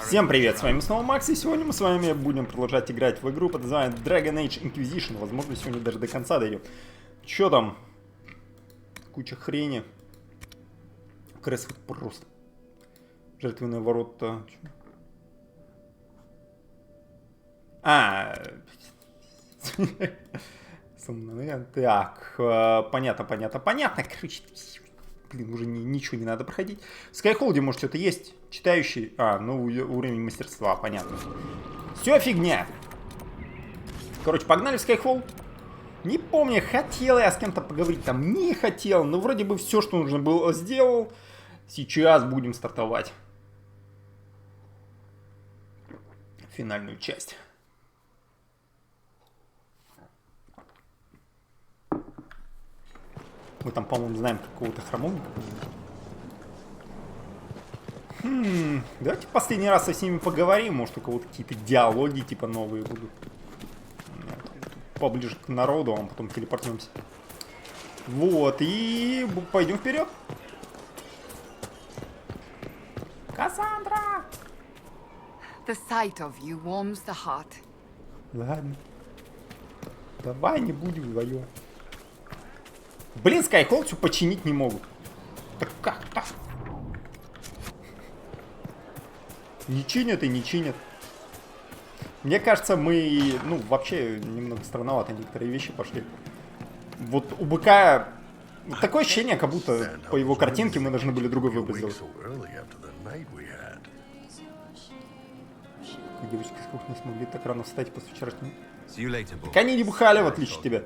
Всем привет, с вами снова Макс, и сегодня мы с вами будем продолжать играть в игру под названием Dragon Age Inquisition. Возможно, сегодня даже до конца дойдем. Чё там? Куча хрени. Красот просто. Жертвенные ворота. Так, понятно. Короче, блин, уже ничего не надо проходить. В Скайхолде, может, что-то есть? Читающий. Новый уровень мастерства, понятно. Все фигня. Короче, погнали в Скайхолд. Не помню, хотел я с кем-то поговорить, там не хотел. Но вроде бы все, что нужно было, сделал. Сейчас будем стартовать финальную часть. Мы там, по-моему, знаем какого-то храмовника. Давайте последний раз со всеми поговорим. Может, у кого-то какие-то диалоги типа новые будут. Поближе к народу, а потом телепортнемся. Вот, и пойдем вперед. Кассандра! The sight of you warms the heart. Ладно. Давай не будем вдвоем. Блин, Скайхолд все починить не могут. Так как так? Не чинят и не чинят. Мне кажется, мы, вообще немного странновато некоторые вещи пошли. Вот у быка вот такое ощущение, как будто по его картинке мы должны были другой выбор сделать. Девочки с кухни смогли так рано встать после вчерашнего. Так они не бухали, в отличие от тебя.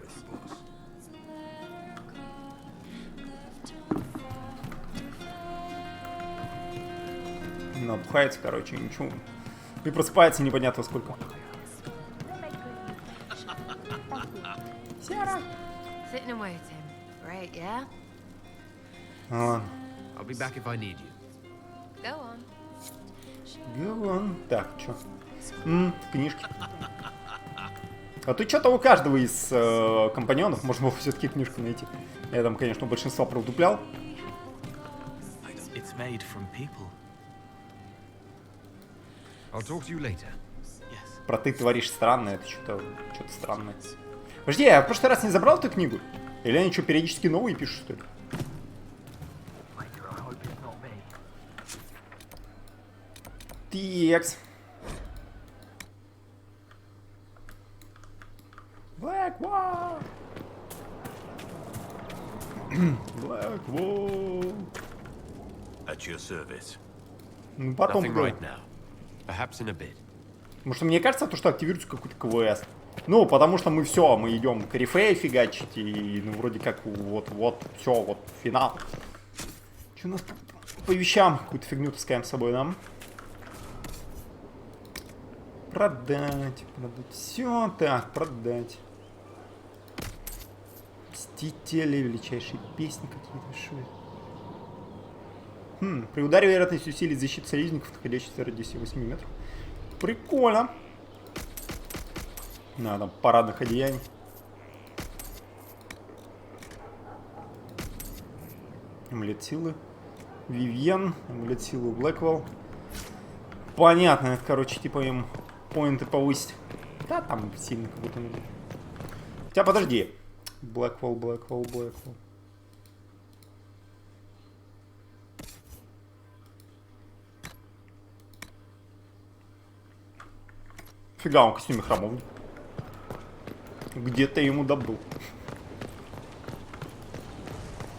Бухается, короче, ничего. И просыпается непонятно сколько. Сера. Так, чё? Книжки. А тут что-то у каждого из компаньонов можно было все-таки книжку найти. Я там, конечно, большинство продуплял. Про ты творишь странное, это что-то странное. Подожди, я в прошлый раз не забрал эту книгу? Или они что, периодически новые пишут, что ли? Текс. Blackwall. Blackwall. At your service. Ну, потом right now. Потому что мне кажется, то, что активируется какой-то КВС. Ну, потому что мы идем корифея фигачить, и вроде как вот, все, вот, финал. Что у нас по вещам? Какую-то фигню таскаем с собой нам. Продать. Все, так, продать. Мстители, величайшие песни какие-то, при ударе вероятность усилить защиту союзников, находящихся в радиусе 8 метров. Прикольно. Там парадных одеяний. Амулет силы. Вивьен. Амулет силы Блэквелл. Понятно, это, короче, типа им поинты повысить. Да, там сильно как будто нужно. Хотя, подожди. Блэквелл. Фига, он в костюме храмовник. Где-то ему добыл.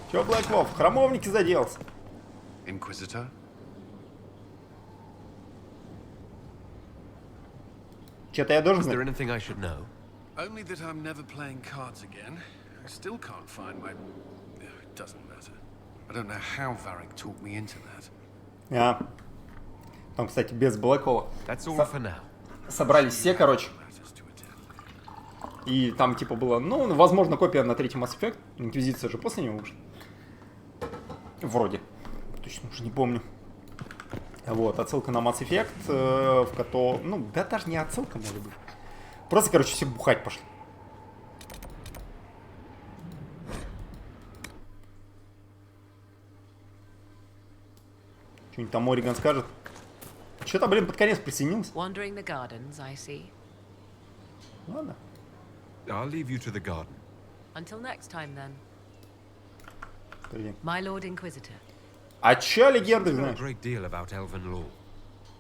Чё, Блэквелл, в храмовнике заделся? Инквизитор? Что-то я должен знать. Only that I'm never playing cards again. I still can't find my... It doesn't matter. I don't know how Varric talked me into that. Там, кстати, без Блэквелла. Собрались все, короче. И там, типа, было, возможно, копия на третий Mass Effect. Инквизиция же после него вышла. Вроде. Точно уже не помню. Вот, отсылка на Mass Effect, в котором... да даже не отсылка, может быть. Просто, короче, все бухать пошли. Что-нибудь там Ориган скажет. Что-то, блин, под конец присоединился. Wandering the gardens, I see. Ладно. I'll leave you to the garden. Until next time, then. Подожди. My Lord Inquisitor. А чё легенды I know a знаешь? great deal about elven law.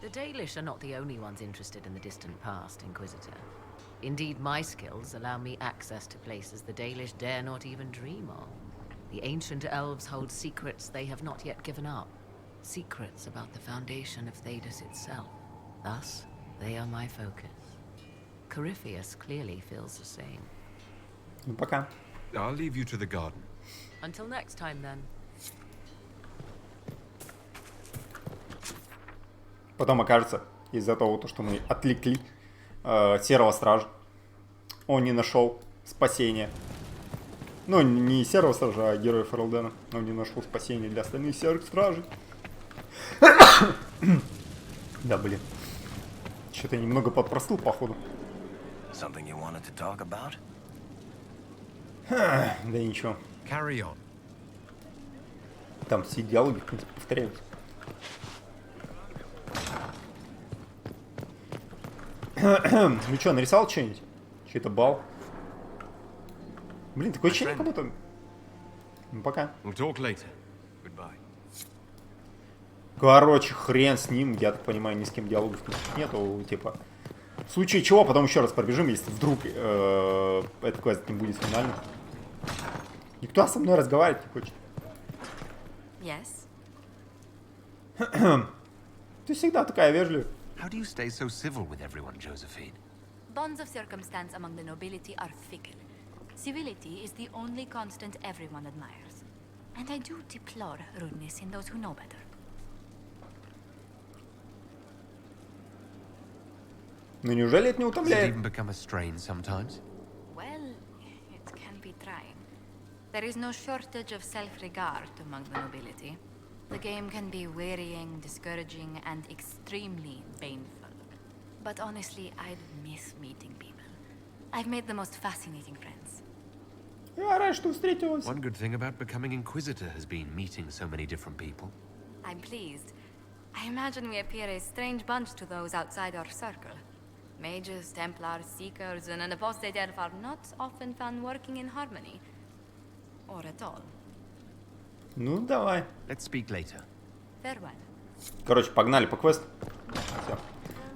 The Dalish are not the only ones interested in the distant past, Inquisitor. Indeed, my skills allow me access to places the Dalish dare not even dream of. The ancient elves hold secrets they have not yet given up. Secrets about the foundation of Thedas itself. Thus, they are my focus. Corypheus clearly feels the same. Ну, пока. I'll leave you to the garden. Until next time, then. Потом окажется, из-за того, что мы отвлекли Серого Стража, он не нашел спасения. Ну, не Серого Стража, а героев Эрлдена. Он не нашел спасения для остальных Серых Стражей. Да, блин. Что-то я немного подпростыл, походу. Something you wanted to talk about? Да ничего. Carry on. Там все диалоги, в принципе, повторяются. Ну что, нарисовал что-нибудь? Что-то бал? Блин, такое ощущение, как будто... Ну, пока. We'll talk later. Goodbye. Короче, хрен с ним, я так понимаю, ни с кем диалогов нету, типа... В случае чего, потом еще раз пробежим, если вдруг этот квест не будет финальным. Никто со мной разговаривать не хочет. Yes? Ты всегда такая вежливая. How do you stay so civil with everyone, Josephine? Bonds of circumstance among the nobility are fickle. Civility is the only constant everyone admires. And I do deplore rudeness in those who know better. Ну неужели это не Does it утомляет? even become a strain sometimes? Well, it can be trying. There is no shortage of self-regard among the nobility. The game can be wearying, discouraging, and extremely painful. But honestly, I'd miss meeting people. I've made the most fascinating friends. Я рад, что встретилась. One good thing about becoming Inquisitor has been meeting so many different people. I'm pleased. I imagine we appear a strange bunch to those outside our circle. Mages, Templars, Seekers, and an apostate elf are not often found working in harmony. Or at all. Ну давай. Let's speak later. Farewell. Короче, погнали по квесту.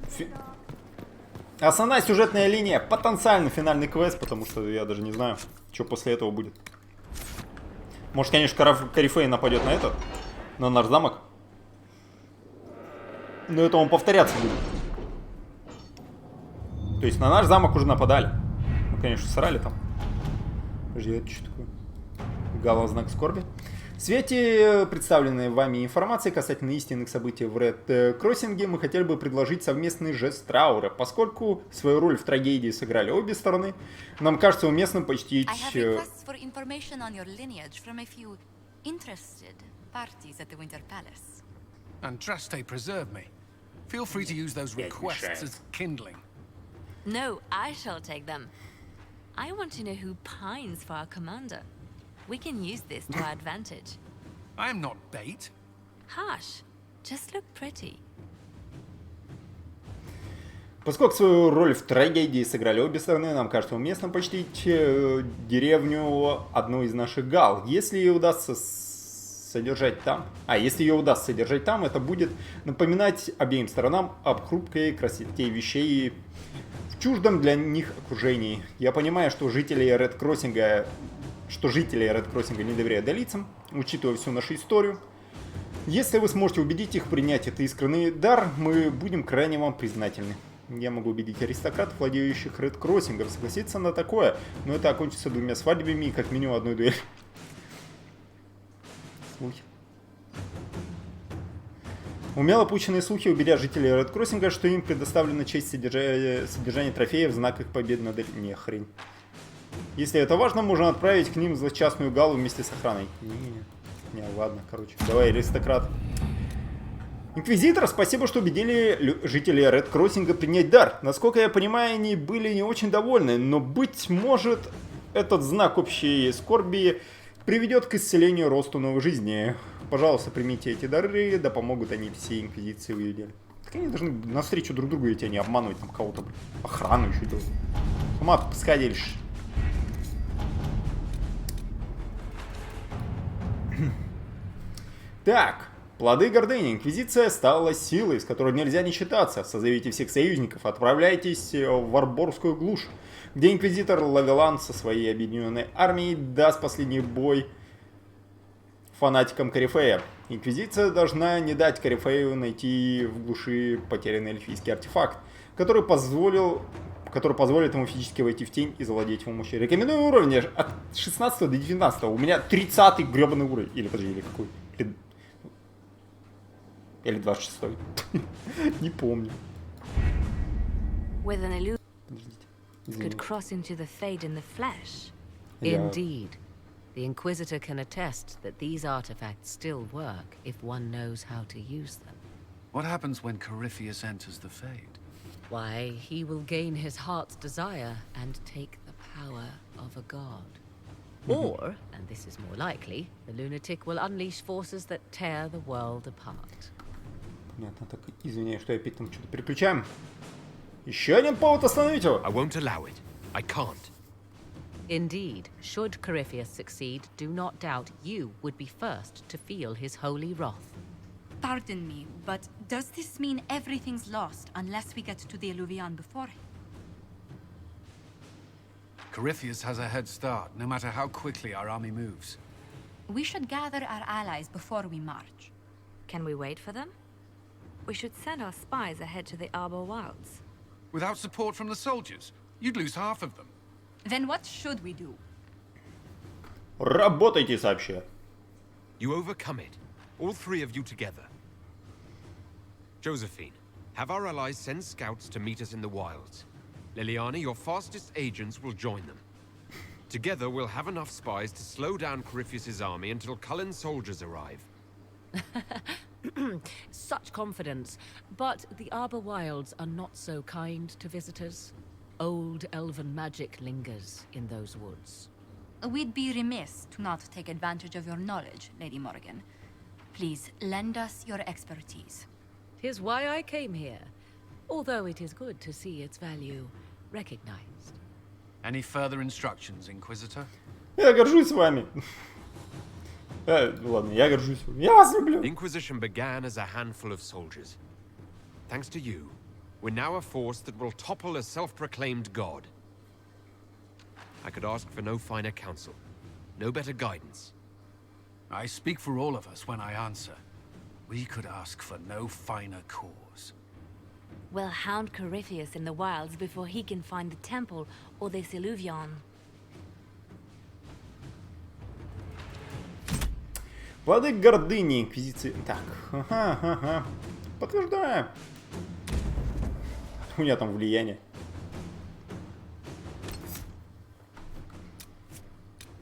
Всё. Основная сюжетная линия, потенциально финальный квест, потому что я даже не знаю, что после этого будет. Может, конечно, Корифей нападет на этот, на наш замок. Но это он повторяться будет. То есть на наш замок уже нападали. Мы, конечно, срали там. Подожди, это что такое? Гала знак скорби. В свете представленной вами информации касательно истинных событий в Ред Кроссинге мы хотели бы предложить совместный жест траура. Поскольку свою роль в трагедии сыграли обе стороны, нам кажется уместным почтить... I have requests for information on your lineage from a few interested parties at the Winter Palace. Andraste, preserve me. Feel free to use those requests as kindling. No, I shall take them. I want to know who pines for our commander. We can use this to our advantage. I am not bait. Hush. Just look pretty. Поскольку свою роль в трагедии сыграли обе стороны, нам кажется уместным почтить деревню одну из наших гал. Если ее удастся содержать там, это будет напоминать обеим сторонам об хрупкой красоте вещей в чуждом для них окружении. Я понимаю, что жители Ред Кроссинга не доверяют долицам, учитывая всю нашу историю. Если вы сможете убедить их принять этот искренний дар, мы будем крайне вам признательны. Я могу убедить аристократов, владеющих Ред Кроссингом, согласиться на такое, но это окончится 2 свадьбами и как минимум 1 дуэлью. Слухи. Умело пущенные слухи убедят жителей Ред Кроссинга, что им предоставлена честь содержания трофеев в знак их победы над... Не, хрень. Если это важно, можно отправить к ним злосчастную галу вместе с охраной. Не, ладно, короче. Давай, аристократ. Инквизитор, спасибо, что убедили жителей Ред Кроссинга принять дар. Насколько я понимаю, они были не очень довольны, но, быть может, этот знак общей скорби приведет к исцелению, росту новой жизни. Пожалуйста, примите эти дары, да помогут они всей Инквизиции в ее деле. Так они должны навстречу друг другу идти, а не обманывать там кого-то, блин. Охрану еще делать. С ума посходишь. Так, плоды гордыни. Инквизиция стала силой, с которой нельзя не считаться. Созовите всех союзников, отправляйтесь в Варборскую глушь, где инквизитор Лавелан со своей объединенной армией даст последний бой фанатикам Корифея. Инквизиция должна не дать Корифею найти в глуши потерянный эльфийский артефакт, который позволит ему физически войти в тень и завладеть его мощью. Рекомендую уровни от 16 до 19. У меня 30-й гребаный уровень. Или подожди, или какой? Или 26-й. Не помню. With an illusion Извините. could cross into the fade in the flesh. Indeed. The Inquisitor can attest that these artifacts still work if one knows how to use them. What happens when Corypheus enters the Fade? Why, he will gain his heart's desire and take the power of a god. Or, and this is more likely, the lunatic will unleash forces that tear the world apart. Понятно, так извиняюсь, что я опять там что-то переключаем. Еще один повод остановить его. I won't allow it. I can't. Indeed, should Corypheus succeed, do not doubt you would be first to feel his holy wrath. Pardon me, but does this mean everything's lost unless we get to the Illuvian before him? Corypheus has a head start, no matter how quickly our army moves. We should gather our allies before we march. Can we wait for them? We should send our spies ahead to the Arbor Wilds. Without support from the soldiers, you'd lose half of them. Then what should we do? Работайте сообща. You overcome it. All three of you together. Josephine, have our allies send scouts to meet us in the wilds. Liliana, your fastest agents will join them. Together, we'll have enough spies to slow down Corypheus' army until Cullen's soldiers arrive. Such confidence, but the Arbor Wilds are not so kind to visitors. Old elven magic lingers in those woods. We'd be remiss to not take advantage of your knowledge, Lady Morgan. Please, lend us your expertise. 'Tis why I came here, although it is good to see its value recognized. Any further instructions, Inquisitor? Я горжусь вами. Ладно, я горжусь вами. Я вас люблю. The Inquisition began as a handful of soldiers. Thanks to you, we're now a force that will topple a self-proclaimed god. I could ask for no finer counsel, no better guidance. I speak for all of us when I answer. We could ask for no finer cause. We'll hound Corypheus in the wilds before he can find the temple or this Illuvian. Плоды гордыни Инквизиции. Так, ага. Подтверждаю. У меня там влияние.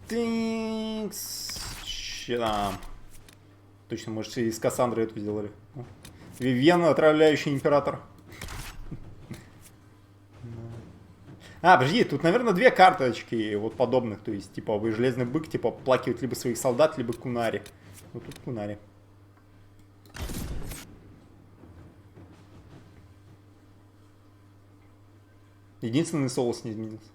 Тинкс. Че там? Точно, может, из Кассандры эту сделали. Вивьен, отравляющий император. А, подожди, тут, наверное, две карточки вот подобных. То есть, типа, вы железный бык, типа, оплакивает либо своих солдат, либо кунари. Вот тут кунари. Единственный соус не изменился.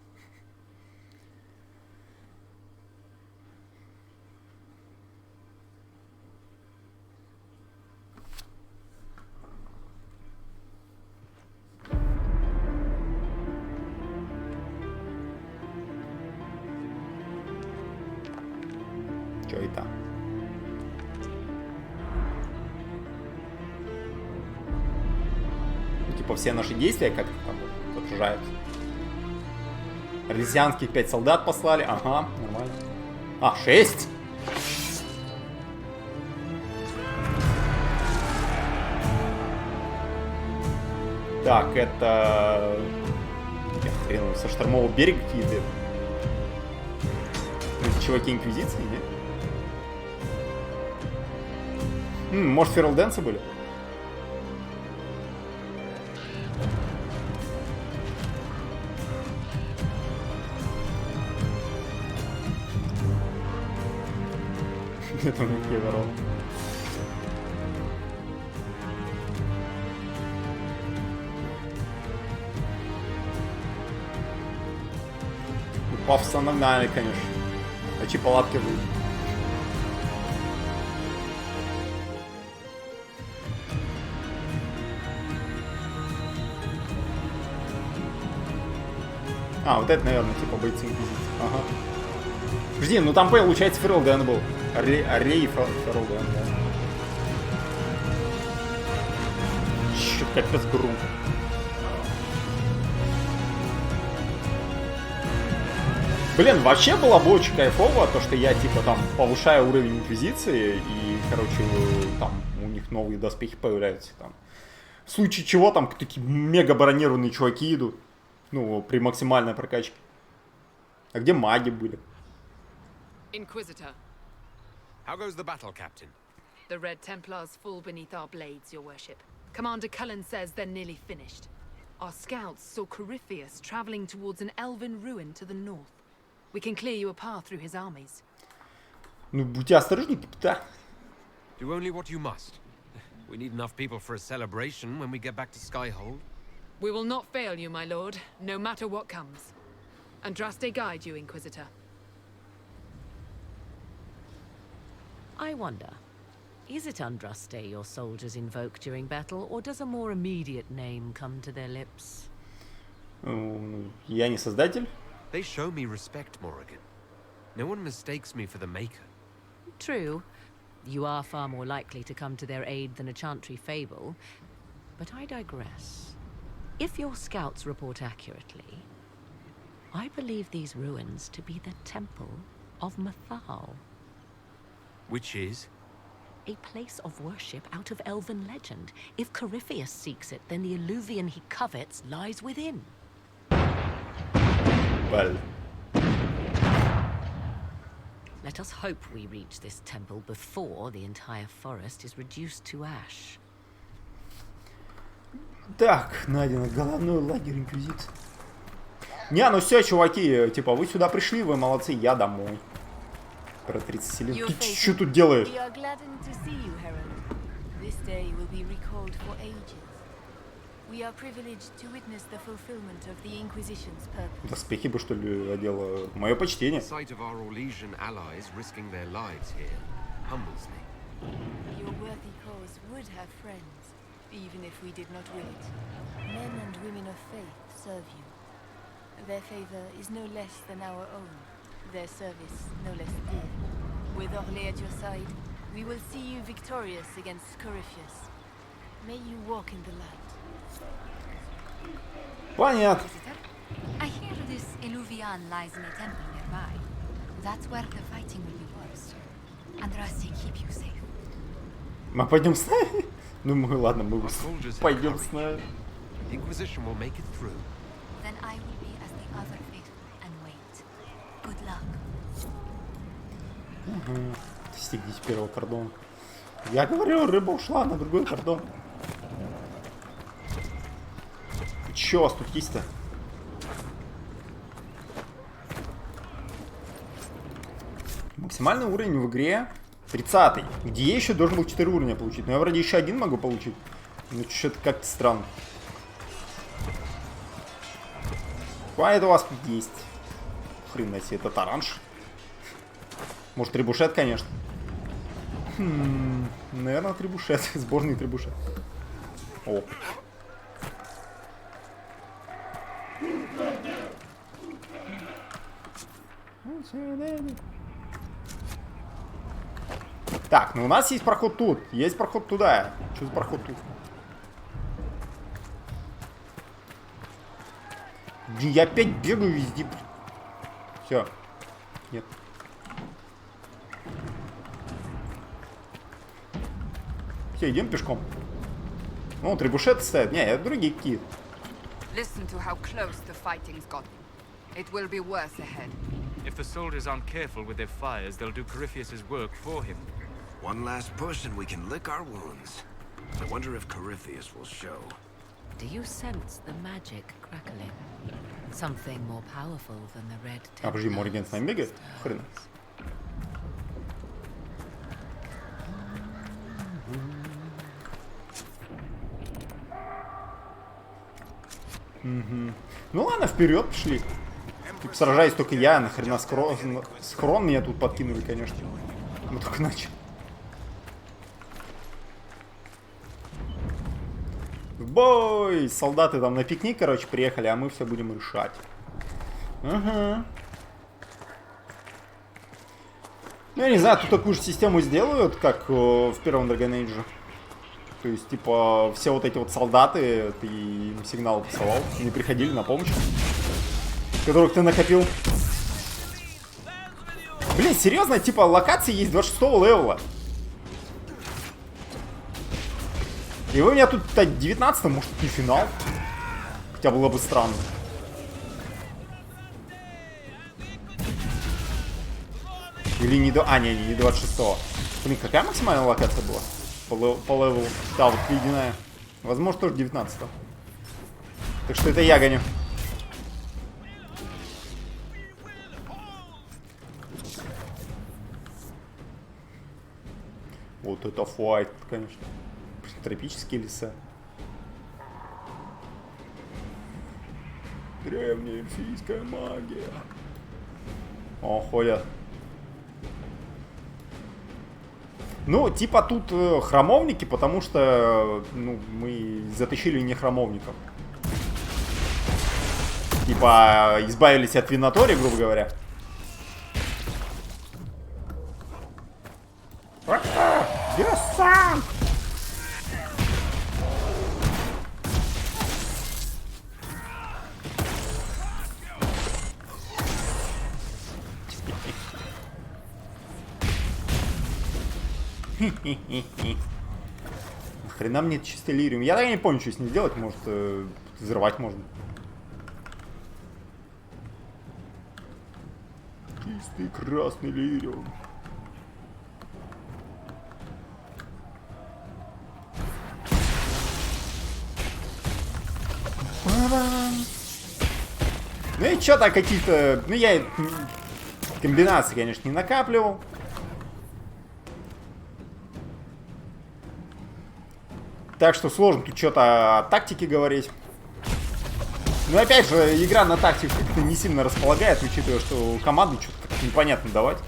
Чё это? Ну, типа все наши действия как-то там отражаются. Арзианских 5 солдат послали. Ага, нормально. А, 6? Так, это... Я хрен, со штормового берега какие-то. Это чуваки Инквизиции, нет? Может, ферлденсы были? Это у них такие ворота. Пафос нормальный, конечно. А че палатки будут? А, вот это, наверное, типа бойцы Инквизиции. Ага. Подожди, ну там, получается, Ферлден был. Орлей и Ферлден, да. Чё, капец громко. Блин, вообще было бы очень кайфово, то, что я, типа, там, повышаю уровень Инквизиции, и, короче, там, у них новые доспехи появляются, там. В случае чего, там, такие мега бронированные чуваки идут. Ну, при максимальной прокачке. А где маги были? Inquisitor, How goes the battle, Captain? the Red Templars fall beneath our blades, your worship. Commander Cullen says they're nearly finished. Our scouts saw Corypheus traveling towards an elven ruin to the north. We can clear you a path through his armies. Ну, будьте осторожнее, капитан. Do only what you must. We need enough people for a celebration when we get back to Skyhold. We will not fail you, my lord, no matter what comes. Andraste guide you, Inquisitor. I wonder, is it Andraste your soldiers invoke during battle, or does a more immediate name come to their lips? Я не создатель. They show me respect, Morrigan. No one mistakes me for the Maker. True. You are far more likely to come to their aid than a chantry fable. But I digress. If your scouts report accurately, I believe these ruins to be the Temple of Mathal. Which is? A place of worship out of elven legend. If Corypheus seeks it, then the alluvion he covets lies within. Well. Let us hope we reach this temple before the entire forest is reduced to ash. Так, найдено головной лагерь Инквизиции. Не, ну все, чуваки, типа, вы сюда пришли, вы молодцы, я домой. Про 30 селен. Ты что тут делаешь? Доспехи бы, что ли, одела. Мое почтение. Even if we did not will it. Men and women of faith serve you. Their favor is no less than our own. Their service no less dear. With Orlais at your side, we will see you victorious against Corypheus. May you walk in the light. Понятно. I hear this Illuvian lies in a temple nearby. That's where the fighting will be worst. Andraste, keep you safe. Мы пойдем с нами? Ну мы, ладно, мы пойдем с нами. Inquisition will make it through. Then I will be as the other faithful and wait. Good luck. Достигните первого кордона. Я говорю, рыба ушла на другой кордон. Че у вас тут есть-то? Максимальный уровень в игре 30-й. Где я еще должен был 4 уровня получить? Но я вроде еще один могу получить. Ну что-то как-то странно. Хватит у вас тут есть. Хрена себе, это таранж. Может трибушет, конечно. Наверное, трибушет. Сборный трибушет. О. Так, ну у нас есть проход тут. Есть проход туда. Что за проход тут? Я опять бегаю везде. Все. Нет. Все, идем пешком. Ну, трибушеты стоят. Не, это другие какие-то. Listen to how close the fighting's gotten. It will be worse ahead. If the soldiers aren't careful with their fires, they'll do Corypheus's work for him. One last push and we can lick our wounds. I wonder if Corypheus will show. Do you sense the magic crackling? Something more powerful than the red. А, подожди, Морриген с нами бегает? Хрен. Угу. Ну ладно, вперед пошли. Тут сражаюсь только я, нахрена схрон меня тут подкинули, конечно. Мы только начали. В бой! Солдаты там на пикник, короче, приехали, а мы все будем решать. Ага. Ну, я не знаю, тут такую же систему сделают, как в первом Dragon Age. То есть, типа, все вот эти вот солдаты, ты им сигнал посылал, они приходили на помощь, которых ты накопил. Блин, серьезно, типа, локации есть 26-го левела. И вы меня тут 19-м, может, не финал? Хотя было бы странно. Или не до... А, не 26-го. Блин, какая максимальная локация была? По левелу. Да, вот ледяная. Возможно, тоже 19-го. Так что это я гоню. Вот это файт, конечно. Тропические леса. Древняя эльфийская магия. О, ходят. Ну, типа тут храмовники, потому что ну, мы затащили не храмовников. Типа избавились от винатори, грубо говоря. Десант! Нахрена мне это чисто лириум? Я так не помню, что с ним делать. Может, взрывать можно. Чистый красный лириум. Ну и что-то какие-то... Ну я комбинации, конечно, не накапливал. Так что сложно тут что-то о тактике говорить. Но опять же, игра на тактику как-то не сильно располагает, учитывая, что команды что-то как-то непонятно давать.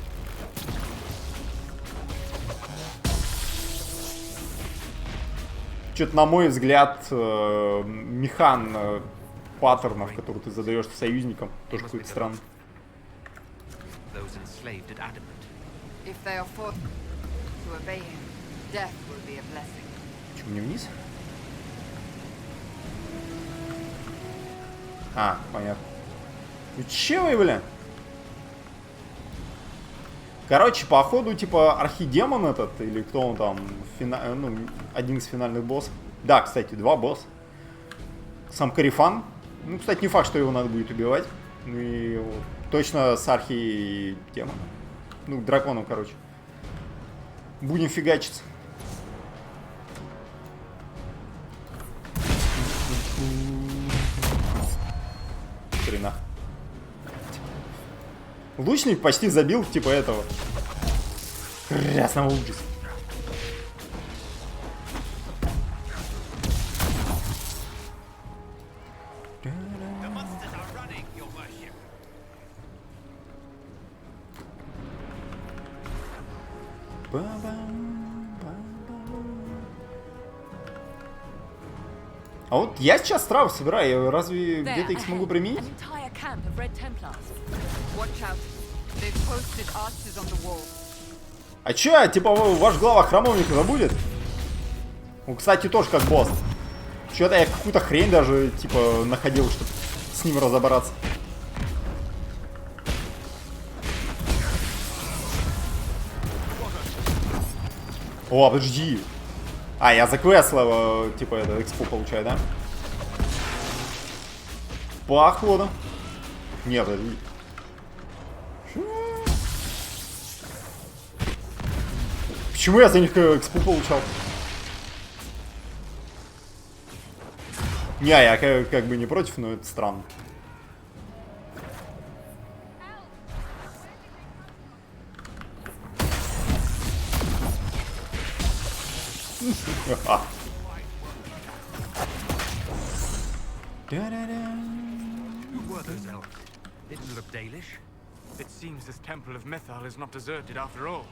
Что-то, на мой взгляд, механ паттернов, которые ты задаешь союзникам, тоже какой-то странный. Почему не вниз? А, понятно. Ну че вы, бля? Короче, походу, типа, архидемон этот, или кто он там, ну, один из финальных боссов. Да, кстати, 2 босса. Сам Карифан. Ну, кстати, не факт, что его надо будет убивать. Ну и вот, точно с архидемоном. Ну, драконом, короче. Будем фигачиться. Хрена. Лучник почти забил, типа, этого красного ужаса. А вот я сейчас травы собираю, разве где-то их смогу применить? А чё, типа, ваш глава храмовника забудет? Он, кстати, тоже как босс. Чё-то я какую-то хрень даже, типа, находил, чтобы с ним разобраться. О, подожди. А, я за квест, типа, это, экспо получаю, да? Походу. Нет, подожди. Почему я за них экспо получал? Не, я как бы не против, но это странно. Who were those elves? Didn't look Dalish. It seems this temple of Mythal is not deserted after all.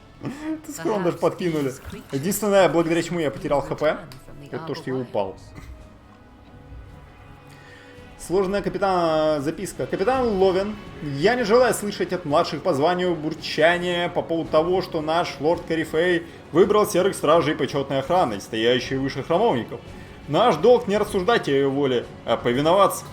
Ты скромно даже подкинули. Единственное, благодаря чему я потерял ХП, это то, что я упал. Сложная записка. Капитан Ловен, я не желаю слышать от младших по званию бурчания по поводу того, что наш лорд Корифей выбрал серых стражей почетной охраной, стоящей выше храмовников. Наш долг не рассуждать о ее воле, а повиноваться.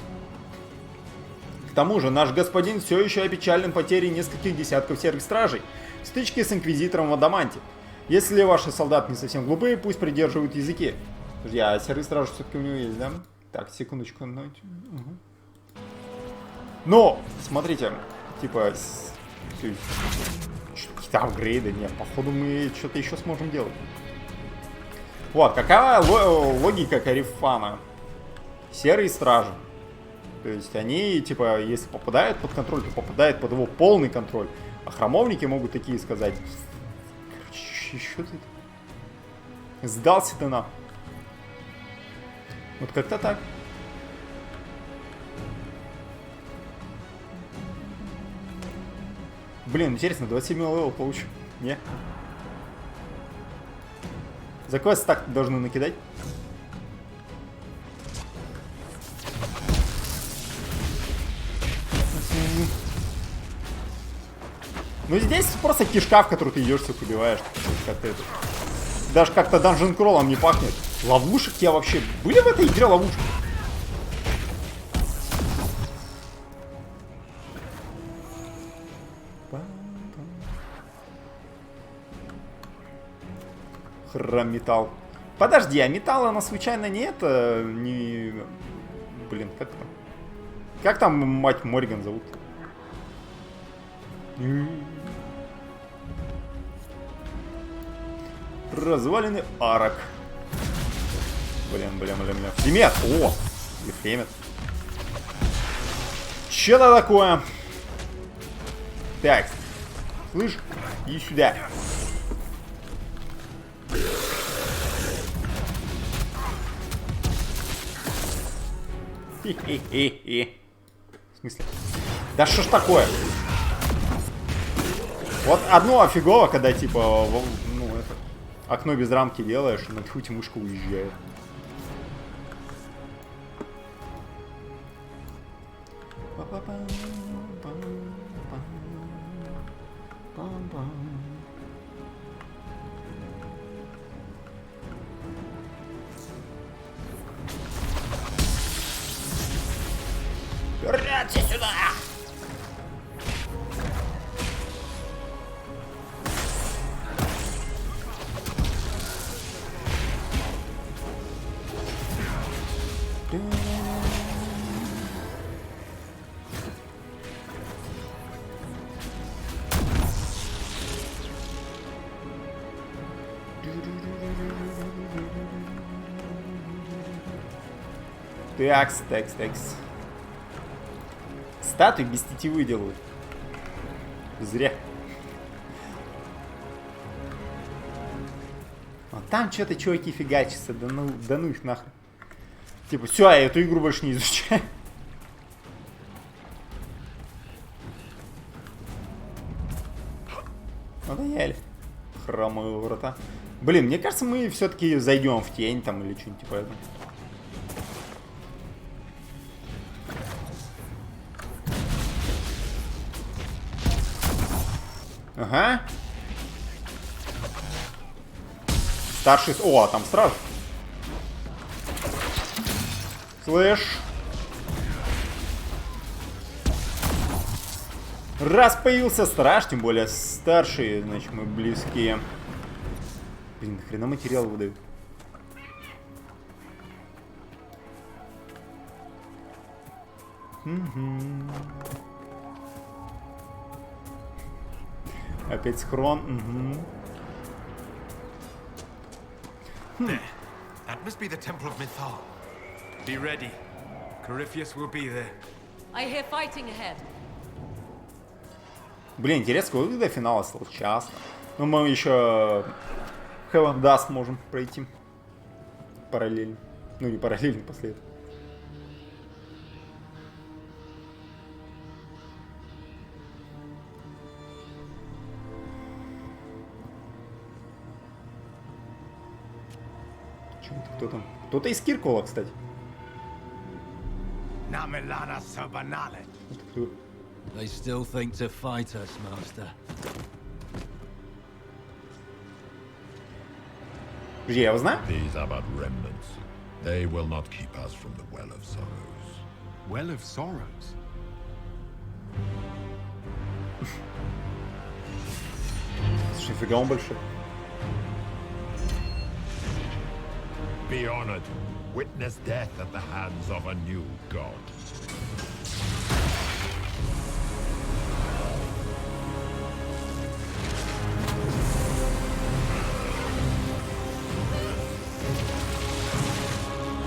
К тому же, наш господин все еще опечален потерей нескольких десятков серых стражей в стычке с инквизитором в Адаманте. Если ваши солдаты не совсем глупые, пусть придерживают языки. А серые стражи все-таки у него есть, да? Так, секундочку. Угу. Но, смотрите, типа, какие-то апгрейды, нет, походу мы что-то еще сможем делать. Вот, какая логика Карифана? Серые стражи. То есть они, типа, если попадают под контроль, то попадают под его полный контроль. А храмовники могут такие сказать: короче, что ты? Сдался ты на. Вот как-то так. Блин, интересно, 27 левел получу? Не? За квест так должны накидать? Ну здесь просто кишка, в которую ты идешь, всех убиваешь. Как-то это. Даже как-то данжен кроллом не пахнет. Ловушек я вообще... Были в этой игре ловушки? Храм металл. Подожди, а металла она случайно не это... Не... Блин, как там? Как там мать Морриган зовут? Развалины арок. Блин. Фемет! О! Ефремет. Че-то такое? Так. Слышь, иди сюда. Хе-хе-хе-хе. В смысле? Да что ж такое? Вот одно офигово, когда типа, ну, это, окно без рамки делаешь, и на тьфу мышка уезжает. Прячься сюда! Такс. Статуи без тетивы делают. Зря. А там что-то чуваки фигачатся, да ну их нахрен. Типа, все, я эту игру больше не изучаю. Надоели. Хромые врата. Блин, мне кажется, мы все-таки зайдем в тень там или что-нибудь типа этого. Ага. Старший... О, там страж. Слышь. Раз появился страж, тем более старший, значит, мы близкие. Блин, нахрена материал выдают? Опять схрон. There. That must be the Temple of Mythal. Be ready. Corypheus will be there. I hear fighting ahead. Блин, интересно, сколько до финала стало? Час. Но мы еще Heaven Dust можем пройти параллельно. Ну, не параллельно, после этого. Кто там? Кто-то из Киркола, кстати. Это кто? They still think to fight us, Master. Подожди, я его знаю? These are but remnants. They will not keep us from the Well of Sorrows. Well of Sorrows? Слушай, фига он большой. Be honored. Witness death at the hands of a new god.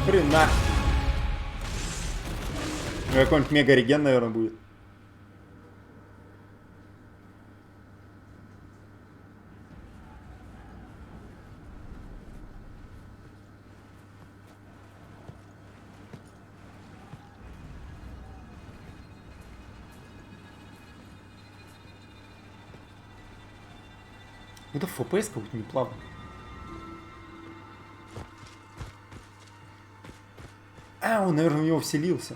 Хрена. Какой-нибудь мега-реген, наверное, будет. Это ФПС как-то не плавно. А, он, наверное, в него вселился.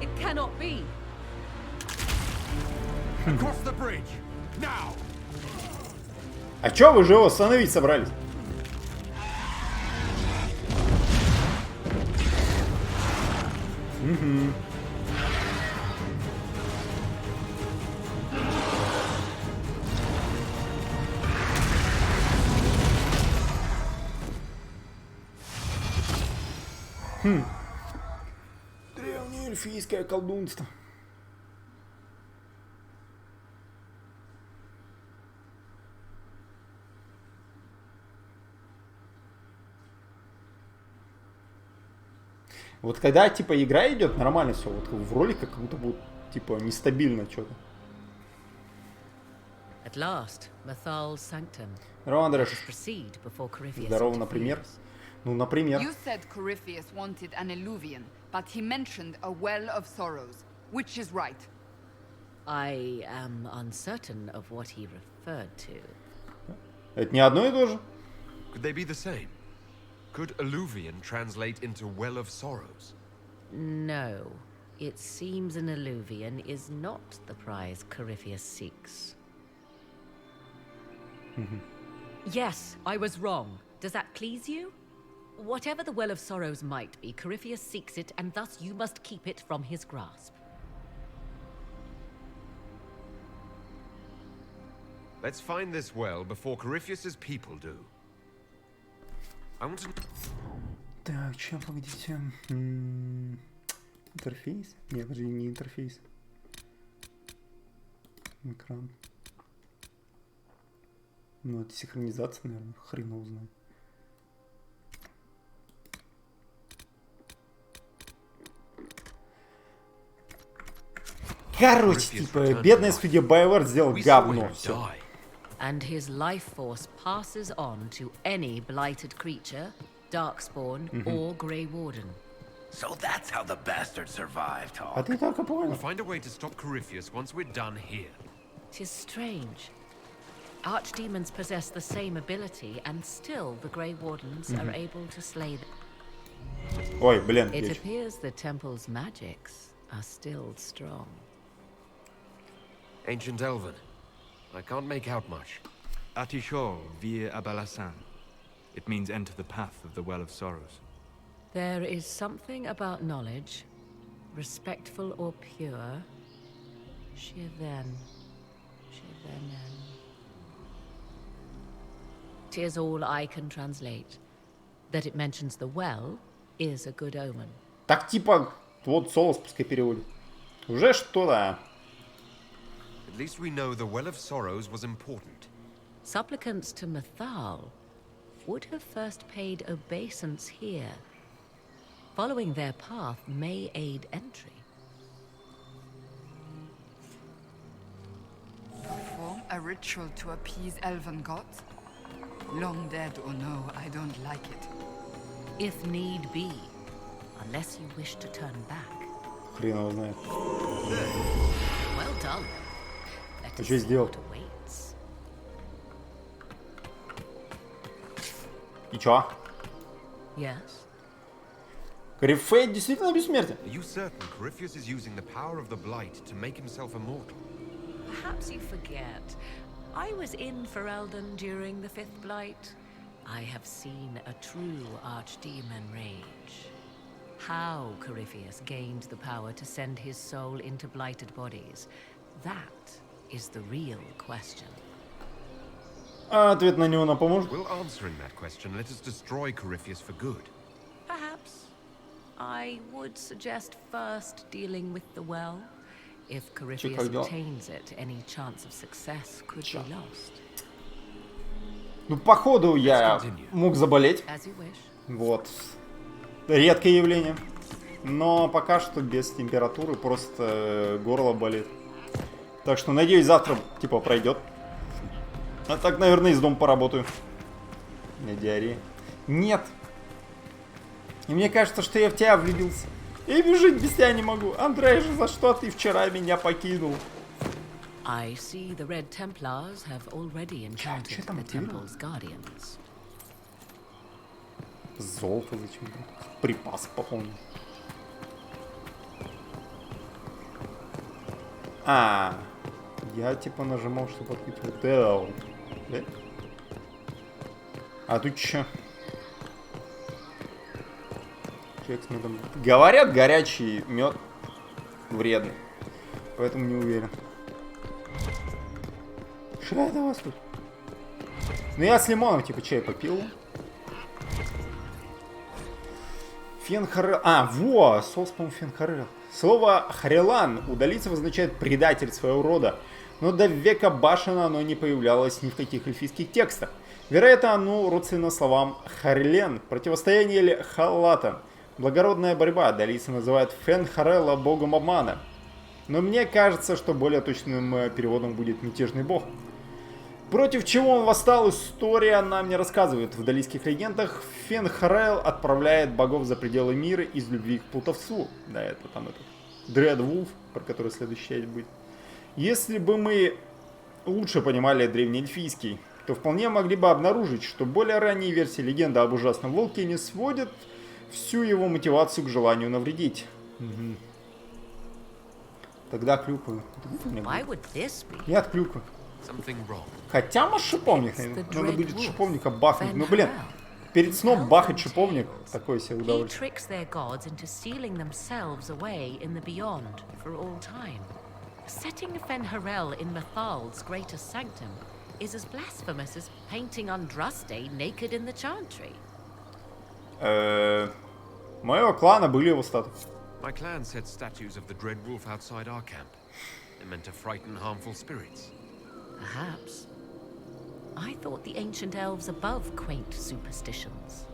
It cannot be. Across the bridge. Now. А чё вы же его остановить собрались? Угу. Древнее эльфийское колдунство. Вот когда, типа, игра идет, нормально все. Вот в роликах как будто будет, типа, нестабильно что-то. At last, Mathal's sanctum. Здорово, Андреш. Proceed before Corypheus Здорово, например. Ну, например. You said Corypheus wanted an alluvion, but he mentioned a well of sorrows. Which is right? I am uncertain of what he referred to. Это не одно и то же? Could they be the same? Could alluvion translate into Well of Sorrows? No. It seems an alluvion is not the prize Corypheus seeks. Yes, I was wrong. Does that please you? Whatever the Well of Sorrows might be, Corypheus seeks it, and thus you must keep it from his grasp. Let's find this well before Corypheus's people do. I want to... Так, чем, погодите. Интерфейс? Нет, подожди, не интерфейс. Экран. Ну, это синхронизация, наверное. Хрен его знает. Короче, типа, бедная студия BioWare сделала говно. Все. And his life force passes on to any blighted creature, Darkspawn, or Grey Warden. So that's how the bastard survived, huh? А ты только понял. We'll find a way to stop Corypheus once we're done here. 'Tis strange. Archdemons possess the same ability, and still the Grey Wardens are able to slay them. Ой, блин. It appears the temple's magics are still strong. Ancient Elven. I can't make out much. Atishor vir Abalasan. It means enter the path of the Well of Sorrows. There is something about knowledge, respectful or pure. Shiven. Shivenen. 'Tis all I can translate. That it mentions the well is a good omen. Так, типа, вот Солос пускай переводит. Уже что-то. At least we know the Well of Sorrows was important. Supplicants to Mathal would have first paid obeisance here. Following their path may aid entry. Perform a ritual to appease elven gods? Long dead or no, I don't like it. If need be, unless you wish to turn back. Хрен его знает. Well done. Ты что сделал? И чё? Yes. Корифей действительно бессмертен? Are you certain Corypheus is using the power of the Blight to make himself immortal? Perhaps you forget. I was in Ferelden during the Fifth Blight. I have seen a true archdemon rage. How Corypheus gained the power to send his soul into blighted bodies, that is the real question. А ответ на него нам поможет? Will answering that question let us destroy Corypheus for good? Perhaps. I would suggest first dealing with the well. If Corypheus obtains it, any chance of success could be lost. Ну, походу, я мог заболеть. Вот. Редкое явление. Но пока что без температуры, просто горло болит. Так что, надеюсь, завтра, типа, пройдет. А так, наверное, из дома поработаю. У меня диарея. Нет. И мне кажется, что я в тебя влюбился. И жить без тебя не могу. Андрей же, за что ты вчера меня покинул? I see the Red Templars have already encountered the temple's guardians. Золото зачем-то. Припас пополнил. А, я типа нажимал, чтобы открыть вот это вот. Да? А тут чё? Говорят, горячий мед вредный. Поэтому не уверен. Что это у вас тут? Ну я с лимоном типа чай попил. Фенхарел. А, во! Соус, по-моему, фенхарел. Слово хрелан удалиться означает предатель своего рода. Но до века Башена оно не появлялось ни в каких эльфийских текстах. Вероятно, оно родственно словам харлен, противостояние или халата. Благородная борьба. Далиса называют Фенхарела богом обмана. Но мне кажется, что более точным переводом будет мятежный бог. Против чего он восстал, история нам не рассказывает. В далийских легендах Фенхарел отправляет богов за пределы мира из любви к плутовству. Да, это там этот Дредвулф, про который следующая часть будет. Если бы мы лучше понимали древнеэльфийский, то вполне могли бы обнаружить, что более ранние версии легенды об ужасном волке не сводят всю его мотивацию к желанию навредить. Угу. Тогда клюквы. Нет, клюквы. Хотя, может, шиповник. Надо будет шиповника бахнуть. Ну, блин, перед сном бахать шиповник. Такое себе удовольствие. Setting Fenharel in Methal's greatest sanctum is as blasphemous as painting Andraste naked in the chantry. Моего клана были его статуи. My clan set statues of the Dread Wolf outside our camp. They meant to frighten harmful spirits. Perhaps. I thought the ancient elves above quaint superstitions.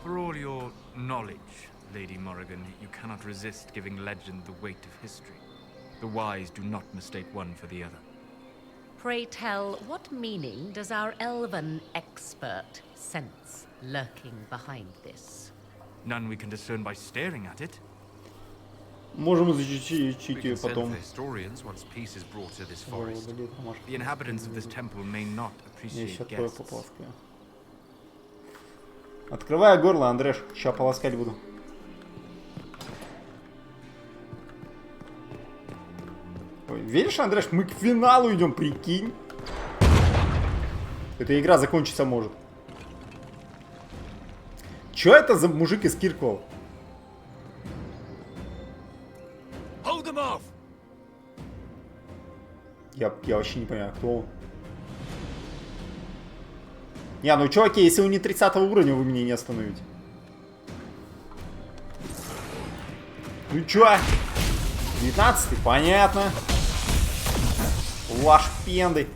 For all your knowledge, Lady Morrigan, you cannot resist giving legend the weight of history. The wise do not mistake one for the other. Pray tell, what meaning does our elven expert sense lurking behind this? None we can discern by staring at it. Можем изучить ее потом. The inhabitants of this temple may not appreciate guests. Открывай горло, Андреш. Сейчас полоскать буду. Ой, веришь, Андреш, мы к финалу идем, прикинь. Эта игра закончиться может. Чё это за мужик из Кирквелла? Я вообще не понимаю, кто он. Не, ну чуваки, если он не 30 уровня, вы меня не остановите. Ну чё? 19-й, понятно. Лаш пенды.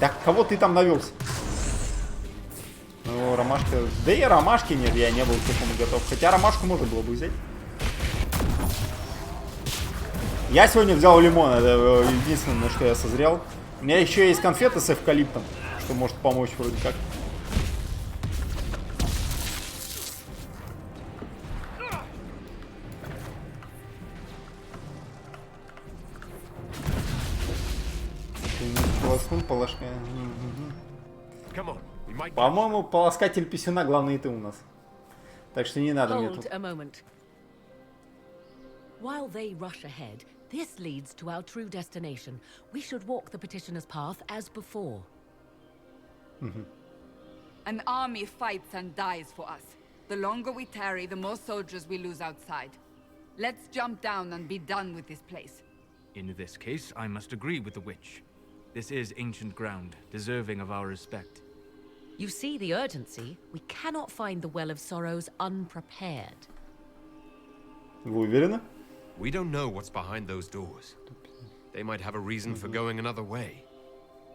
Так, кого ты там навелся? Ну, ромашка... Да и ромашки нет, я не был к такому готов. Хотя ромашку можно было бы взять. Я сегодня взял лимон, это единственное, на что я созрел. У меня еще есть конфеты с эвкалиптом, что может помочь вроде как. Полоснул полоска. По-моему, полоскатель писюна главный ты у нас. Так что не надо мне тут. While they rush ahead, this leads to our true destination. We should walk the petitioner's path as before. An army fights and dies for us. The longer we tarry, the more soldiers we lose outside. Let's jump down and be done with this place. In this case, I must agree with the witch. This is ancient ground, deserving of our respect. You see the urgency? We cannot find the Well of Sorrows unprepared. Вы уверены? We don't know what's behind those doors. They might have a reason for going another way.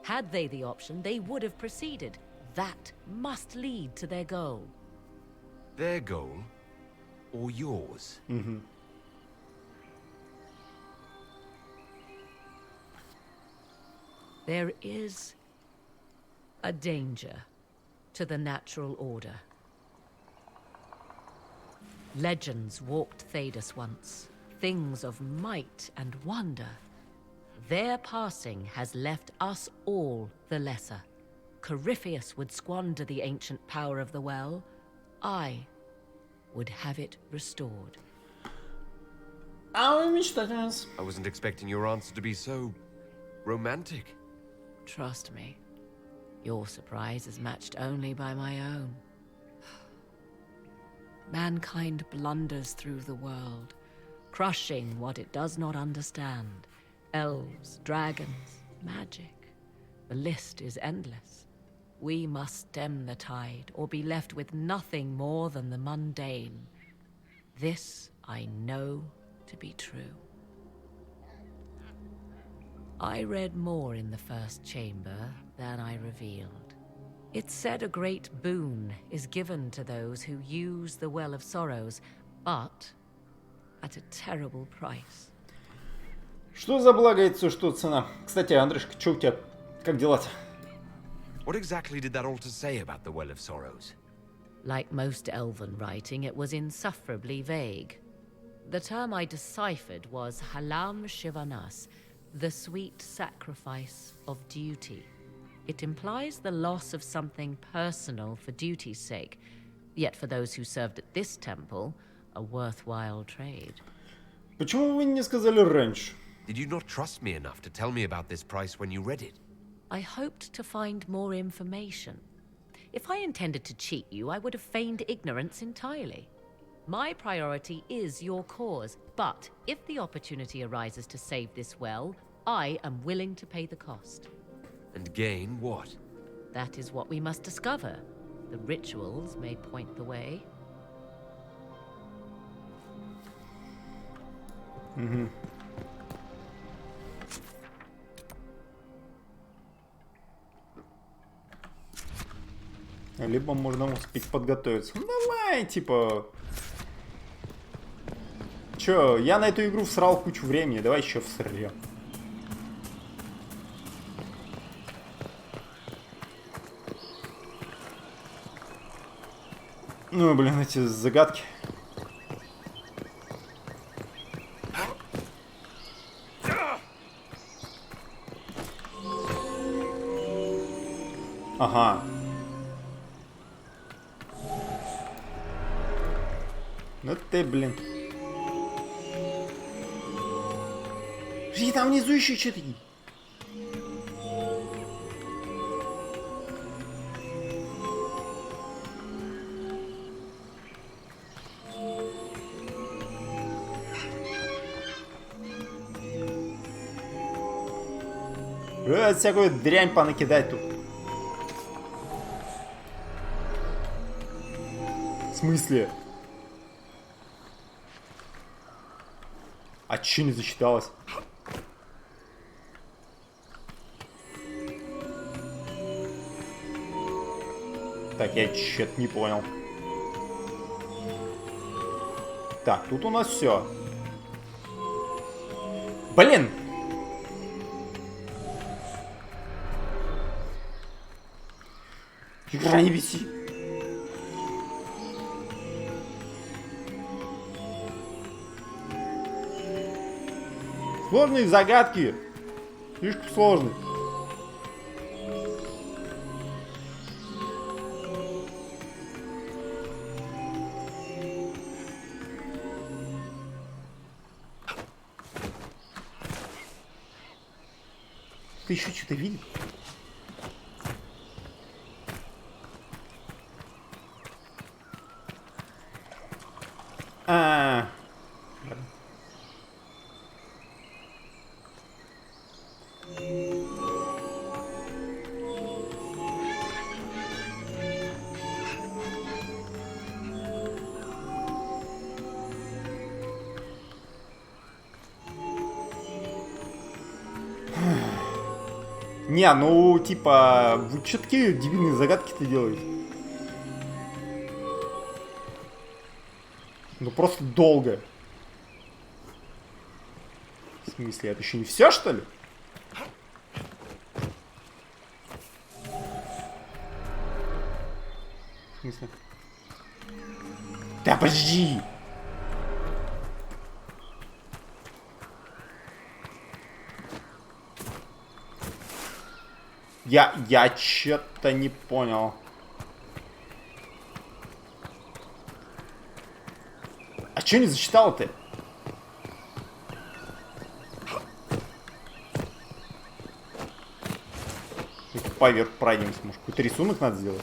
Had they the option, they would have proceeded. That must lead to their goal. Their goal? Or yours? There is a danger to the natural order. Legends walked Thedas once. Things of might and wonder. Their passing has left us all the lesser. Corypheus would squander the ancient power of the well. I would have it restored. I wasn't expecting your answer to be so romantic. Trust me, your surprise is matched only by my own. Mankind blunders through the world, crushing what it does not understand. Elves, dragons, magic. The list is endless. We must stem the tide, or be left with nothing more than the mundane. This I know to be true. I read more in the first chamber than I revealed. It said a great boon is given to those who use the Well of Sorrows, but at a terrible price. Что за благо яйцо, что цена? Кстати, Андрюшка, что у тебя? Как дела-то? What exactly did that altar say about the Well of Sorrows? Like most elven writing, it was insufferably vague. The term I deciphered was Halam Shivanas, the sweet sacrifice of duty. It implies the loss of something personal for duty's sake, yet for those who served at this temple, a worthwhile trade. Почему вы не сказали раньше? Did you not trust me enough to tell me about this price when you read it? I hoped to find more information. If I intended to cheat you, I would have feigned ignorance entirely. My priority is your cause, but if the opportunity arises to save this well, I am willing to pay the cost. And gain what? That is what we must discover. The rituals may point the way. Либо можно успеть подготовиться. Ну давай, типа... Чё, я на эту игру всрал кучу времени, давай еще всрем. Ну, блин, эти загадки. Ага. Ну ты, блин. Подожди, там внизу еще что-то. Всякую дрянь понакидать тут. В смысле? А че не засчиталось? Так, я что-то не понял. Так, тут у нас все. Блин! Игра, не беси. Сложные загадки. Слишком сложные. Ты еще что-то видишь? Не, ну, типа, вы что такие дебильные загадки-то делаете? Ну, просто долго. В смысле, это еще не все, что ли? В смысле? Да подожди! Я что-то не понял. А что не зачитал ты? Поверх пройдемся, может, какой-то рисунок надо сделать?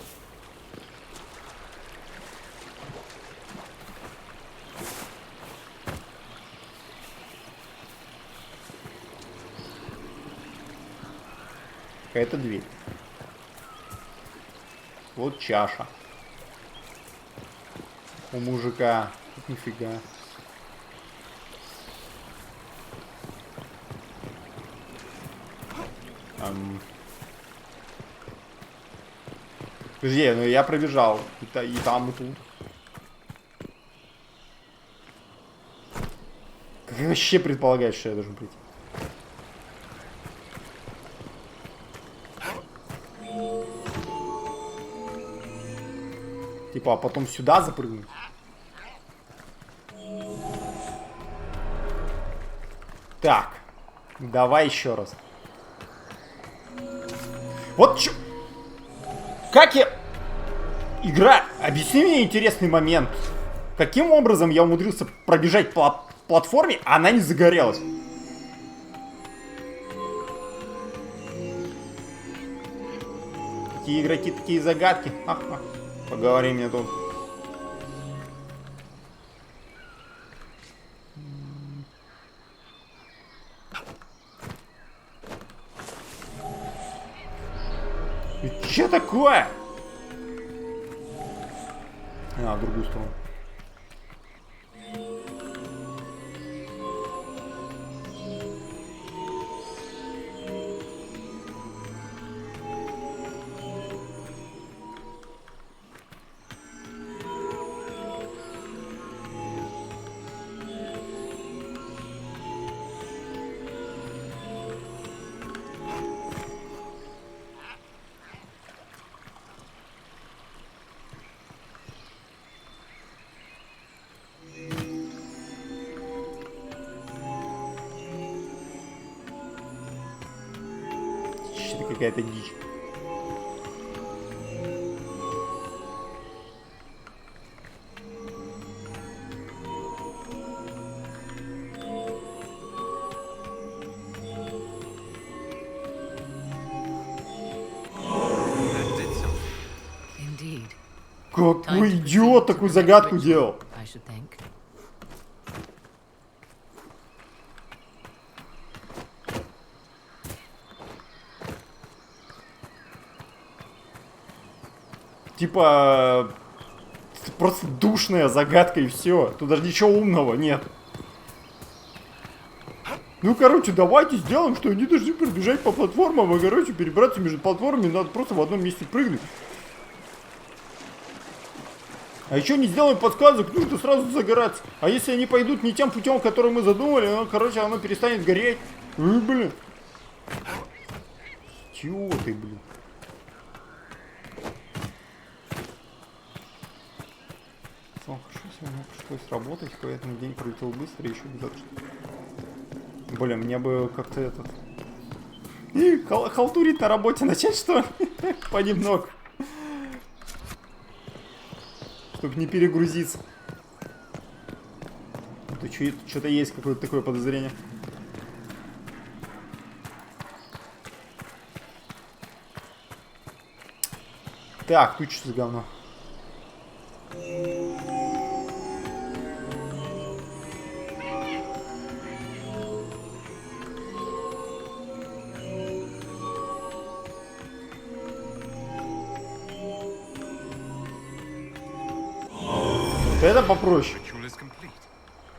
Какая-то дверь. Вот чаша. У мужика. Тут нифига. Подожди, ну я пробежал. И там, и тут. Как ты вообще предполагаешь, что я должен прийти? Типа, а потом сюда запрыгнуть? Так. Давай еще раз. Вот чё... Как я... Игра... Объясни мне интересный момент. Каким образом я умудрился пробежать по платформе, а она не загорелась? Такие игроки, такие загадки. Ха-ха. Поговори мне тут. Что такое? А, в другую сторону. Какая-то дичь. Какой идиот такую загадку делал? Типа, просто душная загадка и все. Тут даже ничего умного нет. Ну, короче, давайте сделаем, что они должны пробежать по платформам, и, короче, перебраться между платформами, надо просто в одном месте прыгнуть. А еще не сделаем подсказок, ну, это сразу загораться. А если они пойдут не тем путем, который мы задумали, ну, короче, оно перестанет гореть. Блин. Чего ты, блин? Сон хорошо, сегодня пришлось работать, поэтому день пролетел быстро, еще без Блин, мне бы как-то этот... Халтурить на работе начать, что ли? Понемногу. Чтобы не перегрузиться. Тут что-то есть, какое-то такое подозрение. Так, тут что за говно? Это попроще.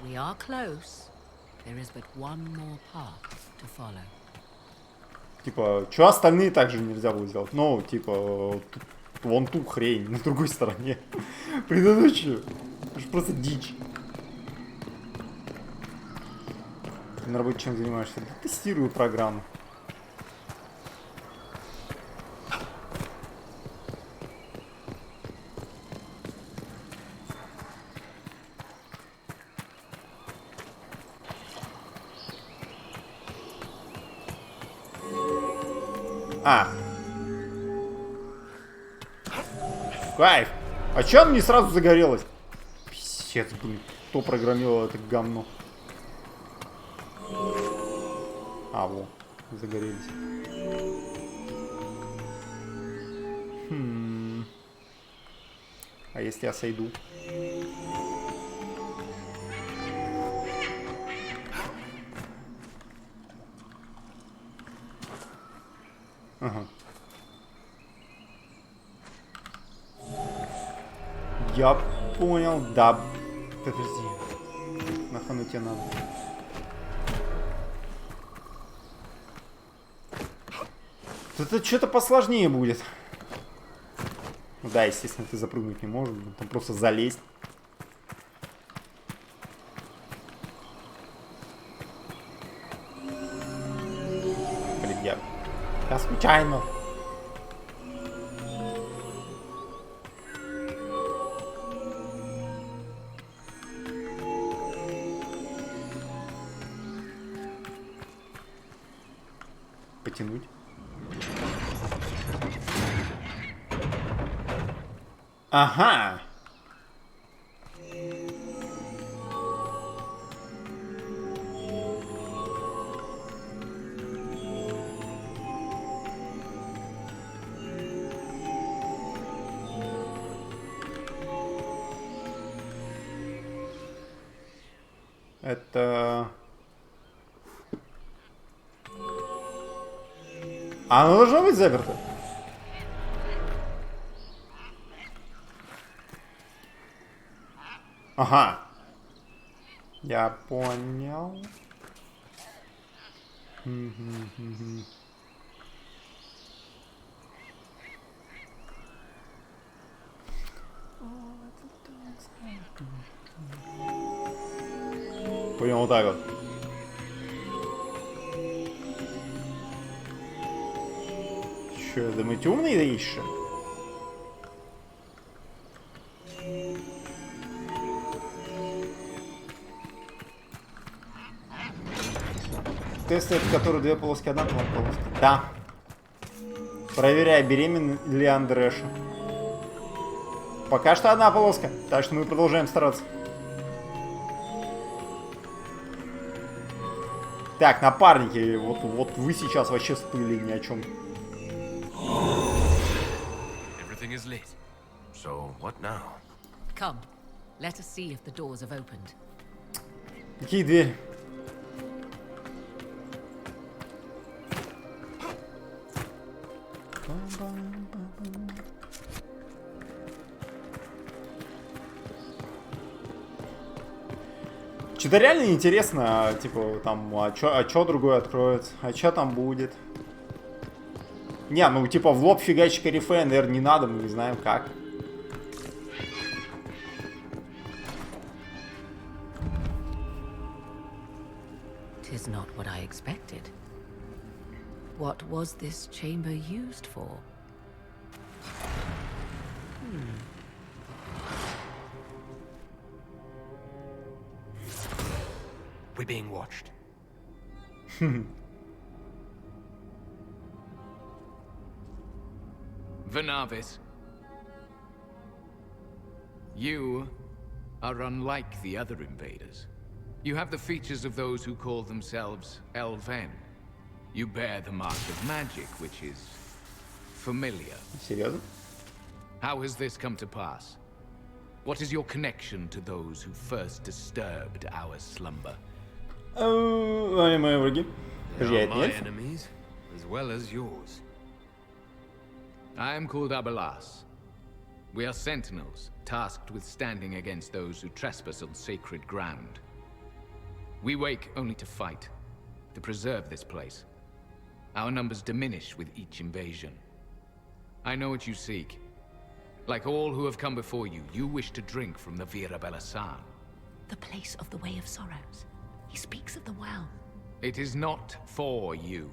We are close. There is but one more path to follow. Типа, что остальные также нельзя было сделать? Ну, типа, вон ту хрень на другой стороне. Предыдущую. Это же просто дичь. Ты на работе чем занимаешься? Да, тестирую программу. Кайф. А чё оно не сразу загорелось? Писец, блин. Кто программировал это говно? А, во. Загорелись. А если я сойду? Ага. Я понял, да. Подожди. Нахану тебе надо. Это что-то посложнее будет. Ну да, естественно, ты запрыгнуть не можешь. Там просто залезть. Блин, я случайно. Потянуть. Ага. Это... А оно должно быть заперто? Ага. Я понял. Понял, вот так вот. Что, думаете, умный да еще? Тест, это который две полоски, одна полоска. Да. Проверяй, беременна ли Андреша. Пока что одна полоска, так что мы продолжаем стараться. Так, напарники, вот вы сейчас вообще всплыли ни о чем. So what now? Come, let us see if the doors have opened. Какие двери? Что-то реально интересно, типа, там, а чё другое откроется, а чё там будет? Не, ну, типа, в лоб фигачить корифея, наверное, не надо, мы не знаем как. Tis not what I expected. What was this chamber used for? We're being watched. Venavis, you are unlike the other invaders. You have the features of those who call themselves Elven. You bear the mark of magic, which is familiar. Серьезно? How has this come to pass? What is your connection to those who first disturbed our slumber? Они мои враги. They are my enemies, as well as yours. I am called Abelas. We are sentinels, tasked with standing against those who trespass on sacred ground. We wake only to fight, to preserve this place. Our numbers diminish with each invasion. I know what you seek. Like all who have come before you, you wish to drink from the Vira Belasan. The place of the Way of Sorrows. He speaks of the well. It is not for you.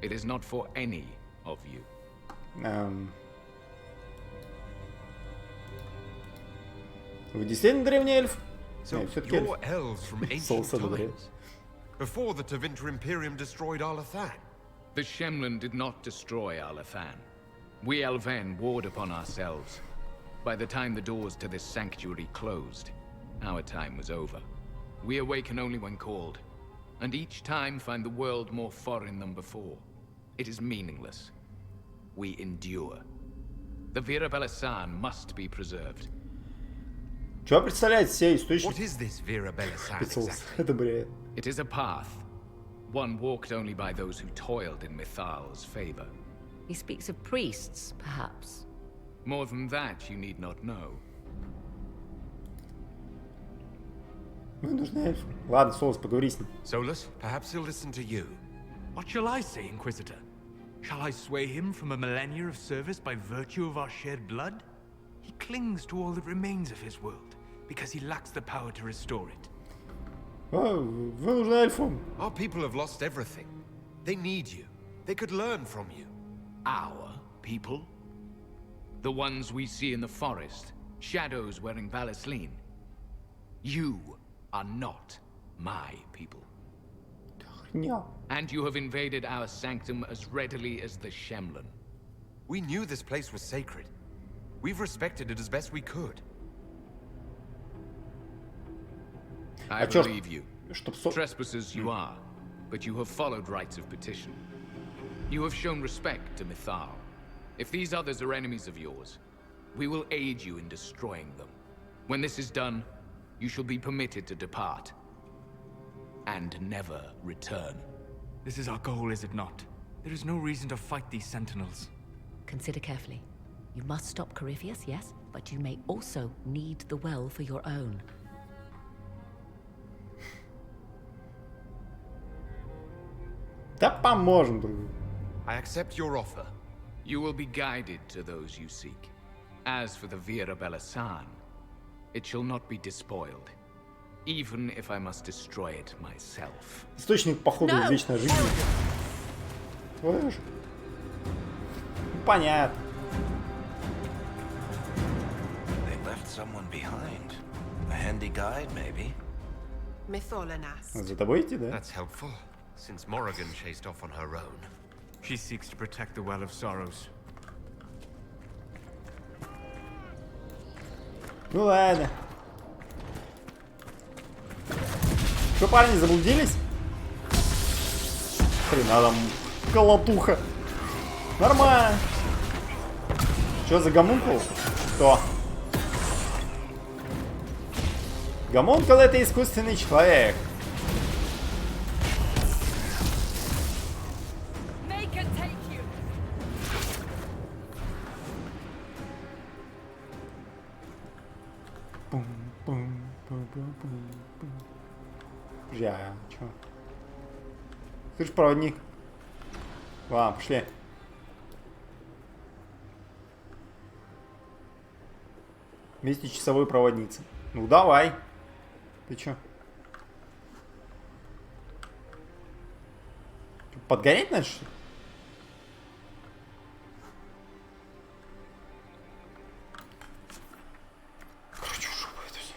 It is not for any of you. Вы действительно древний эльф? So you're elves from ancient times, before the Tevinter Imperium destroyed Arlathan. The Shemlin did not destroy Arlathan. We Elven warred upon ourselves. By the time the doors to this sanctuary closed, our time was over. We awaken only when called, and each time find the world more foreign than before. It is meaningless. We endure. The Vira Belasan must be preserved. Что представляет себе источник? What is this Vira Belasan exactly? Это бред. It is a path, one walked only by those who toiled in Mithal's favor. He speaks of priests, perhaps. More than that, you need not know. Мне нужен эльф. Ладно, Солус, поговори с ним. Solus, perhaps he'll listen to you. What shall I say, Inquisitor? Shall I sway him from a millennia of service by virtue of our shared blood? He clings to all that remains of his world, because he lacks the power to restore it. Вы нужны эльфом. Our people have lost everything. They need you. They could learn from you. Our people? The ones we see in the forest, shadows wearing Valisleen. You are not my people. And you have invaded our sanctum as readily as the Shemlin. We knew this place was sacred. We've respected it as best we could. I believe you. Trespassers you are, but you have followed rites of petition. You have shown respect to Mithal. If these others are enemies of yours, we will aid you in destroying them. When this is done, you shall be permitted to depart. And never return. This is our goal, is it not? There is no reason to fight these sentinels. Consider carefully. You must stop Corypheus, yes, but you may also need the well for your own. Да поможем друг другу. I accept your offer. You will be guided to those you seek. As for the Vira Belasan, it shall not be despoiled, even if I must destroy it myself. Источник походу вечной жизни. Слышь? Понятно. They left someone behind. A handy guide, maybe. За тобой идти, да? That's helpful, since Morrigan chased off on her own. She seeks to protect the Well of Sorrows. Ну ладно. Что, парни, заблудились? Хрена там колотуха. Нормально. Что за гомункул? Что? Гомункул — это искусственный человек. Чё? Ты ж проводник. Ладно, пошли. Вместе часовой проводницы. Ну давай. Ты чё? Подгонять надо, что ли? Короче, жопа это все.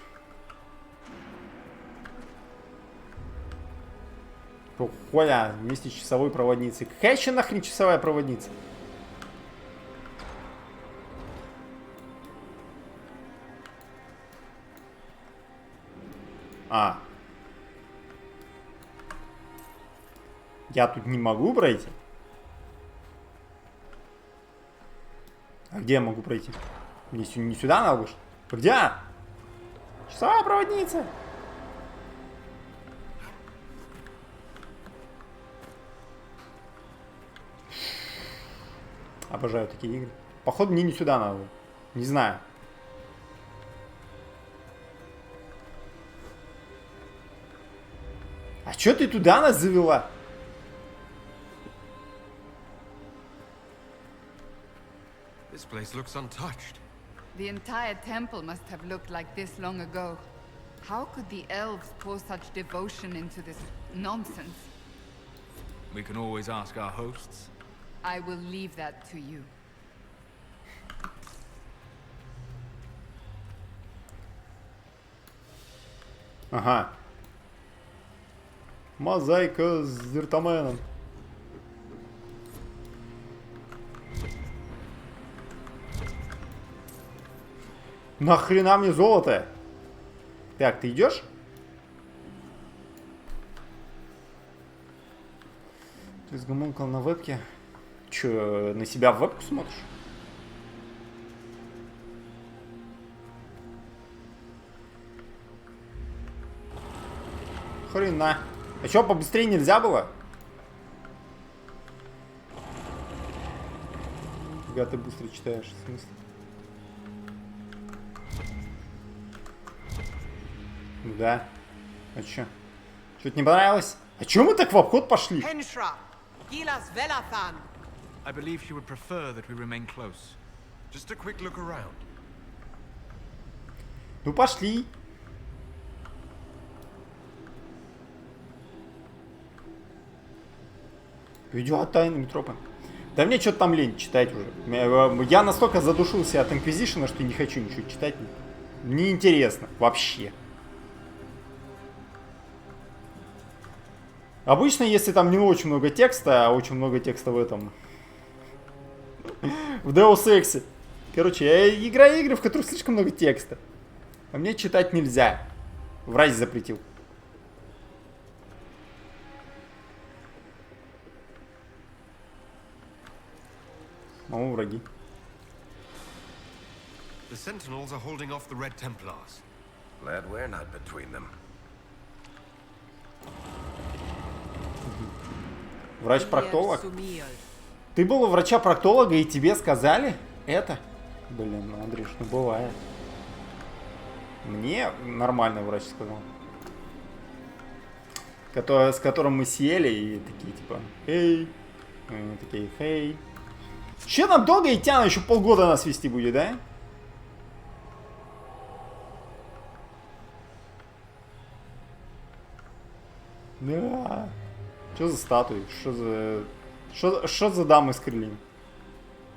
Хуя, вместе с часовой проводницей. Какая еще нахрен часовая проводница? А. Я тут не могу пройти? А где я могу пройти? Мне не сюда надо что? Где? Часовая проводница. Обожаю такие игры. Походу мне не сюда надо. Не знаю. А чё ты туда нас завела? This place looks untouched. The entire temple must have looked like this long ago. How could the elves pour such devotion into this nonsense? We can always ask our hosts. I will leave that to you. Ага. Мозаика с вертоменом. Нахрена мне золото? Так, ты идешь? Ты сгомонкал на вебке. Че, на себя в вебку смотришь? Хрена. А чё, побыстрее нельзя было? Когда ты быстро читаешь, в смысле? Ну да. А чё? Чё-то не понравилось? А чё мы так в обход пошли? I believe she would prefer that we remain close. Just a quick look around. Ну пошли. Видео от тайными тропами. Да мне что-то там лень читать уже. Я настолько задушился от Инквизиции, что не хочу ничего читать. Неинтересно вообще. Обычно, если там не очень много текста, а очень много текста в этом... в Deus Ex. Короче, я играю игры, в которых слишком много текста. А мне читать нельзя. Врач запретил. О, враги. The Sentinels are holding off the Red Templars. Glad we're not between them. Врач-проктолог? Ты был у врача-проктолога и тебе сказали это? Блин, ну, Андрюш, ну бывает. Мне нормальный врач сказал. С которым мы сели и такие типа, эй. И такие, хей. Че нам долго идти? Она еще полгода нас вести будет, да? Да. Что за статуи? Что за дамы с крыльями?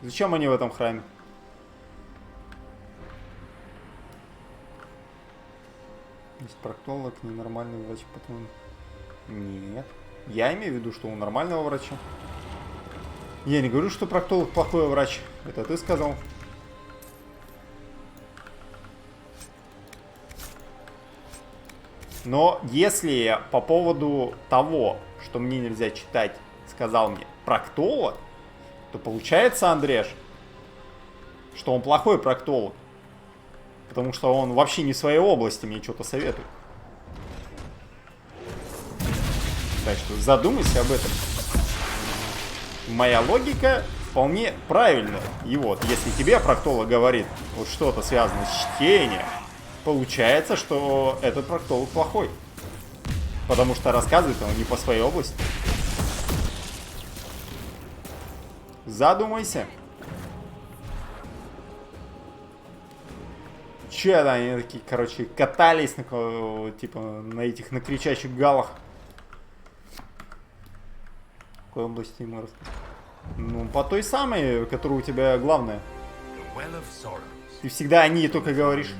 Зачем они в этом храме? Есть проктолог, ненормальный врач, потом... Нет. Я имею в виду, что у нормального врача. Я не говорю, что проктолог плохой врач. Это ты сказал. Но если по поводу того, что мне нельзя читать, сказал мне проктолог, то получается, Андреш, что он плохой проктолог. Потому что он вообще не в своей области мне что-то советует. Так что задумайся об этом. Моя логика вполне правильная. И вот, если тебе проктолог говорит вот что-то связанное с чтением, получается, что этот проктолог плохой. Потому что рассказывает он не по своей области. Задумайся. Че это они такие, короче, катались на, типа, на этих, на кричащих галах. В какой области мы рассказываем? Ну, по той самой, которая у тебя главная. Ты всегда о ней только говоришь.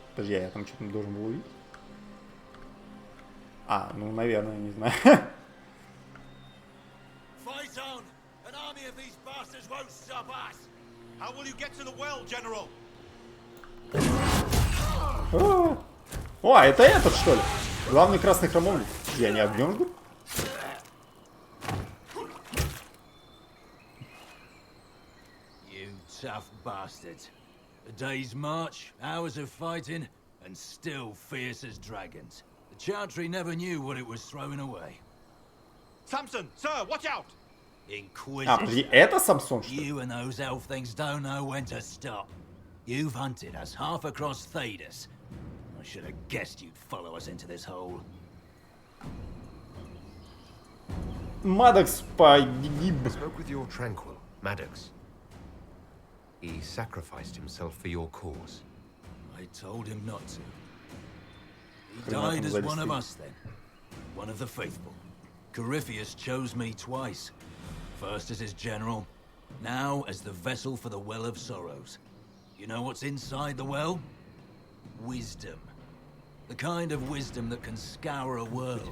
Подожди, я там что-то должен был увидеть. А, ну, наверное, не знаю. Fight on! An army of these bastards won't stop us! How will you get to the well, General? О, это этот, что ли? Главный красный храмовник. Я не огнем жгу? You tough bastards. A day's march, hours of fighting, and still fierce as dragons. The Chantry never knew what it was throwing away. Samson, sir, watch out! А, подожди, это Самсон, что ли? You and those elf things don't know when to stop. You've hunted us half across Thedas. I should have guessed you'd follow us into this hole. Maddox погиб. Spoke with your Tranquil, Maddox. He sacrificed himself for your cause. I told him not to. He died as one of us then. One of the faithful. Corypheus chose me twice. First as his general, now as the vessel for the Well of Sorrows. You know what's inside the well? Wisdom. The kind of wisdom that can scour a world.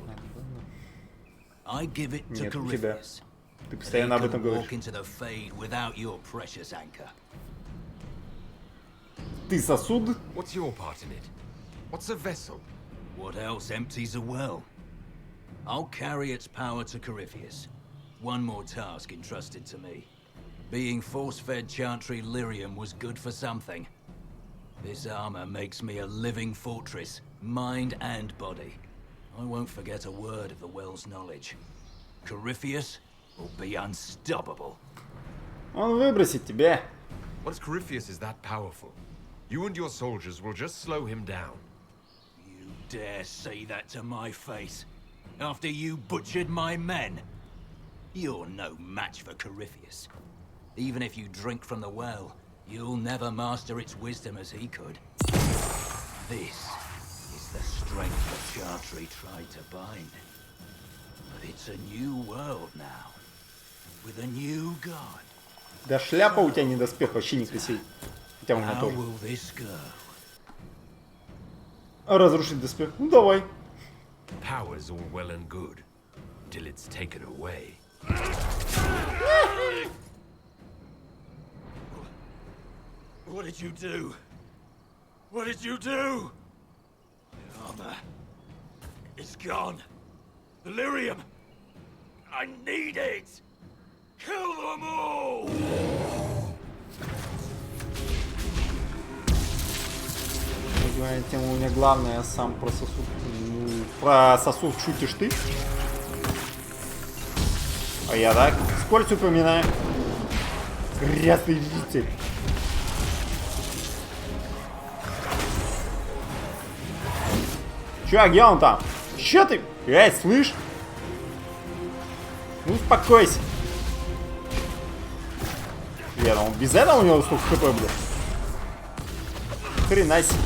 I give it to Corypheus. Ты постоянно об этом говоришь. Walk into the fade without your precious anchor. Ты сосуд? What's your part in it? What's a vessel? What else empties a well? I'll carry its power to Corypheus. One more task entrusted to me. Being force-fed Chantry lyrium was good for something. This armor makes me a living fortress, mind and body. I won't forget a word of the well's knowledge. Corypheus will be unstoppable. Он выбросит тебя. Once Corypheus is that powerful, you and your soldiers will just slow him down. You dare say that to my face? After you butchered my men? You're no match for Corypheus. Even if you drink from the well, you'll never master its wisdom as he could. This is the strength the Chantry tried to bind. But it's a new world now, with a new god. Да шляпа у тебя не доспех, вообще не красивый. Хотя у меня тоже. Разрушить доспех? Ну давай. Power's all well and good, till it's taken away. What did you do? What did you do? My armor. It's gone. The lyrium. I need it. Kill them all. Тема у меня главная, сам про сосуд. Про сосуд шутишь ты? А я так скользь упоминаю. Грязный житель. Чё, где он там? Чё ты? Эй, слышь? Ну, успокойся. Я думал, без этого у него столько хп, блядь. Хрена себе.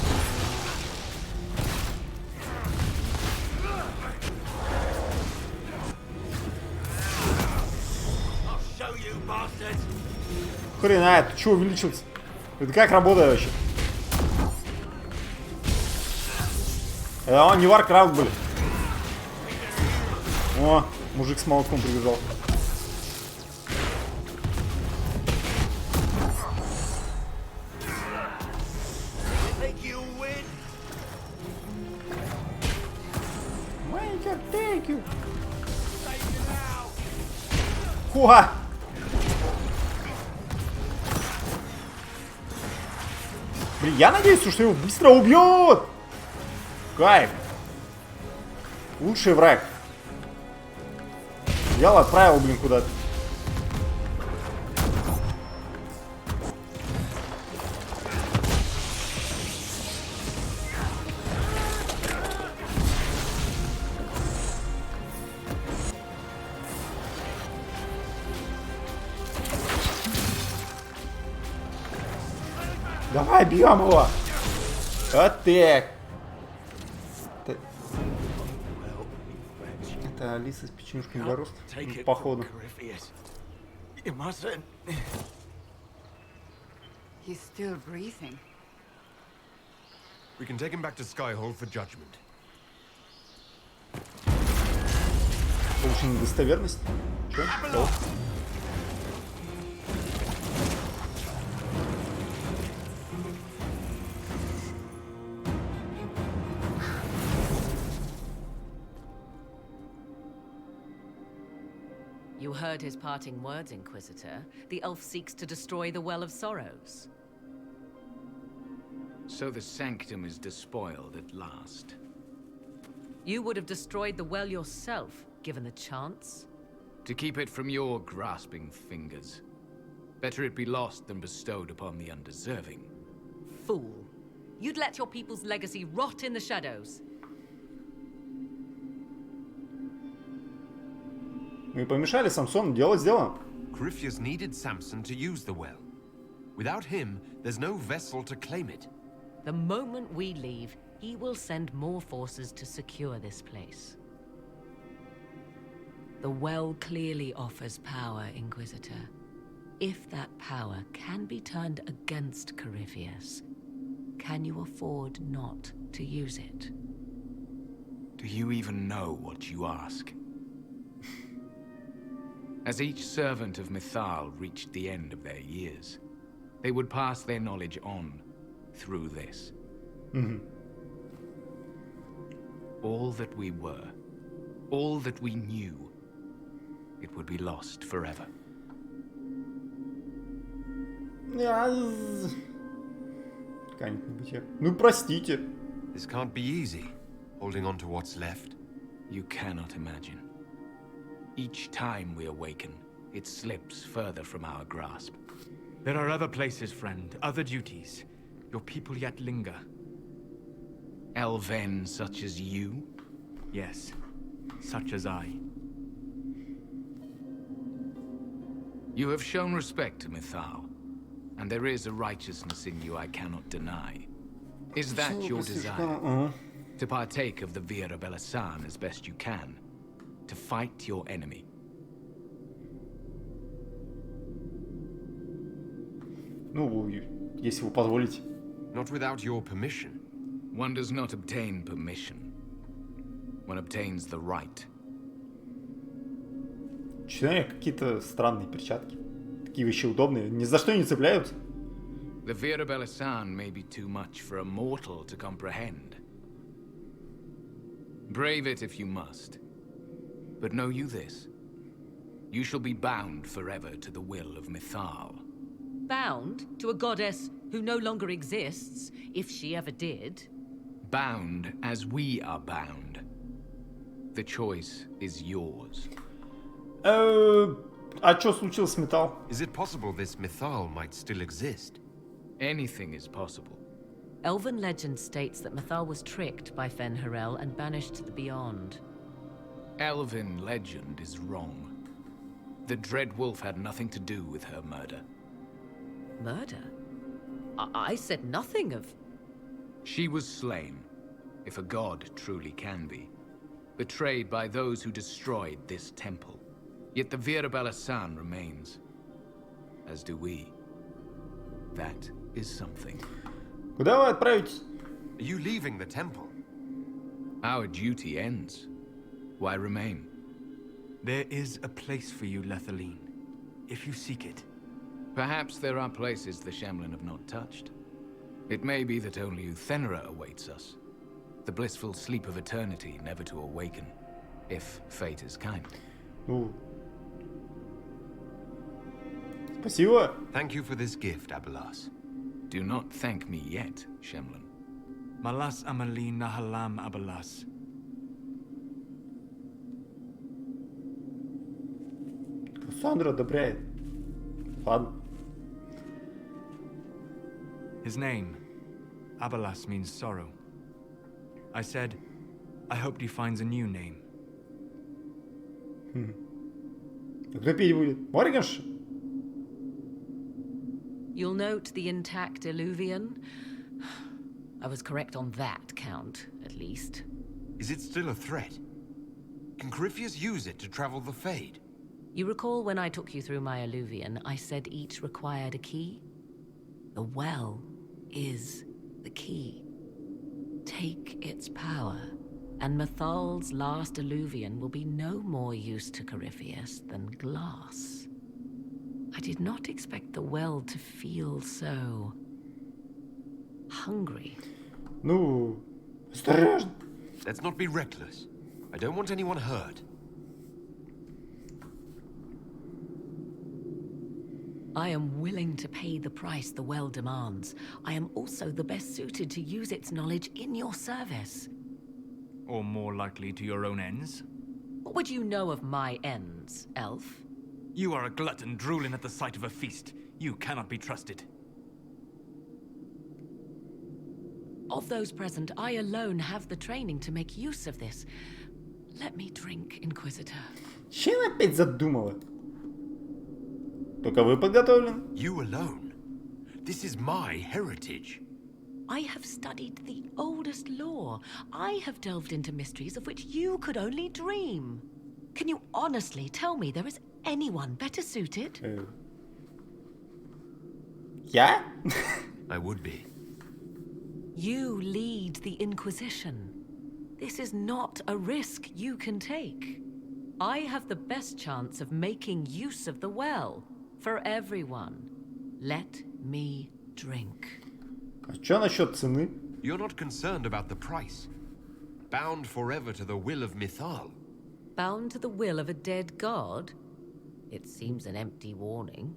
Хрена, это что увеличился? Это как работает вообще? Это он не Warcraft, блин. О, мужик с молотком прибежал. Хуа! Блин, я надеюсь, что его быстро убьет! Кайф! Лучший враг. Взял, отправил, блин, куда-то. Давай, бьем его! Вот так! Это Алиса с печенюшками для роста, походу. He's still breathing. We can take him back to Skyhold for judgment. Повышенная достоверность. Чё? О. You heard his parting words, Inquisitor. The elf seeks to destroy the Well of Sorrows. So the sanctum is despoiled at last. You would have destroyed the well yourself, given the chance. To keep it from your grasping fingers. Better it be lost than bestowed upon the undeserving. Fool. You'd let your people's legacy rot in the shadows. Мы помешали Самсону, дело сделано. Corypheus needed Samson to use the well. Without him, there's no vessel to claim it. The moment we leave, he will send more forces to secure this place. The well clearly offers power, Inquisitor. If that power can be turned against Corypheus, can you afford not to use it? Do you even know what you ask? As each servant of Mythal reached the end of their years, they would pass their knowledge on through this. All that we were, all that we knew, it would be lost forever. Ну, простите. This can't be easy, holding on to what's left. You cannot imagine. Each time we awaken, it slips further from our grasp. There are other places, friend, other duties. Your people yet linger. Elven such as you? Yes, such as I. You have shown respect to Mythal, and there is a righteousness in you I cannot deny. Is that your desire? To partake of the Vira Belasan as best you can? To fight your enemy? Ну, если вы позволите. Not without your permission. One does not obtain permission. One obtains the right. Чё, какие-то странные перчатки. Такие вообще удобные. Ни за что не цепляются. The Vira Belasan may be too much for a mortal to comprehend. Brave it if you must. But know you this. You shall be bound forever to the will of Mythal. Bound to a goddess who no longer exists, if she ever did. Bound as we are bound. The choice is yours. А что случилось с Металл? Is it possible this Mythal might still exist? Anything is possible. Elven legend states that Mythal was tricked by Fen'Harel and banished to the Beyond. Elven legend is wrong. The Dread Wolf had nothing to do with her murder. Murder? I said nothing of... She was slain, if a god truly can be. Betrayed by those who destroyed this temple. Yet the Vira Belasan remains. As do we. That is something. Куда вы отправитесь? Are you leaving the temple? Our duty ends. Why remain? There is a place for you, Lethaline, if you seek it. Perhaps there are places the Shamlan have not touched. It may be that only Uthenera awaits us. The blissful sleep of eternity, never to awaken, if fate is kind. Спасибо. Thank you for this gift, Abelas. Do not thank me yet, Shamlan. Malas Amalin Nahalam Abalas. Кассандра одобряет. Ладно. His name, Abalas, means sorrow. I said, I hoped he finds a new name. Кто петь будет? Морганш? You'll note the intact Illuvian. I was correct on that count, at least. Is it still a threat? Can Corypheus use it to travel the Fade? You recall when I took you through my Illuvian, I said each required a key? The well is the key. Take its power, and Mathal's last alluvion will be no more use to Corypheus than glass. I did not expect the well to feel so hungry. Ну, осторожно. Let's not be reckless. I don't want anyone hurt. I am willing to pay the price the well demands. I am also the best suited to use its knowledge in your service. Or more likely to your own ends? What would you know of my ends, elf? You are a glutton drooling at the sight of a feast. You cannot be trusted. Of those present, I alone have the training to make use of this. Let me drink, Inquisitor. Чем опять задумала? Только вы подготовлены. You alone? This is my heritage. I have studied the oldest lore. I have delved into mysteries of which you could only dream. Can you honestly tell me there is anyone better suited? Я? I would be. You lead the Inquisition. This is not a risk you can take. I have the best chance of making use of the well for everyone. Let me drink. А что насчет цены? You're not concerned about the price. Bound forever to the will of Mithal. Bound to the will of a dead god? It seems an empty warning.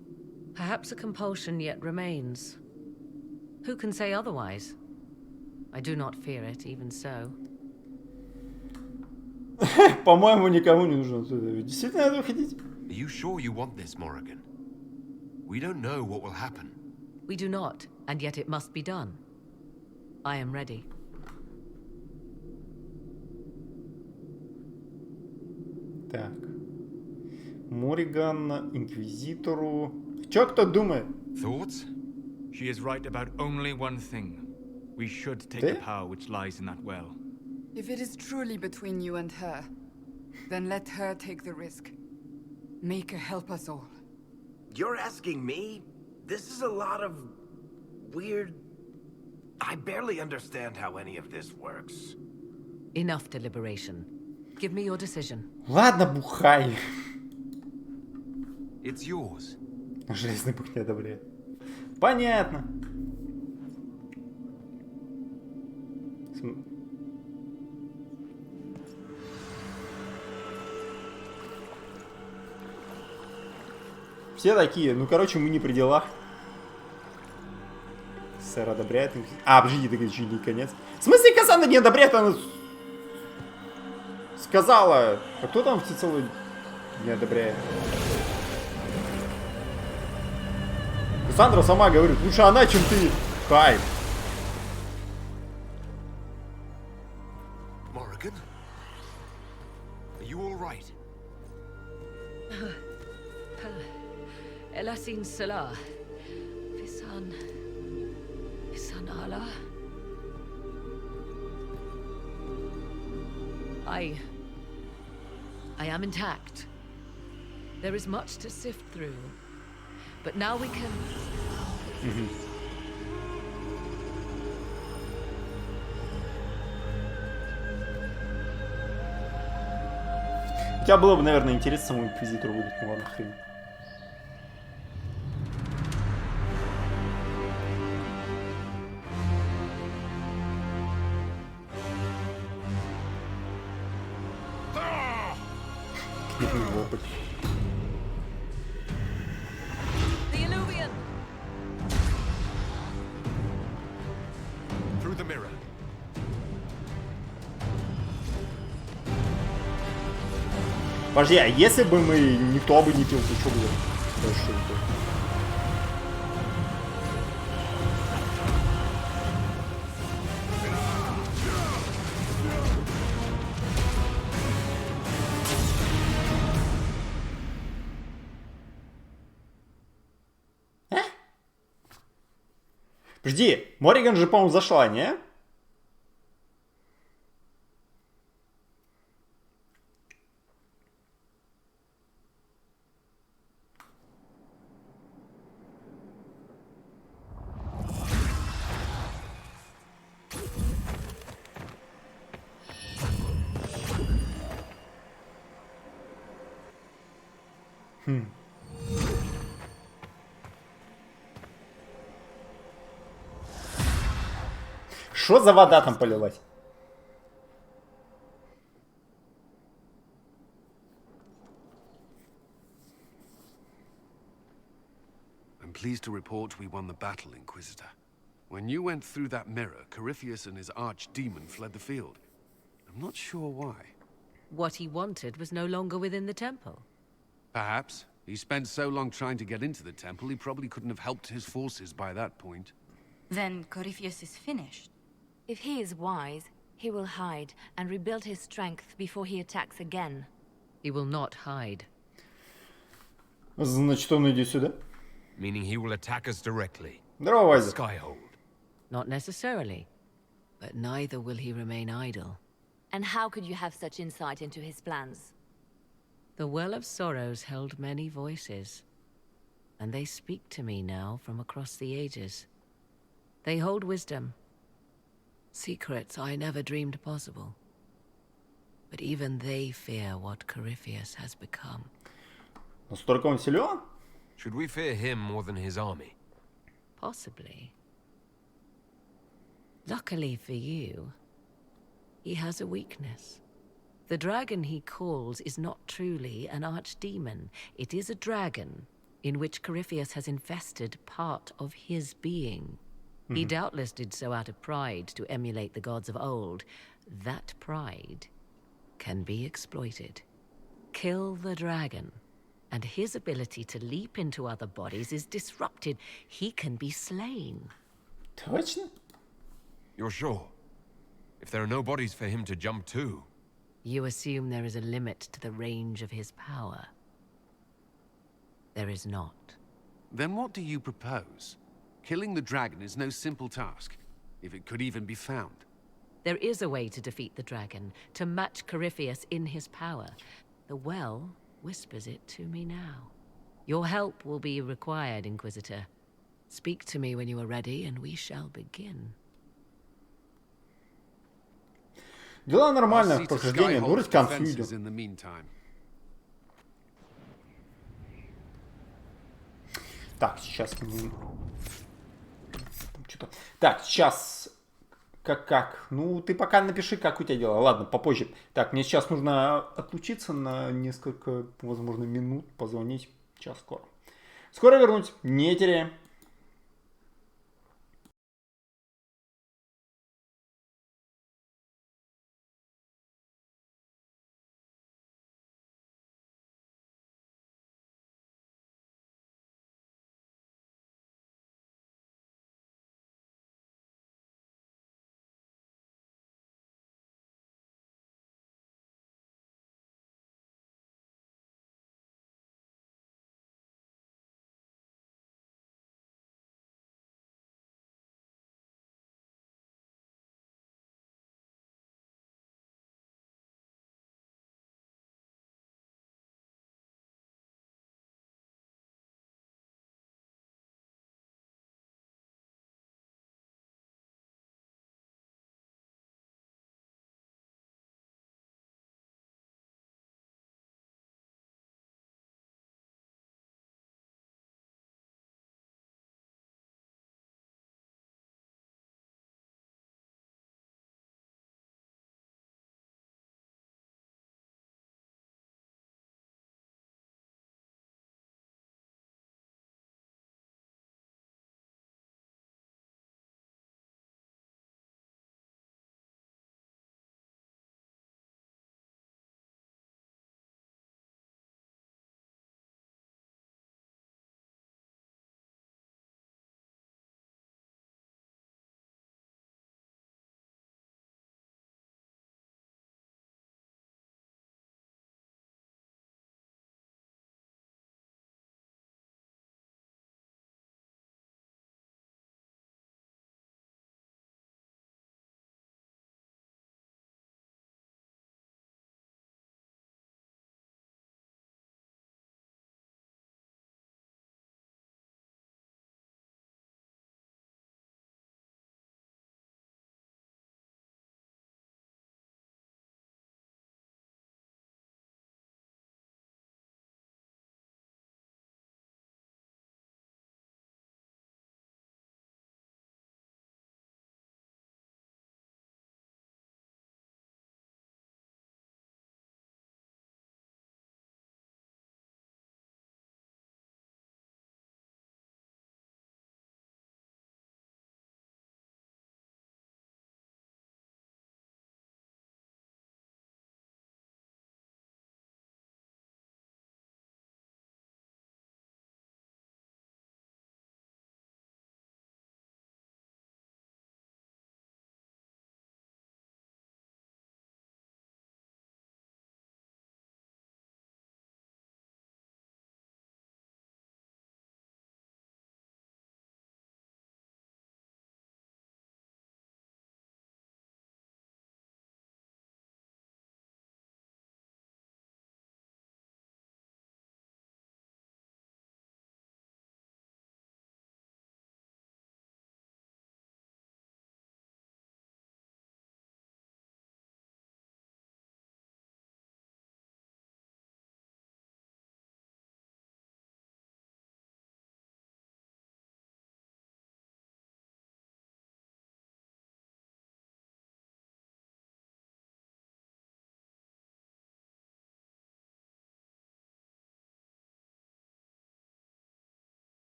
Perhaps a compulsion yet remains. Who can say otherwise? I do not fear it, even so. По-моему, никому не нужно отсюда. Вы действительно этого хотите? Are you sure you want this, Morrigan? We don't know what will happen. We do not, and yet it must be done. I am ready. Так. Морриган, Инквизитору. Чё кто думает? Thoughts? She is right about only one thing. We should take the power which lies in that well. If it is truly between you and her, then let her take the risk. Make her help us all. You're asking me? This is a lot of weird... I barely understand how any of this works. Enough deliberation. Give me your decision. Ладно, бухай. It's yours. Железный бог не одобряет. Понятно. Все такие, ну короче, мы не при делах. Сэр одобряет. А, подожди, так еще не конец. В смысле, Кассандра не одобряет? Она сказала. А кто там всецело не одобряет? Кассандра сама говорит, лучше она, чем ты. Кайф. Morrigan? Are you all right? Elasin Salah. Visan Allah. I am intact. There is much to sift through. But now we can... У тебя было бы, наверное, интересно самому Инквизитору выдать, ну ладно, хрень. Вопль. Through the mirror. Подожди, а если бы мы никто бы не пил, то что было? Подожди, Морриган же, по-моему, зашла, не? Что за вода там полилась? I'm pleased to report we won the battle, Inquisitor. When you went through that mirror, Corypheus and his archdemon fled the field. I'm not sure why. What he wanted was no longer within the temple. Perhaps. He spent so long trying to get into the temple, he probably couldn't have helped his forces by that point. Then Corypheus is finished. If he is wise, he will hide and rebuild his strength before he attacks again. He will not hide. Значит, он идет сюда. Meaning he will attack us directly. Здорово, Вайзер. Skyhold. Not necessarily. But neither will he remain idle. And how could you have such insight into his plans? The Well of Sorrows held many voices. And they speak to me now from across the ages. They hold wisdom. Secrets I never dreamed possible. But even they fear what Corypheus has become. Настолько он силен? Should we fear him more than his army? Possibly. Luckily for you, he has a weakness. The dragon he calls is not truly an archdemon. It is a dragon in which Corypheus has invested part of his being. He doubtless did so out of pride to emulate the gods of old. That pride can be exploited. Kill the dragon, and his ability to leap into other bodies is disrupted. He can be slain. Точно? You're sure? If there are no bodies for him to jump to... You assume there is a limit to the range of his power. There is not. Then what do you propose? Killing the dragon is no simple task, if it could even be found. There is a way to defeat the dragon, to match Corypheus in his power. The well whispers it to me now. Your help will be required, Inquisitor. Speak to me when you are ready, and we shall begin. Дела нормально, прохождение, ну вроде к концу идем. In the meantime. Так, сейчас... Что-то... Так, сейчас... Как? Ну, ты пока напиши, как у тебя дела. Ладно, попозже. Так, мне сейчас нужно отлучиться на несколько, возможно, минут, позвонить. Сейчас скоро. Скоро вернусь. Не теряем.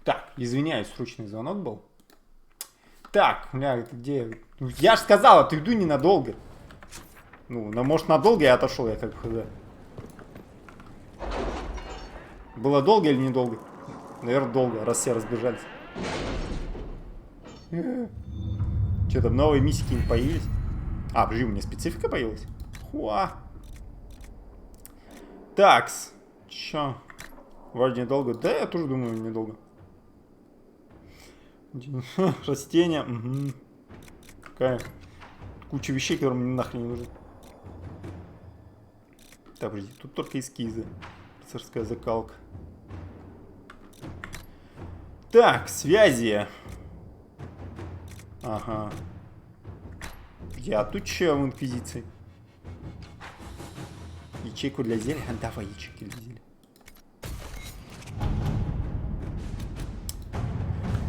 Так, извиняюсь, срочный звонок был. Так, бля, где? Ну, я же сказал, отойду ненадолго. Ну, может, надолго я отошел, я как хз. Было долго или недолго? Наверное, долго, раз все разбежались. Что там, новые миссии какие-нибудь появились? А, подожди, у меня специфика появилась? Хуа. Такс. Чё? Вроде недолго. Да, я тоже думаю, недолго. Растения. Угу. Какая куча вещей, которые мне нахрен не нужны. Так, подожди, тут только эскизы. Царская закалка. Так, связи. Ага. Я тут че в Инквизиции? Ячейку для зелья? Давай ячейки для зелья.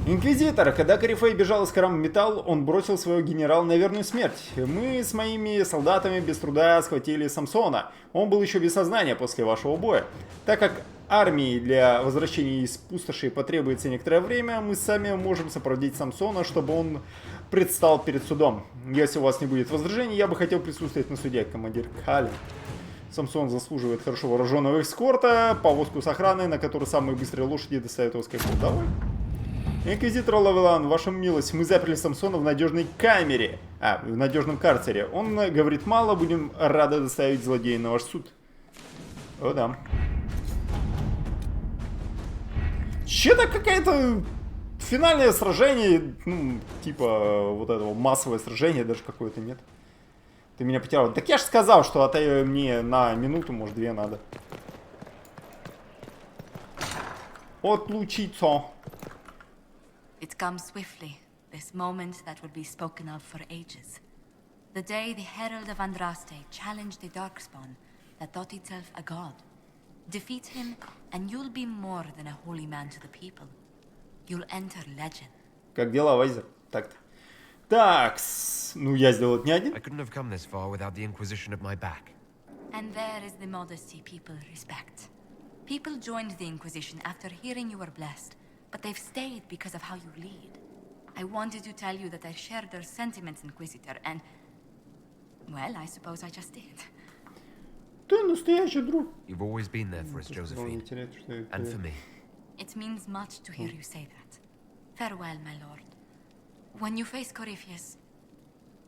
Инквизитор. Когда Корифей бежал из храма Металл, он бросил своего генерала на верную смерть. Мы с моими солдатами без труда схватили Самсона. Он был еще без сознания после вашего боя. Так как армии для возвращения из пустоши потребуется некоторое время, мы сами можем сопроводить Самсона, чтобы он предстал перед судом. Если у вас не будет возражений, я бы хотел присутствовать на суде, командир Калин. Самсон заслуживает хорошо вооруженного эскорта, повозку с охраной, на которой самые быстрые лошади доставят его с Скайфолл. Давай. Инквизитор Лавелан, ваша милость, мы заперли Самсона в надежной камере. В надежном карцере. Он говорит мало, будем рады доставить злодея на ваш суд. О, да. Че-то какое-то финальное сражение, ну, типа вот этого массовое сражение даже какое-то нет. Ты меня потерял. Так я же сказал, что мне на минуту, может, 2 надо. Отлучиться. It comes swiftly, this moment that will be spoken of for ages. The day the Herald of Andraste challenged the Darkspawn that thought itself a god. Defeat him, and you'll be more than a holy man to the people. You'll enter legend. Как дела, Вайзер? Так-то. Такс. Ну, я сделал это не один. I couldn't have come this far without the Inquisition at my back. And there is the modesty people respect. People joined the Inquisition after hearing you were blessed. But they've stayed because of how you lead. I wanted to tell you that I shared their sentiments, Inquisitor, and... Well, I suppose I just did. Ты настоящий друг. You've always been there for us, Josephine. And for me. It means much to hear you say that. Farewell, my lord. When you face Corypheus,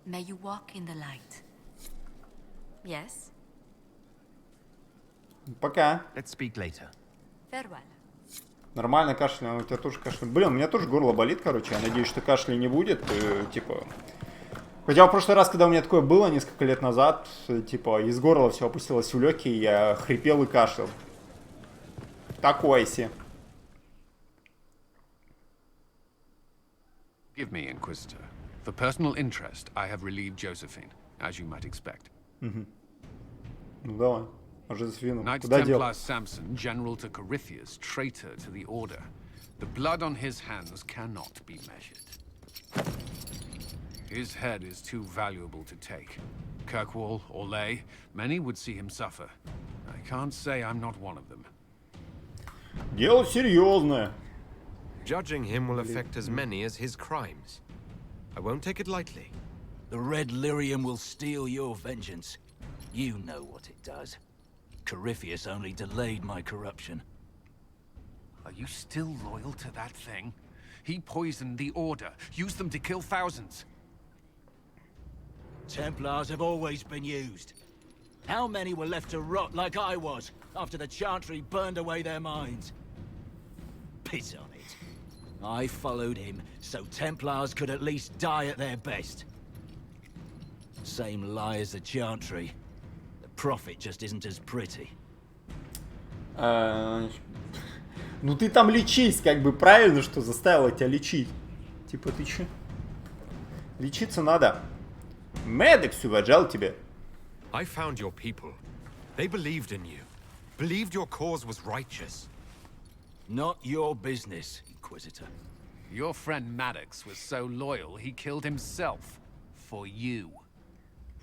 may you walk in the light. Yes? Пока. Let's speak later. Farewell. Нормально кашель, у тебя тоже кашель. Блин, у меня тоже горло болит, короче. Я надеюсь, что кашля не будет. Типа. Хотя в прошлый раз, когда у меня такое было, несколько лет назад, типа, из горла все опустилось в легкие, я хрипел и кашлял. Такое себе. Give me, Inquisitor. For personal interest, I have relieved Josephine, as you might expect. Ну давай. Knight Templar Samson, general to Corypheus, traitor to the Order. The blood on his hands cannot be measured. His head is too valuable to take. Kirkwall, Orlais, many would see him suffer. I can't say I'm not one of them. Дело серьезное. Judging him will affect as many as his crimes. I won't take it lightly. The Red Lyrium will steal your vengeance. You know what it does. Corypheus only delayed my corruption. Are you still loyal to that thing? He poisoned the Order, used them to kill thousands. Templars have always been used. How many were left to rot like I was, after the Chantry burned away their minds? Piss on it. I followed him, so Templars could at least die at their best. Same lie as the Chantry. The Prophet just isn't as pretty. Ну ты там лечись, как бы правильно, что заставило тебя лечить. Типа ты че? Лечиться надо. Медекс уважал тебя. I found your people. They believed in you. Believed your cause was righteous. Not your business, Inquisitor. Your friend Maddox was so loyal, he killed himself. For you.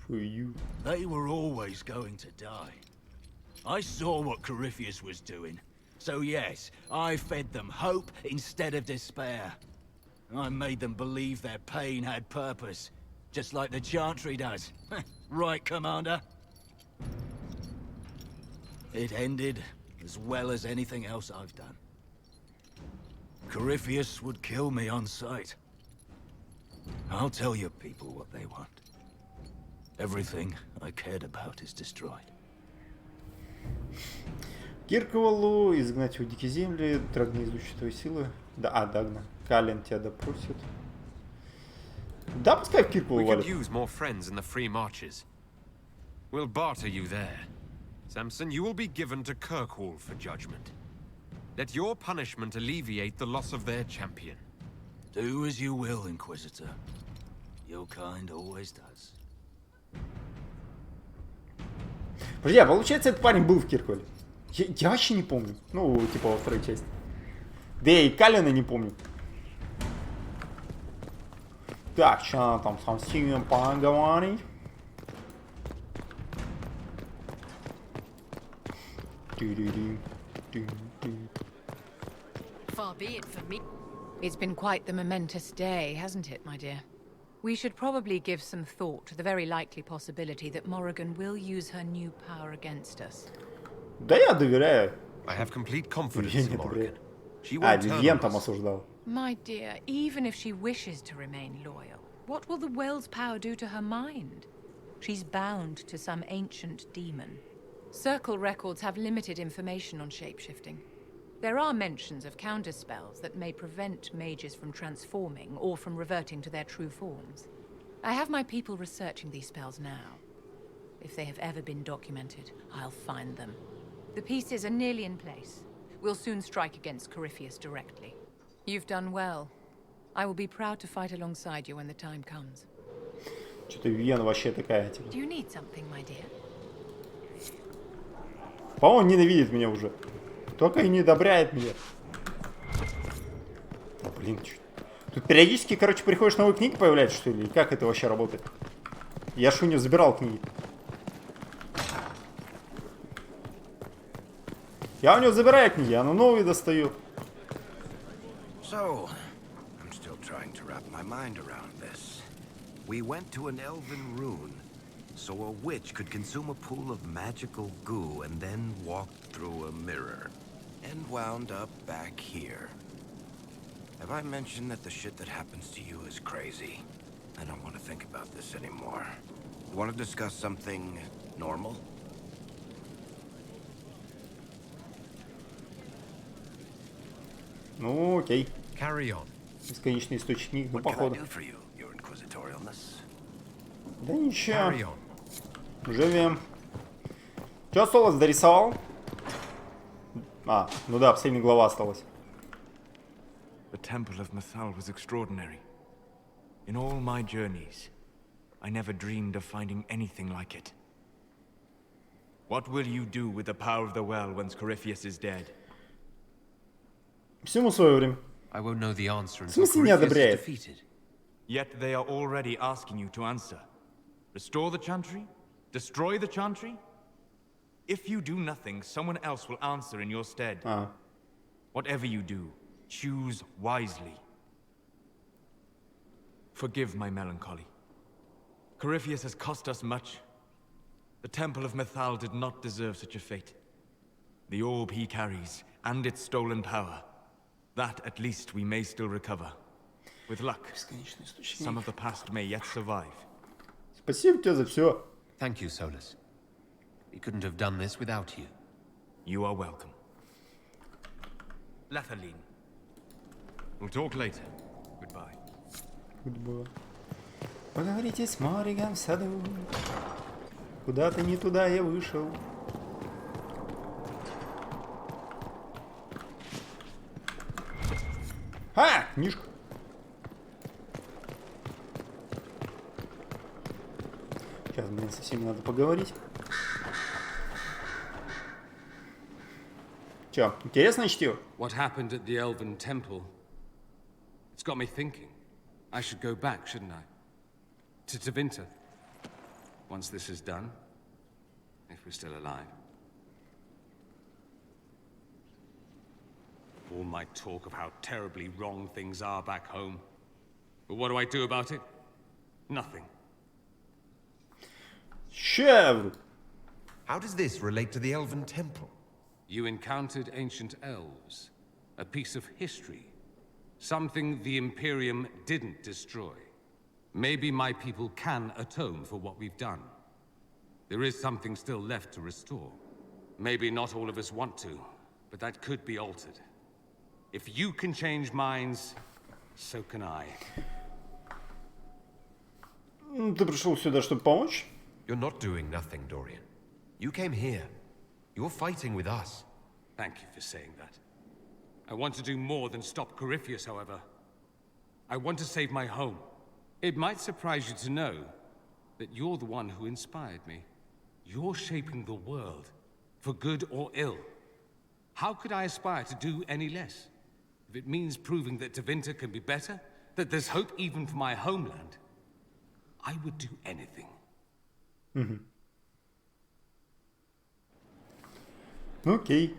For you. They were always going to die. I saw what Corypheus was doing. So yes, I fed them hope instead of despair. I made them believe their pain had purpose, just like the Chantry does. Right, Commander? It ended as well as anything else I've done. Corypheus would kill me on sight. I'll tell your people what they want. Everything I cared about is destroyed. Кирковалу, изгнать его в дикие земли, Драгна изучит твои силы. Да, Дагна. Кален тебя допросит. Да, пускай в Киркову валит. We could use more friends in the free marches. We'll barter you there. Samson, you will be given to Kirkwall for judgment. Let your punishment alleviate the loss of their champion. Do as you will, Inquisitor. Your kind always does. Друзья, получается, этот парень был в Кирквале. Я вообще не помню. Ну, типа во второй части. Да и Калина не помню. Так, что там с Стримом поговорить? Far be it for me. It's been quite the momentous day, hasn't it, my dear? We should probably give some thought to the very likely possibility that Morrigan will use her new power against us. Да я доверяю. I have complete confidence in Morrigan. She А, won't turn Вивьен on там us. осуждал. My dear, even if she wishes to remain loyal, what will the Well's power do to her mind? She's bound to some ancient demon. Circle records have limited information on shapeshifting. There are mentions of counterspells that may prevent mages from transforming or from reverting to their true forms. I have my people researching these spells now. If they have ever been documented, I'll find them. The pieces are nearly in place. We'll soon strike against Corypheus directly. You've done well. I will be proud to fight alongside you when the time comes. Что-то Вивьен вообще такая, типа. Do you need something, my dear? По-моему, ненавидит меня уже. Только и не одобряет меня. Блин, что? Тут периодически, короче, приходишь, новые книги появляются, что ли? И как это вообще работает? Я ж у нее забирал книги. Я у нее забираю книги, она новые достает. So, I'm still trying to wrap my mind around this. We went to an elven rune, so a witch could consume a pool of magical goo and then walked through a mirror. And wound up back here. Have I mentioned that the shit that happens to you is crazy? I don't want to think about this anymore. You want to discuss something normal? Ну, окей. Carry on. Бесконечный источник книг, ну, What can I походу. do for you, your inquisitorialness? Да ничего. Carry on. Живем. Че Солос дорисовал? А, ну да, последняя глава осталась. The Temple of Mythal was extraordinary. In all my journeys, I never dreamed of finding anything like it. What will you do with the power of the well once Corypheus is dead? Всему свое время. I won't know the answer В until смысле не Corypheus is одобряет? defeated. Yet they are already asking you to answer. Restore the Chantry? Destroy the Chantry? If you do nothing, someone else will answer in your stead. Whatever you do, choose wisely. Forgive my melancholy. Corypheus has cost us much. The Temple of Mythal did not deserve such a fate. The orb he carries, and its stolen power, that at least we may still recover. With luck, some of the past may yet survive. Спасибо тебе за все. Thank you, Solus. We couldn't have done this without you. You are welcome. Lethaline. We'll talk later. Goodbye. Goodbye. Поговорите с Морриган в саду. Куда-то не туда я вышел. А, книжка. Сейчас, блин, со всеми надо поговорить. Чё, интересное чтиво? What happened at the Elven Temple? It's got me thinking. I should go back, shouldn't I? To Tevinter. Once this is done. If we're still alive. All my talk of how terribly wrong things are back home. But what do I do about it? Nothing. Chèvre. How does this relate to the Elven Temple? You encountered ancient elves. A piece of history. Something the Imperium didn't destroy. Maybe my people can atone for what we've done. There is something still left to restore. Maybe not all of us want to, but that could be altered. If you can change minds, so can I. Ты пришел сюда, чтобы помочь? You're not doing nothing, Dorian. You came here. You're fighting with us. Thank you for saying that. I want to do more than stop Corypheus, however. I want to save my home. It might surprise you to know that you're the one who inspired me. You're shaping the world, for good or ill. How could I aspire to do any less? If it means proving that Tevinter can be better, that there's hope even for my homeland, I would do anything. Окей.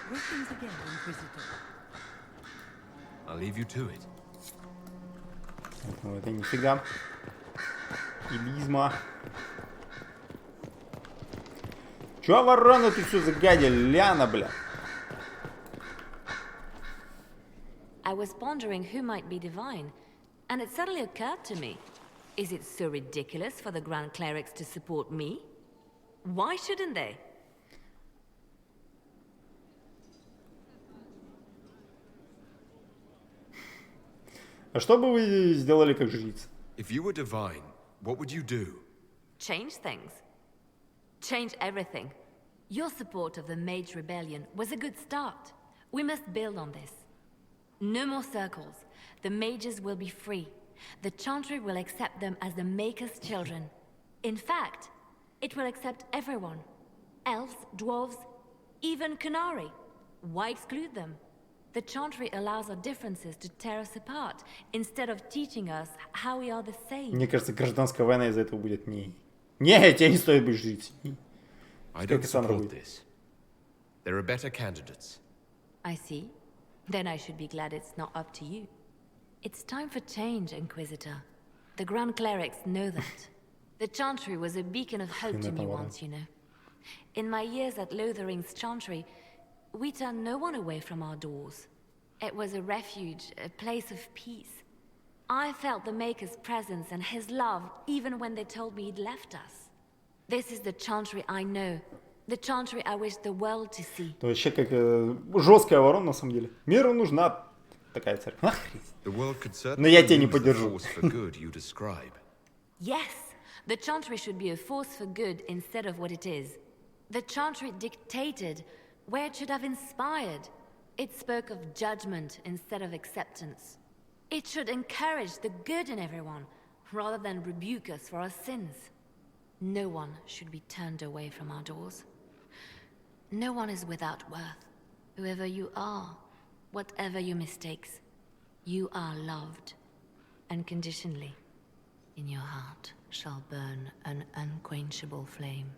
Greetings again, Inquisitor. I'll leave you to it. Ну, это нифига. Илизма. Чё вороны тут все загадили? Ляна, бля. I was pondering who might be divine, and it suddenly occurred to me. Is it so ridiculous for the Grand Clerics to support me? Why shouldn't they? А что бы вы сделали как жрица? If you were divine, what would you do? Change things. Change everything. Your support of the Mage Rebellion was a good start. We must build on this. No more circles. The mages will be free. The Chantry will accept them as the Maker's children. In fact, it will accept everyone. Elves, dwarves, even Canary. Why exclude them? The Chantry allows our differences to tear us apart, instead of teaching us how we are the same. Мне кажется, гражданская война из-за этого будет не... Не, тебе не стоит быть жрицей. I don't support this. There are better candidates. I see. Then I should be glad it's not up to you. It's time for change, Inquisitor. The Grand Clerics know that. The Chantry was a beacon of hope to me once, you know. In my years at Lothering's Chantry, we turned no one away from our doors. It was a refuge, a place of peace. I felt the Maker's presence and his love even when they told me he'd left us. This is the Chantry I know. The Chantry I wish the world to see. То вообще как жесткая ворона на самом деле. Миру нужна такая церковь. Но я тебя не поддержу. Yes, the Chantry should be a force for good instead of what it is. The Chantry dictated where it should have inspired. It spoke of judgment instead of acceptance. It should encourage the good in everyone, rather than rebuke us for our sins. No one should be turned away from our doors. No one is without worth. Whoever you are, whatever your mistakes, you are loved. Unconditionally. In your heart shall burn an unquenchable flame.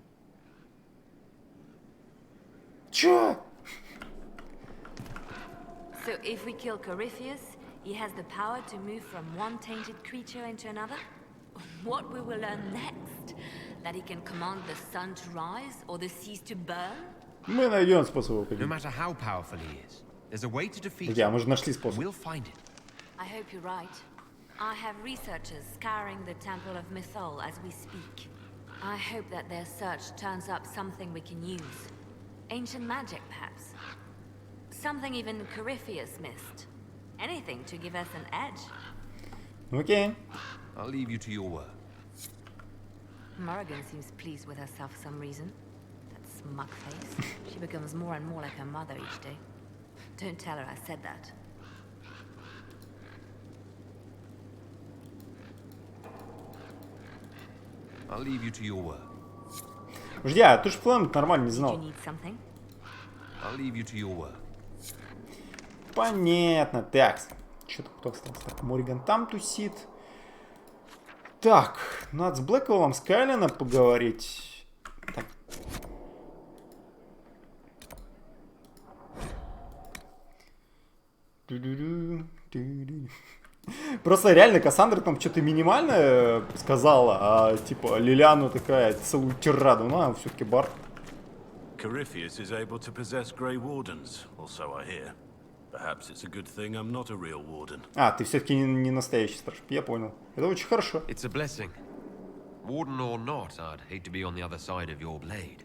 Чё? So if we kill Corypheus, he has the power to move from one tainted creature into another? What we will learn next? That he can command the sun to rise or the seas to burn? Мы найдем способ его победить. No matter how powerful he is, there's a way to defeat Друзья, him. мы же нашли способ. We'll find it. I hope you're right. I have researchers scouring the Temple of Mythol as we speak. I hope that their search turns up something we can use. Ancient magic, perhaps. Something even Corypheus missed. Anything to give us an edge. Окей. I'll leave you to your work. Morrigan seems pleased with herself for some reason. That smug face. She becomes more and more like her mother each day. Don't tell her I said that. I'll leave you to your work. Подожди, а ты ж план нормально не знал. I'll leave you to your work. Понятно. Так, что-то кто остался? Так, Морриган там тусит. Так, надо с Блэквеллом, с Кайлена поговорить. Так. Просто реально Кассандра там что-то минимальное сказала, а типа Лилиану такая целую тираду, ну а все-таки бар. Corypheus is able to possess Grey Wardens, or so I hear. Perhaps it's a good thing I'm not a real warden. А, ты все-таки не настоящий страж, я понял. Это очень хорошо. It's a blessing. Warden or not, I'd hate to be on the other side of your blade.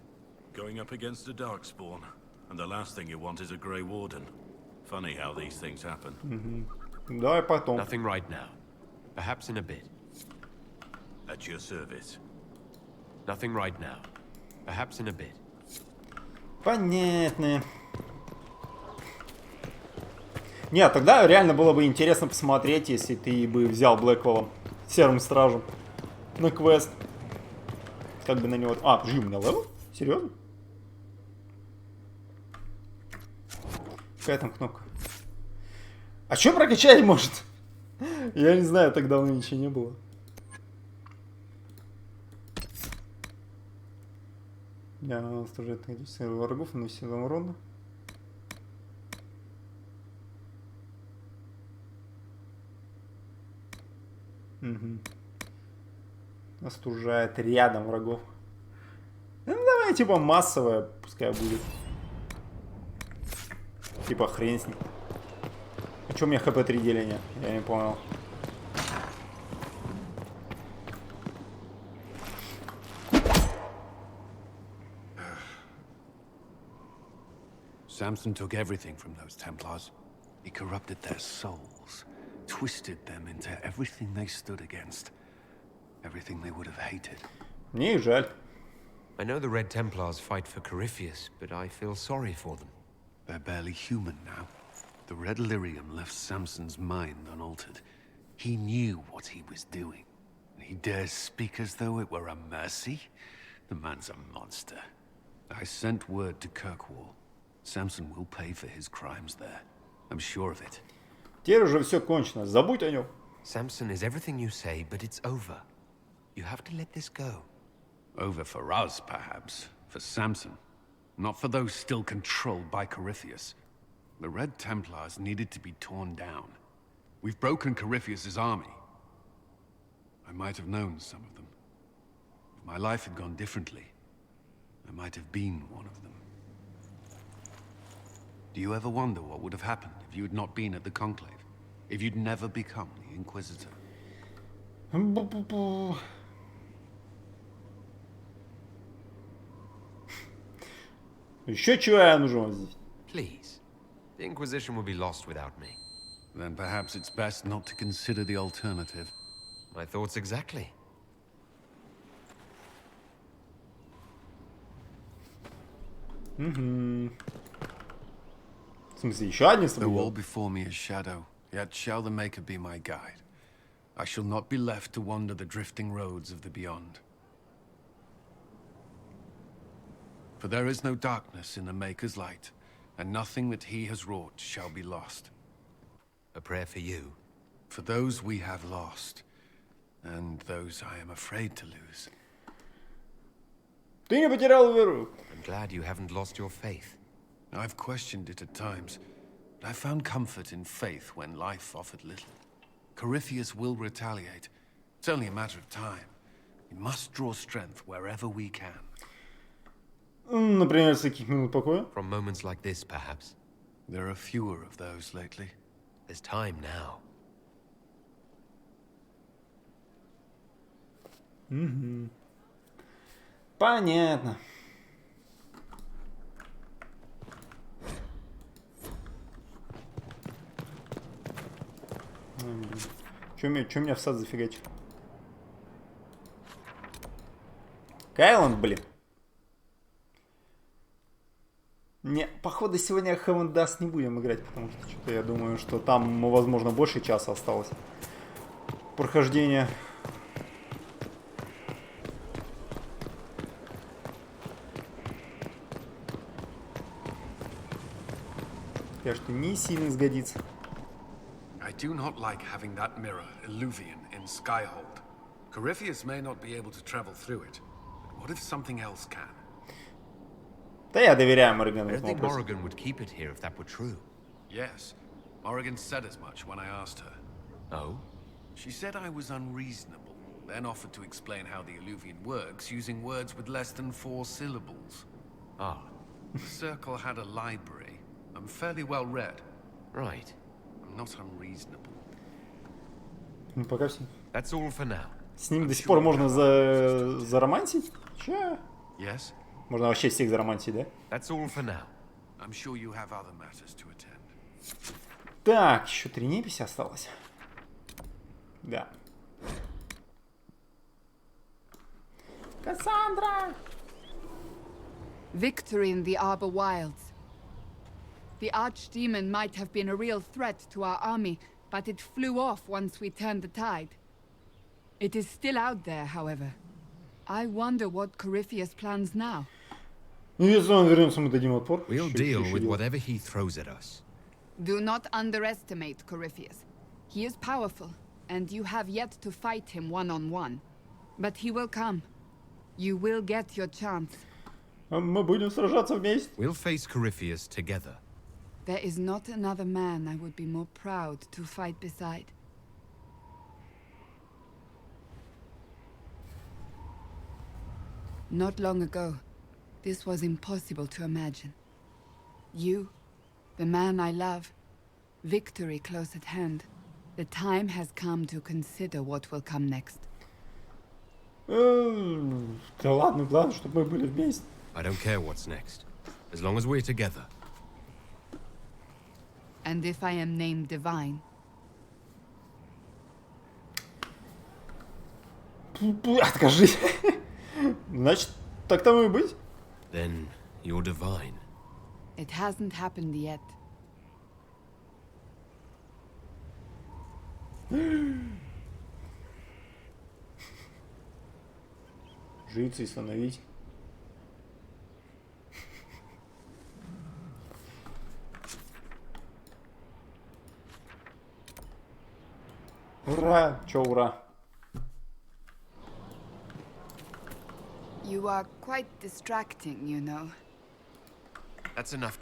Going up against a Darkspawn, and the last thing you want is a Grey Warden. Funny how these things happen. Давай потом. Nothing right now. Perhaps in a bit. At your service. Nothing right now. Perhaps in a bit. Понятно. Нет, тогда реально было бы интересно посмотреть, если ты бы взял Блэквеллом, Серым Стражем, на квест. Как бы на него... А, жив на левел? Серьезно? Какая там кнопка? А что прокачать может? Я не знаю, так давно ничего не было. Я уничтожаю количество врагов, наносит урона. Угу. Остужает рядом врагов. Ну давай типа массовая, пускай будет. Типа хрен с ним. А чё у меня хп 3 деления? Я не понял. Samson took everything from those Templars. He corrupted their souls, twisted them into everything they stood against, everything they would have hated. Мне их жаль. I know the Red Templars fight for Corypheus, but I feel sorry for them. They're barely human now. The Red Lyrium left Samson's mind unaltered. He knew what he was doing. He dares speak as though it were a mercy? The man's a monster. I sent word to Kirkwall. Samson will pay for his crimes there. I'm sure of it. Теперь уже все кончено. Забудь о нем. Samson is everything you say, but it's over. You have to let this go. Over for us, perhaps. For Samson. Not for those still controlled by Corypheus. The Red Templars needed to be torn down. We've broken Corypheus's army. I might have known some of them. If my life had gone differently, I might have been one of them. Do you ever wonder what would have happened if you had not been at the Conclave? If you'd never become the Inquisitor? Еще чего я нужен здесь? Please. The Inquisition will be lost without me. Then perhaps it's best not to consider the alternative. My thoughts exactly. В смысле, еще один The wall before me is shadow, yet shall the Maker be my guide. I shall not be left to wander the drifting roads of the beyond. For there is no darkness in the Maker's light, and nothing that he has wrought shall be lost. A prayer for you. For those we have lost, and those I am afraid to lose. Ты не потерял веру. I'm glad you haven't lost your faith. I've questioned it at times, but I found comfort in faith when life offered little. Corypheus will retaliate. It's only a matter of time. We must draw strength wherever we can. Например, с каких минут покоя? From moments like this, perhaps. There are fewer of those lately. There's time now. Понятно. Чё меня в сад зафигачил? Кайланд, блин. Не, походу сегодня Heaven Dust не будем играть, потому что что-то я думаю, что там, возможно, больше часа осталось прохождения. Я что не сильно сгодится. I do not like having that mirror, Illuvian, in Skyhold. Corypheus may not be able to travel through it, but what if something else can? Да я доверяю Морригану. I don't think Morrigan would keep it here if that were true. Yes, Morrigan said as much when I asked her. Oh? She said I was unreasonable, then offered to explain how the Illuvian works using words with less than 4 syllables. Ah. The Circle had a library. I'm fairly well read. Right. I'm not unreasonable. Ну, пока все. That's all for now. С ним до сих пор можно заромантить? Че? Yes? Можно вообще всех заромантить, да? That's all for now. I'm sure you have other matters to attend. Так, еще 3 неписи осталось. Да. Кассандра! Victory in the Arbor Wilds. The Archdemon might have been a real threat to our army, but it flew off once we turned the tide. It is still out there, however. I wonder what Corypheus plans now. Ну, если он вернется, мы дадим отпор. We'll deal with whatever he throws at us. Do not underestimate Corypheus. He is powerful, and you have yet to fight him one-on-one. But he will come. You will get your chance. Мы будем сражаться вместе. We'll face Corypheus together. There is not another man I would be more proud to fight beside. Not long ago, this was impossible to imagine. You, the man I love, victory close at hand. The time has come to consider what will come next. Да ладно, главное, чтобы мы были вместе. I don't care what's next, as long as we're together. And if I am named divine? Откажись. Значит, так тому и быть? Then you're divine. It hasn't happened yet. Житься и становить. Ура! Чё ура? You are quite distracting, you know. That's enough.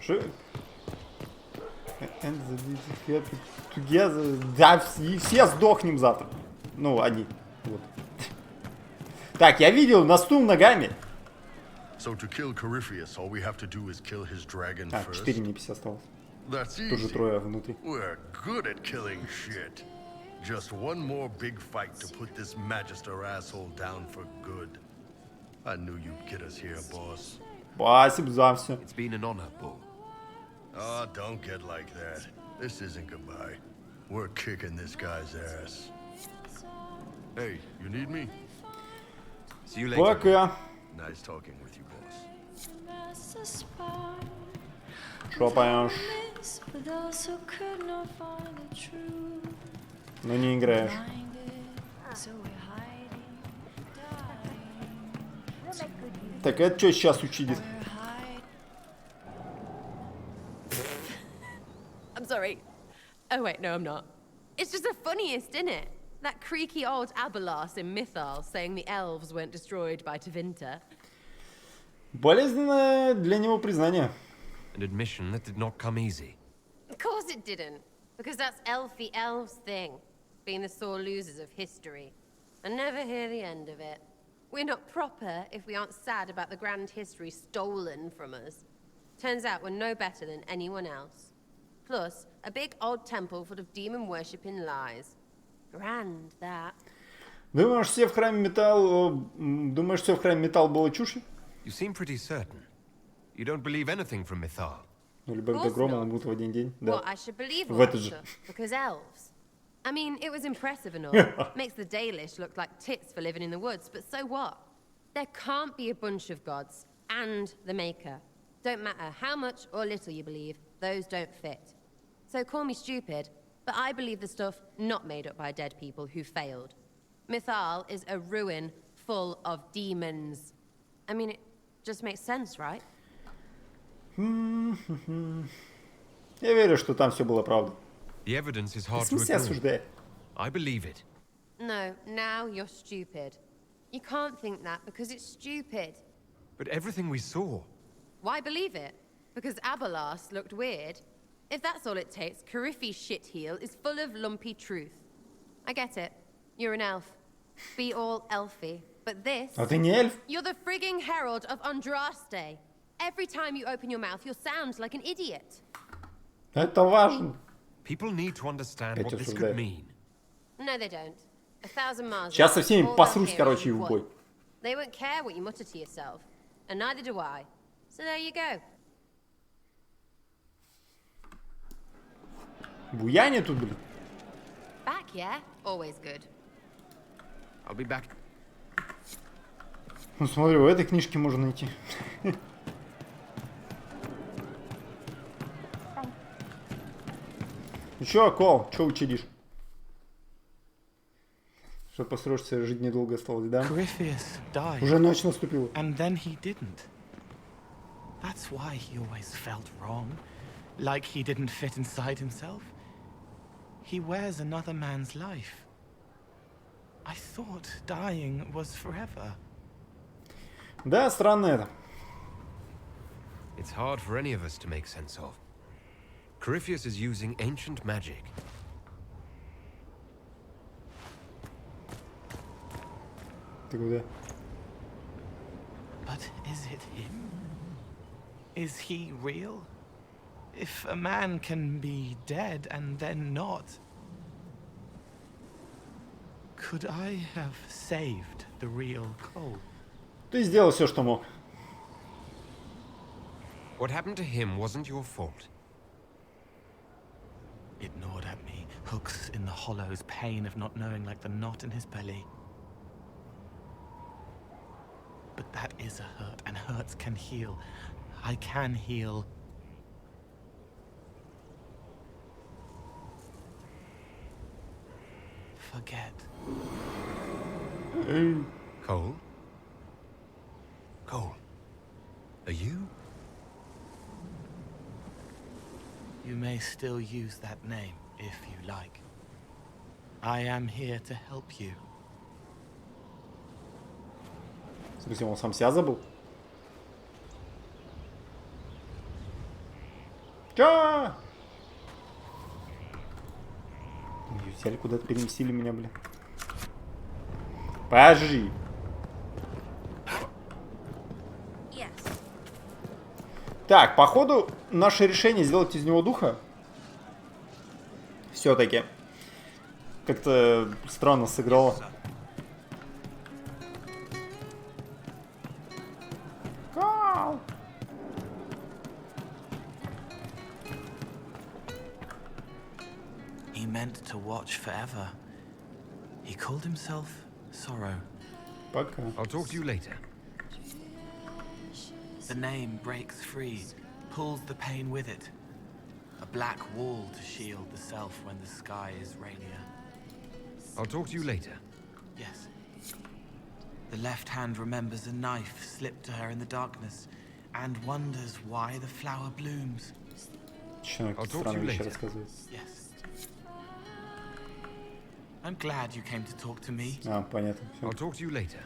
Что? And the together. Да, все сдохнем завтра. Ну, они. Вот. Так, я видел на стул ногами. So to kill Corypheus, all we have to do is kill his dragon first. 4 неписи осталось. That's easy. Тут же трое внутри. We're good at killing shit. Just one more big fight to put this Magister asshole down for good. I knew you'd get us here, boss. Спасибо за все. It's been an honor, Bull. Oh, don't get like that. This isn't goodbye. We're kicking this guy's ass. Hey, you need me? See you later. Пока. Nice talking with you, boss. Что поешь? Ну не играешь. Так, это что сейчас учидит? I'm sorry. Oh wait, no I'm not. It's just the funniest, isn't it? That creaky old Abelas in Mythal saying the elves weren't destroyed by Tevinter. Болезненное для него признание. An admission that did not come easy. Of course it didn't. Because that's elfy elves thing. Being the sore losers of history. And never hear the end of it. We're not proper if we aren't sad about the grand history stolen from us. Turns out we're no better than anyone else. Plus, a big old temple full of demon-worshipping lies. Grand, that. Думаешь, все в храме металл было чушью? You seem pretty certain. You don't believe anything from Mythal. Ну, либо это громом он будет в один день. Да. Well, I should believe В all этот that же. stuff, because elves. I mean, it was impressive and all. Makes the Dalish look like tits for living in the woods, but so what? There can't be a bunch of gods and the Maker. Don't matter how much or little you believe, those don't fit. So call me stupid, but I believe the stuff not made up by dead people who failed. Mythal is a ruin full of demons. I mean, it just makes sense, right? Я верю, что там все было правда. The evidence is hard В to смысле ignore. осуждает? I believe it. No, now you're stupid. You can't think that because it's stupid. But everything we saw. Why believe it? Because Abelas looked weird. If that's all it takes, Cariffi's shitheel is full of lumpy truth. I get it. You're an elf. Be all elfy. But this... А ты не эльф? You're the frigging herald of Andraste. Every time you open your mouth, you'll sound like an idiot. Это важно. People need to understand what this could mean. No, they don't. 1,000 miles. Сейчас со всеми посрусь, короче, в бой. They won't care what you mutter to yourself. And neither do I. So there you go. Буяне тут, блин. Back, yeah? Always good. I'll be back. Ну, смотри, в этой книжке можно найти. Ну чё, Кол, чё учидишь? Что посрочься, жить недолго осталось, да? Уже ночь наступила. And then he didn't. That's why he always felt wrong. Like he didn't fit inside himself. He wears another man's life. I thought dying was forever. Да, странно это. It's hard for any of us to make sense of. Corypheus is using ancient magic. Ты куда? But is it him? Is he real? If a man can be dead and then not, could I have saved the real Cole? Ты сделал все, что мог. What happened to him wasn't your fault. It gnawed at me, hooks in the hollows, pain of not knowing like the knot in his belly. But that is a hurt, and hurts can heal. I can heal. Forget. Cole? Cole? Are you? You may still use that name, if you like. I am here to help you. В смысле, он сам себя забыл? Чё? Взяли куда-то, переместили меня, блин. Подожди. Так, походу, наше решение сделать из него духа все-таки как-то странно сыграло. He meant to watch forever. He called himself Sorrow. Пока. I'll talk to you later. The name breaks free, pulls the pain with it. A black wall to shield the self when the sky is rainier. I'll talk to you later. Yes. The left hand remembers a knife slipped to her in the darkness and wonders why the flower blooms. I'll talk to you later. Yes. I'm glad you came to talk to me. Понятно. I'll talk to you later.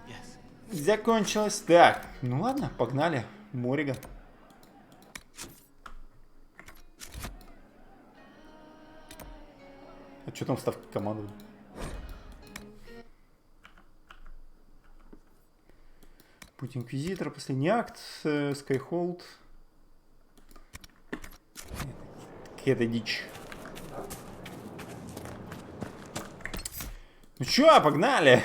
Yes. Закончилось. Так, ну ладно, погнали. Мориган. А что там в ставке команды? Путь Инквизитора, последний акт, Скайхолд. Какая-то дичь. Ну чё, погнали!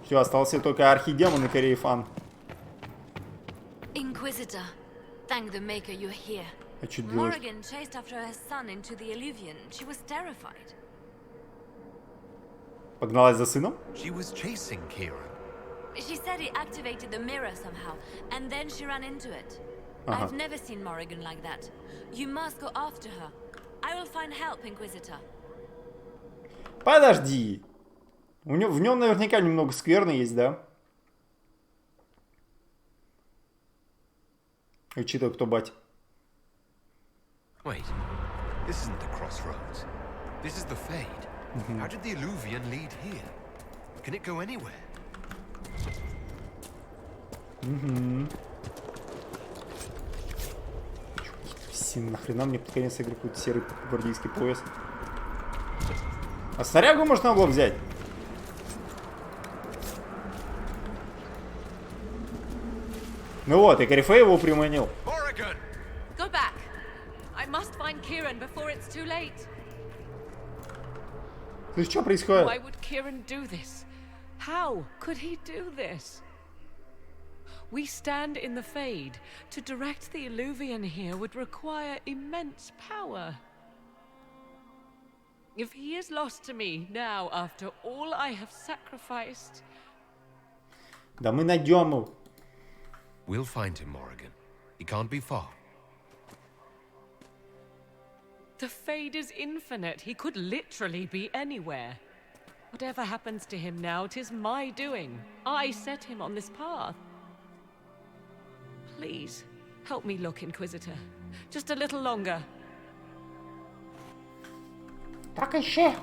Все, остался только архидемон и Корейфан. Inquisitor, thank the Maker you're here. А что делать? Morrigan chased after her son into the Illuvian. She was terrified. Погналась за сыном? She was chasing Kieran. She said he activated the mirror somehow, and then she ran into it. I've never seen Morrigan like that. You must go after her. I will find help, Inquisitor. Подожди. В нем наверняка немного скверны есть, да? Учитывая, кто батя. Wait, this isn't the crossroads. This is the Fade. How did the Illuvian lead here? Can it go anywhere? Ассасин, нахрена мне под конец игры какой-то серый гвардейский пояс? А снарягу можно было взять? Ну вот, и Корифей его приманил. Go back. I must find Kieran before it's too late. Ну что происходит? Why would Kieran do this? How could he do this? We stand in the Fade. To direct the Illuvian here would require immense power. If he is lost to me now after all I have sacrificed... Да мы найдем его. We'll find him, Morrigan. He can't be far. The Fade is infinite. He could literally be anywhere. Whatever happens to him now, 'tis my doing. I set him on this path. Please, help me look, Inquisitor. Just a little longer. Так еще.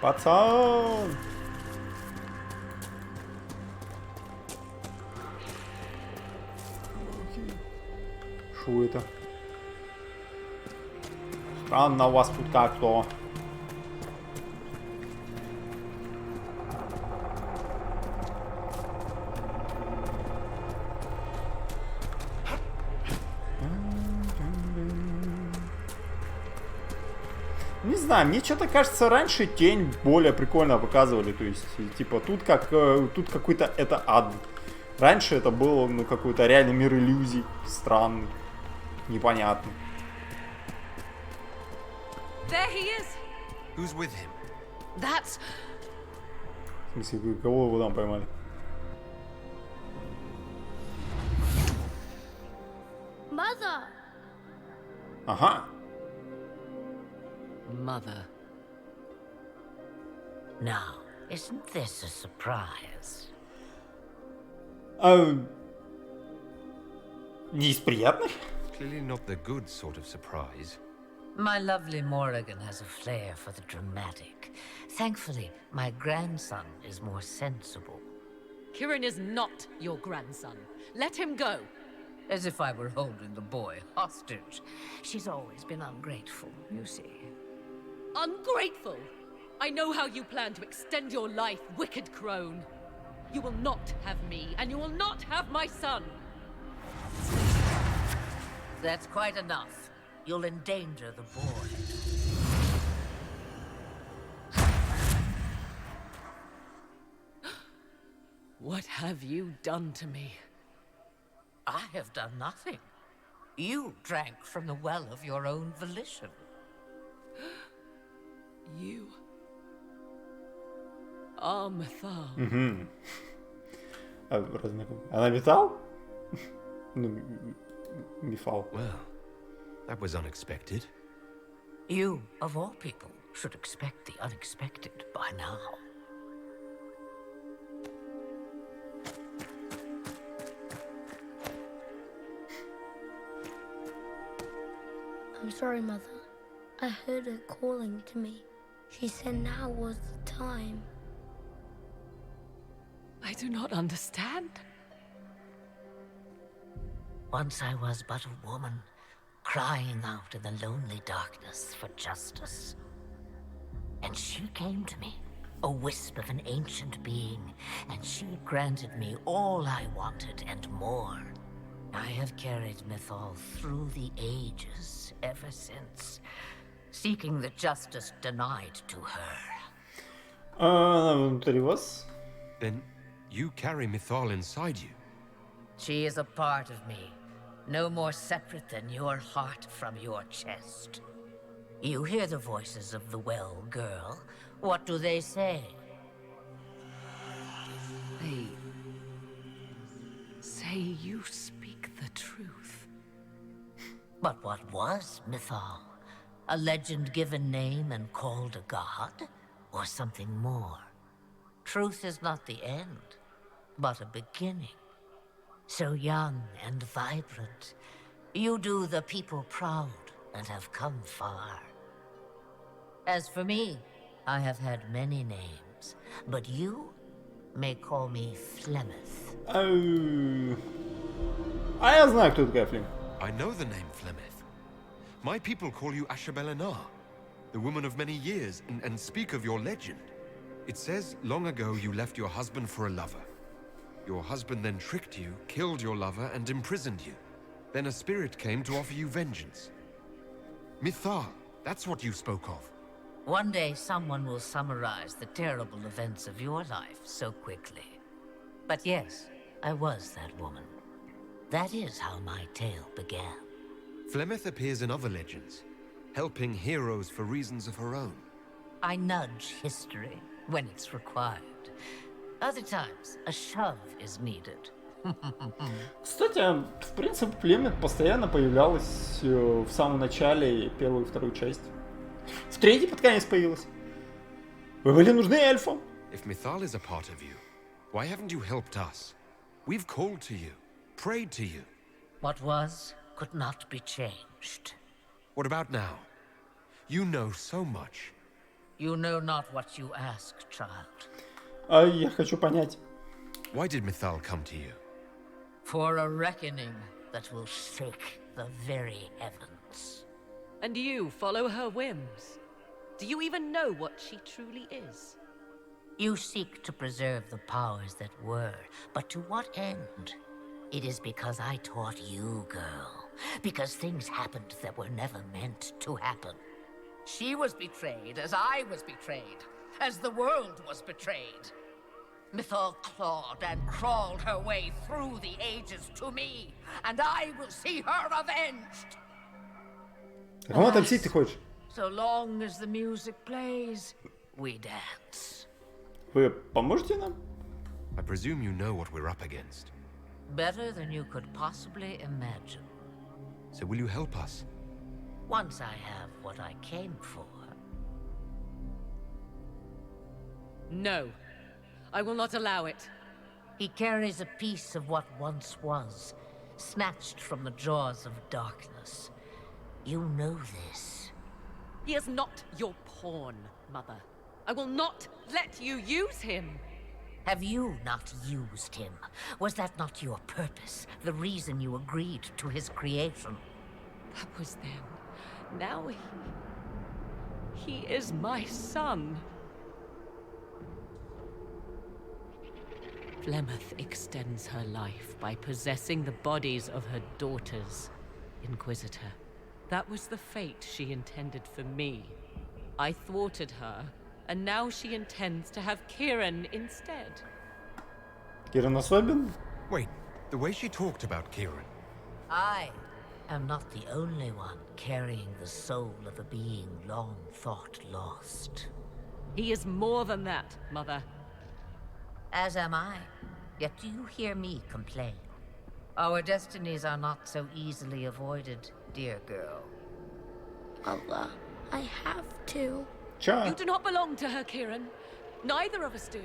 Пацан. Шо это? Странно у вас тут как-то. Не знаю, мне что-то кажется, раньше тень более прикольно показывали. То есть, типа, тут какой-то это ад. Раньше это был, ну, какой-то реальный мир иллюзий. Странный. Непонятный. There he is. Who's with him? That's... В смысле, кого его там поймали? Mother! Ага. Mother. Now, isn't this a surprise? Не из приятных? Clearly not the good sort of surprise. My lovely Morrigan has a flair for the dramatic. Thankfully, my grandson is more sensible. Kieran is not your grandson. Let him go. As if I were holding the boy hostage. She's always been ungrateful, you see. Ungrateful! I know how you plan to extend your life, wicked crone. You will not have me, and you will not have my son. That's quite enough. You'll endanger the boy. What have you done to me? I have done nothing. You drank from the well of your own volition. You are Mythal. Угу. Она металл? Ну, мифал. Well, that was unexpected. You, of all people, should expect the unexpected by now. I'm sorry, Mother. I heard her calling to me. She said now was the time. I do not understand. Once I was but a woman, crying out in the lonely darkness for justice. And she came to me, a wisp of an ancient being, and she granted me all I wanted and more. I have carried Mythal through the ages ever since, seeking the justice denied to her. Внутри вас? Then you carry Mythal inside you. She is a part of me, no more separate than your heart from your chest. You hear the voices of the well, girl. What do they say? They say you speak the truth. But what was Mythal? A legend given name and called a god? Or something more? Truth is not the end, but a beginning. So young and vibrant, you do the people proud and have come far. As for me, I have had many names, but you may call me Flemeth. Oh. А я знаю, кто такая Флем. I know the name Flemeth. My people call you Ashabelenar, the woman of many years, and speak of your legend. It says long ago you left your husband for a lover. Your husband then tricked you, killed your lover, and imprisoned you. Then a spirit came to offer you vengeance. Mithal, that's what you spoke of. One day someone will summarize the terrible events of your life so quickly. But yes, I was that woman. That is how my tale began. Flemeth appears in other legends, helping heroes for reasons of her own. I nudge history when it's required. Other times, a shove is needed. Кстати, в принципе, Флемет постоянно появлялась в самом начале первой и второй части. В третьей под конец появилась. Вы были нужны эльфам. If Mithal is a part of you, why haven't you helped us? We've called to you, prayed to you. What was could not be changed. What about now? You know so much. You know not what you ask, child. А я хочу понять. Why did Mithal come to you? For a reckoning that will shake the very heavens. And you follow her whims? Do you even know what she truly is? You seek to preserve the powers that were, but to what end? It is because I taught you, girl. Because things happened that were never meant to happen. She was betrayed as I was betrayed, as the world was betrayed. Mithal clawed and crawled her way through the ages to me, and I will see her avenged. Кому отомстить ты хочешь? So long as the music plays, we dance. Вы поможете нам? I presume you know what we're up against. Better than you could possibly imagine. So will you help us? Once I have what I came for. No. I will not allow it. He carries a piece of what once was, snatched from the jaws of darkness. You know this. He is not your pawn, Mother. I will not let you use him. Have you not used him? Was that not your purpose? The reason you agreed to his creation? That was then. Now he is my son. Flemeth extends her life by possessing the bodies of her daughters, Inquisitor. That was the fate she intended for me. I thwarted her, and now she intends to have Kieran instead. Киран особен? Wait, the way she talked about Kieran. I am not the only one carrying the soul of a being long thought lost. He is more than that, Mother. As am I. Yet do you hear me complain? Our destinies are not so easily avoided, dear girl. Allah, I have to. You do not belong to her, Kieran. Neither of us do.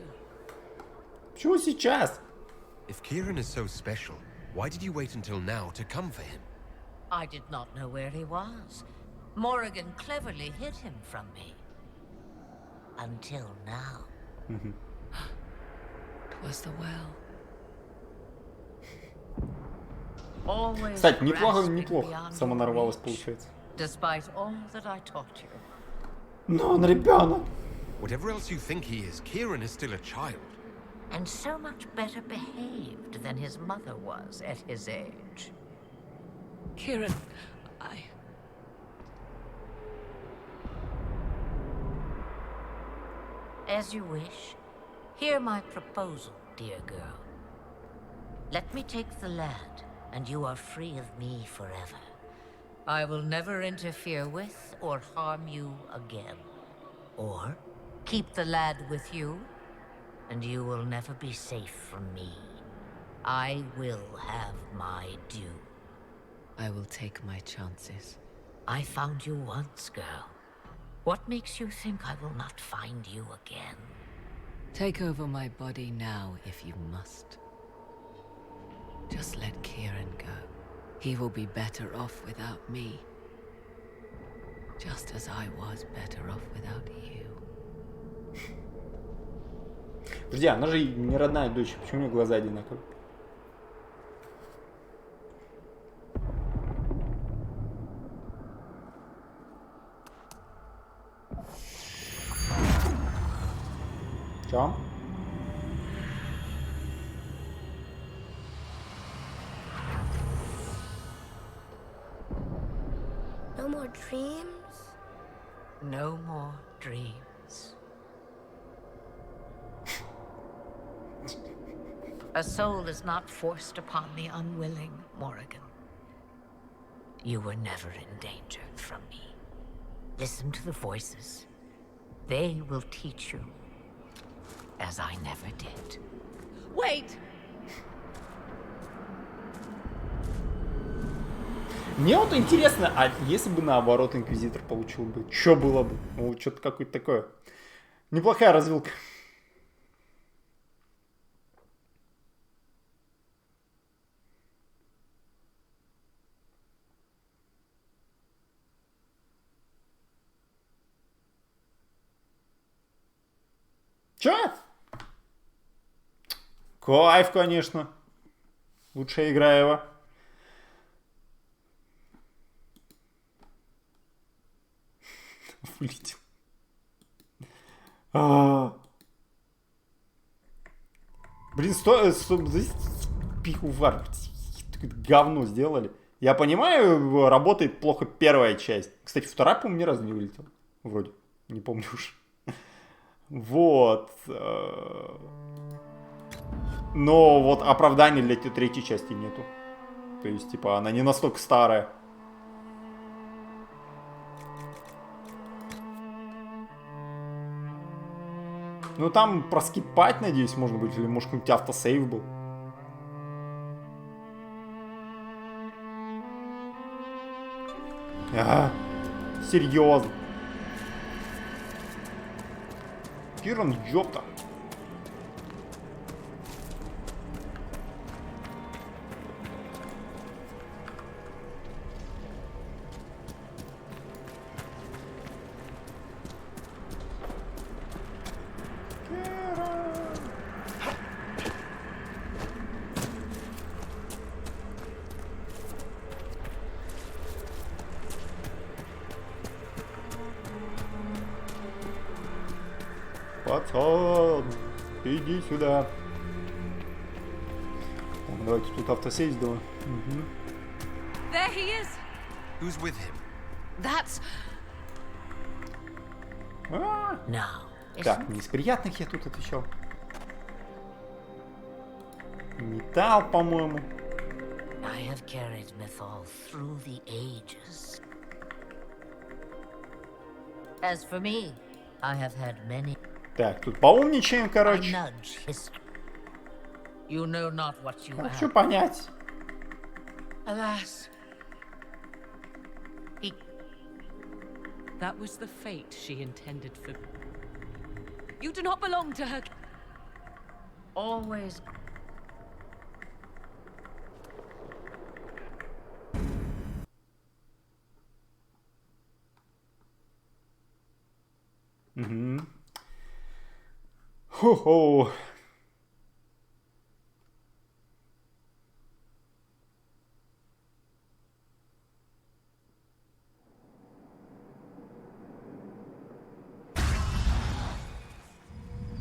Почему сейчас? If Kieran is so special, why did you wait until now to come for him? I did not know where he was. Morrigan cleverly hid him from me. Until now. Was the well. Always Кстати, неплохо beyond сама your нарвалась, reach, получается. Despite all that I taught you. Но он ребенок. Whatever else you think he is, Kieran is still a child. And so much better behaved than his mother was at his age. Kieran, As you wish. Hear my proposal, dear girl. Let me take the lad, and you are free of me forever. I will never interfere with or harm you again. Or keep the lad with you, and you will never be safe from me. I will have my due. I will take my chances. I found you once, girl. What makes you think I will not find you again? Take over my body now if you must. Just let Kieran go. He will be better off without me. Just as I was better off without you. Подожди, она же не родная дочь. Почему у нее глаза одинаковые? Все. No more dreams? No more dreams. A soul is not forced upon the unwilling, Morrigan. You were never in danger from me. Listen to the voices. They will teach you, as I never did. Wait! Мне вот интересно, а если бы наоборот Инквизитор получил бы, что было бы? Ну, что-то какое-то такое. Неплохая развилка. Чё? Кайф, конечно. Лучшая игра его. Вылетел. Блин, пиху вар. Говно сделали. Я понимаю, работает плохо первая часть. Кстати, вторая, по-моему, ни разу не вылетела. Вроде. Не помню уж. Вот. Но вот оправдания для третьей части нету. То есть, типа, она не настолько старая. Ну, там проскипать, надеюсь, можно будет. Или, может, какой-нибудь автосейв был. Серьезно. Киран, ёпта. Пацан, иди сюда. Так, давайте тут автосейв сделаем. There he is. Who's with him? That's... Так, не из приятных я тут отвечал. Металл, по-моему. I have carried Mythal through the ages. As for me, I have had many. Так, тут поумничаем, короче. You know not what you Хочу понять. Alas. That was the fate she intended for... You do not belong to her. Always. Хо-хо.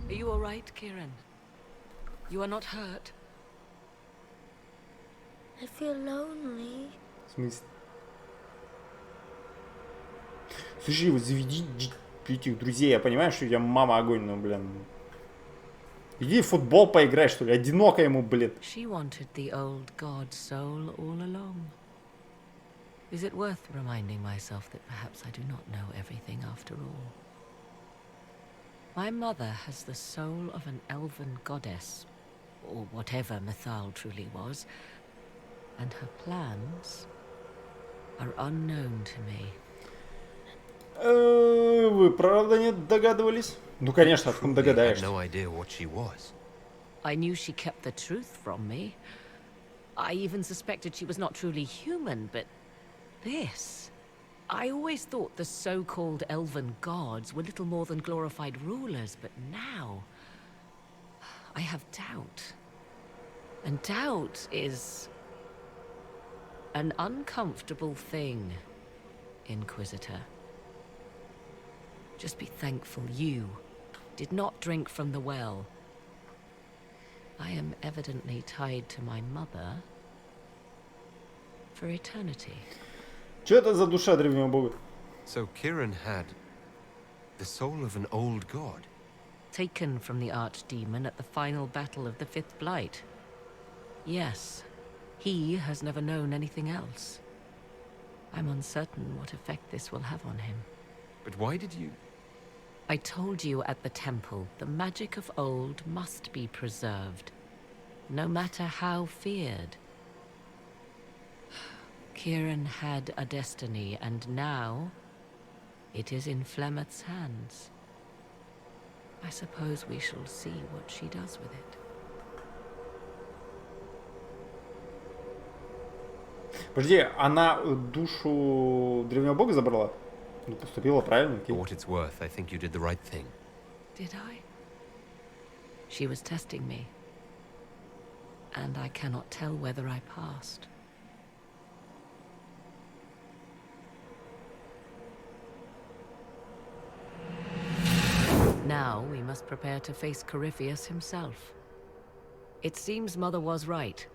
Are you all right, Kieran? You are not hurt? I feel lonely. В смысле? Слушай, вот заведи этих друзей. Я понимаю, что у тебя мама огонь, но, блин. Иди в футбол поиграй, что ли. Одиноко ему, блин. She wanted the old god soul all along. Is it worth reminding myself that perhaps I do not know everything after all? My mother has the soul of an elven goddess, or whatever Mythal truly was, and her plans are unknown to me. Вы правда не догадывались? Ну, конечно, откуда догадаешься? I knew she kept the truth from me. I even suspected she was not truly human, but this... I always thought the so-called elven gods were little more than glorified rulers, but now... I have doubt. And doubt is... an uncomfortable thing, Inquisitor. Just be thankful you did not drink from the well. I am evidently tied to my mother for eternity. Что это за душа древнего бога? So Kieran had the soul of an old god. Taken from the archdemon at the final battle of the Fifth Blight. Yes, he has never known anything else. I'm uncertain what effect this will have on him. But why did you... I told you at the temple, the magic of old must be preserved, no matter how feared. Kieran had a destiny, and now it is in Flemeth's hands. I suppose we shall see what she does with it. Подожди, она душу древнего бога забрала? Ну, поступила правильно, окей. For what it's worth, I think you did the right thing. Did I? She was testing me, and I cannot tell whether I passed. Now we must prepare to face Corypheus himself. It seems Mother was right.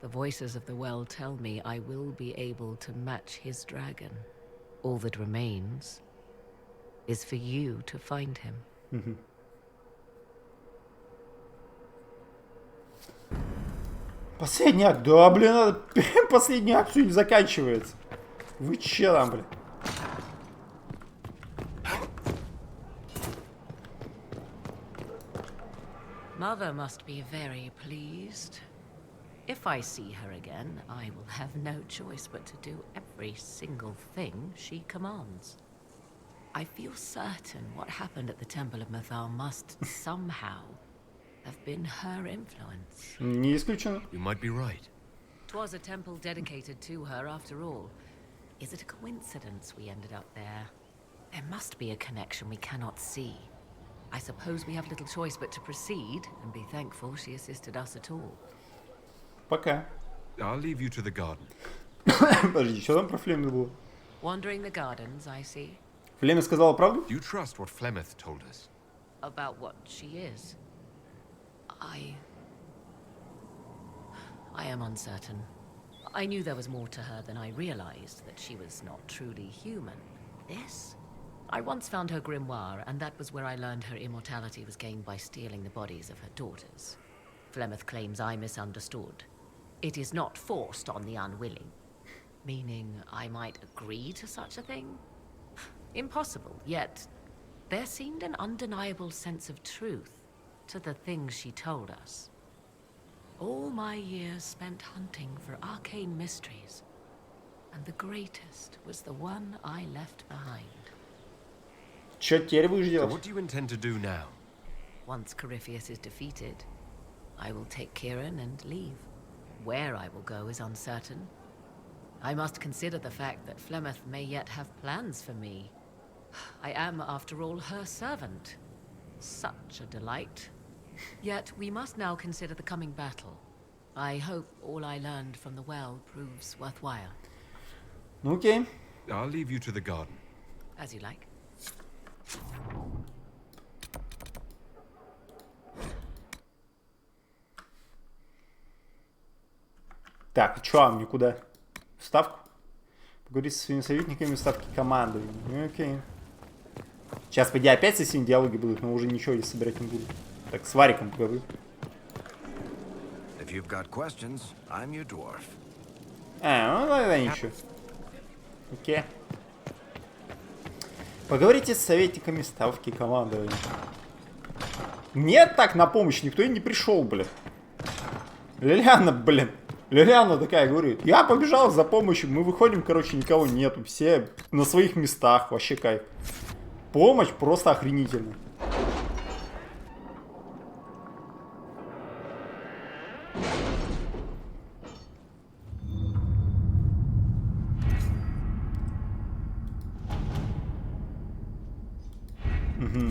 The voices of the well tell me I will be able to match his dragon. All that remains is for you to find him. Последний акт. Да, блин, последний акт все не заканчивается. Вы че там, блин? Mother must be very pleased. If I see her again, I will have no choice but to do every single thing she commands. I feel certain what happened at the Temple of Mythal must somehow have been her influence. Не исключено. You might be right. 'Twas a temple dedicated to her after all. Is it a coincidence we ended up there? There must be a connection we cannot see. I suppose we have little choice but to proceed and be thankful she assisted us at all. Пока. I'll leave you to the garden. Подожди, что там про Флемет было? Wandering the gardens, I see. Флемет сказала правду? Do you trust what Flemeth told us? About what she is. I am uncertain. I knew there was more to her than I realized, that she was not truly human. This? I once found her grimoire, and that was where I learned her immortality was gained by stealing the bodies of her daughters. Flemeth claims I misunderstood. It is not forced on the unwilling. Meaning I might agree to such a thing? Impossible, yet there seemed an undeniable sense of truth to the things she told us. All my years spent hunting for arcane mysteries, and the greatest was the one I left behind. Что теперь будешь делать? So what do you intend to do now? Once Corypheus is defeated, I will take Kieran and leave. Where I will go is uncertain. I must consider the fact that Flemeth may yet have plans for me. I am, after all, her servant. Such a delight. Yet we must now consider the coming battle. I hope all I learned from the well proves worthwhile. Okay. I'll leave you to the garden. As you like. Так, чё, мне куда? Вставку? Поговорить со своими советниками, вставки командования. Ну, окей. Сейчас, по идее, опять со всеми диалоги будут, но уже ничего я собирать не буду. Так, с Вариком поговорю. If you've got questions, I'm your dwarf. Ну тогда ничего. Окей. Поговорите с советниками ставки командования. Нет, так на помощь никто и не пришел, блин. Лилиана, блин. Лилиана такая говорит, я побежал за помощью, мы выходим, короче, никого нету, все на своих местах, вообще кайф. Помощь просто охренительная.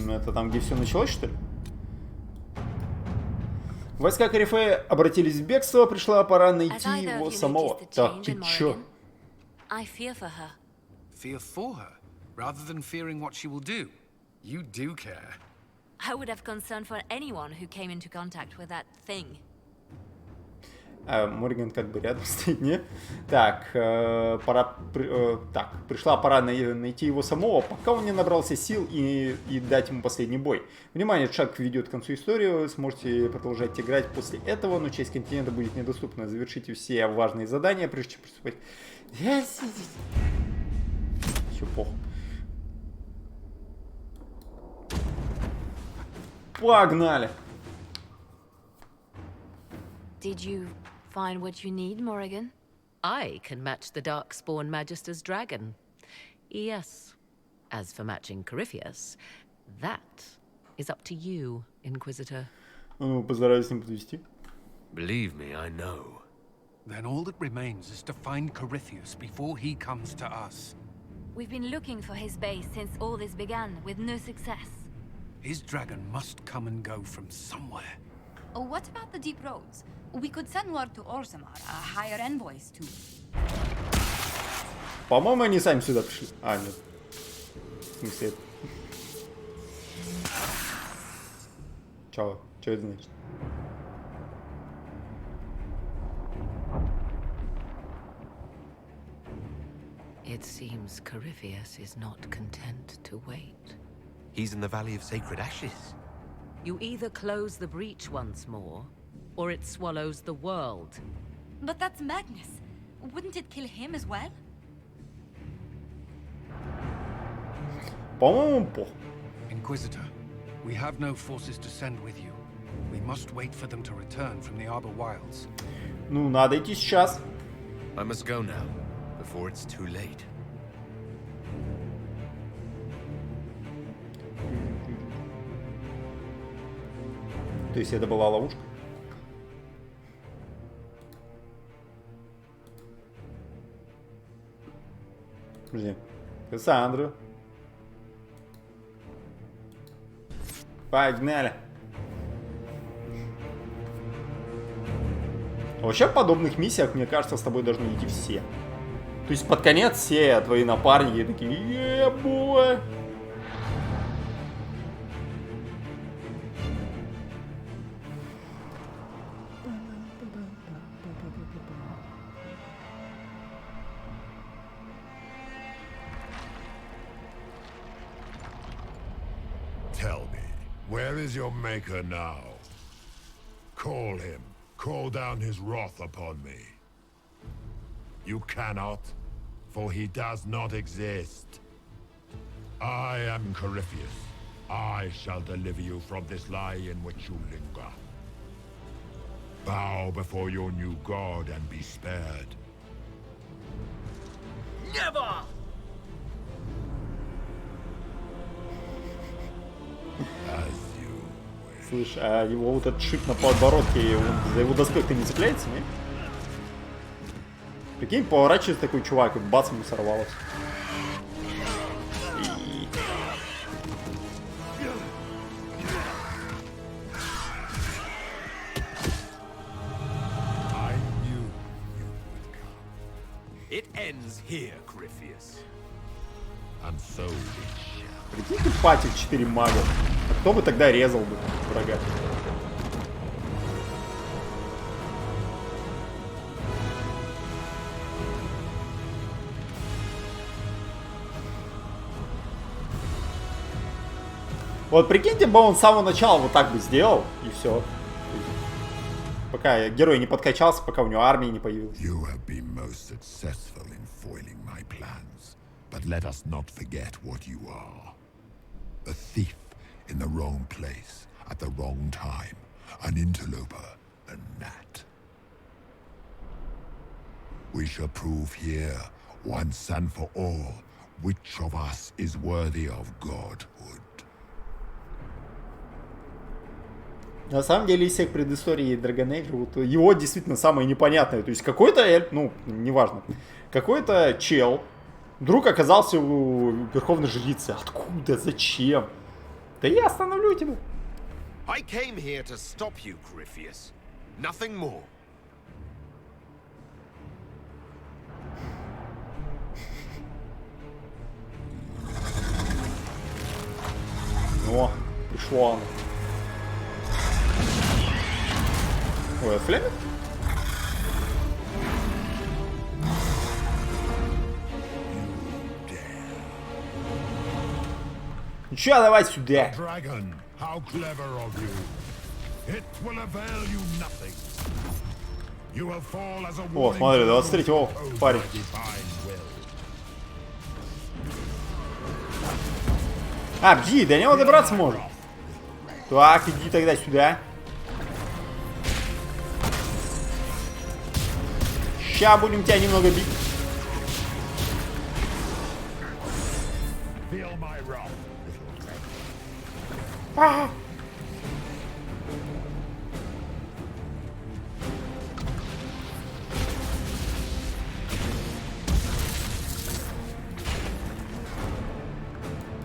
Это там, где все началось, что ли? Войска Корифея обратились в бегство, пришла пора найти его самого. Так, ты чё? I fear for her. Fear for her, rather than fearing what she will do. You do care. I would have concern for anyone who came into contact with that thing. Морган как бы рядом стоит, не? Так, пришла пора найти его самого, пока он не набрался сил и дать ему последний бой. Внимание, шаг ведет к концу истории, сможете продолжать играть после этого, но часть континента будет недоступна. Завершите все важные задания, прежде чем приступать. Все плохо. Погнали! Did you find what you need, Morrigan? I can match the Darkspawn Magister's dragon. Yes. As for matching Corypheus, that is up to you, Inquisitor. Постараюсь с ним подвести. Believe me, I know. Then all that remains is to find Corypheus before he comes to us. We've been looking for his base since all this began, with no success. His dragon must come and go from somewhere. Oh, what about the deep roads? We could send word to Orzammar, hire envoys too. По-моему, они сами сюда пришли. А, нет. В смысле это? Чё это значит? It seems Corypheus is not content to wait. He's in the Valley of Sacred Ashes. You either close the breach once more, or it swallows the world. But that's Magnus. Wouldn't it kill him as well? По-моему, Inquisitor, we have no forces to send with you. We must wait for them to return from the Arbor Wilds. Ну, надо идти сейчас. I must go now, before it's too late. То есть это была ловушка? Подожди. Кассандра. Погнали. Вообще в подобных миссиях, мне кажется, с тобой должны идти все. То есть под конец все твои напарники такие: бой. Tell me, where is your maker now? Call him. Call down his wrath upon me. You cannot, for he does not exist. I am Corypheus. I shall deliver you from this lie in which you linger. Bow before your new god and be spared. Never! Слышь, а его вот этот шип на подбородке, за его доспех-то не цепляется, не? Прикинь, поворачивается такой чувак, и бац, ему сорвалось. It ends here, Corypheus. And so it shall. Прикинь, ты патит 4 мага. А кто бы тогда резал бы врага? Вот прикиньте бы он с самого начала вот так бы сделал, и все. Пока герой не подкачался, пока у него армии не появилась. You have been most successful in foiling my plans, but let us not forget what you are. A thief in the wrong place at the wrong time, an interloper, a gnat. We shall prove here, once and for all, which of us is worthy of godhood. На самом деле, из всех предысторий Dragon Age, вот его действительно самое непонятное. То есть какой-то, ну, неважно, какой-то чел вдруг оказался у Верховной Жрицы. Откуда? Зачем? Да я остановлю тебя. I came here to stop you, Corypheus. Nothing more. О, шланг. Ой, флемит? Ну чё, давай сюда. Dragon, how clever of you. It will avail you nothing. You will fall as a О, смотри, 23-го парень. А, бги, до него добраться можно. Так, иди тогда сюда. Ща будем тебя немного бить. А!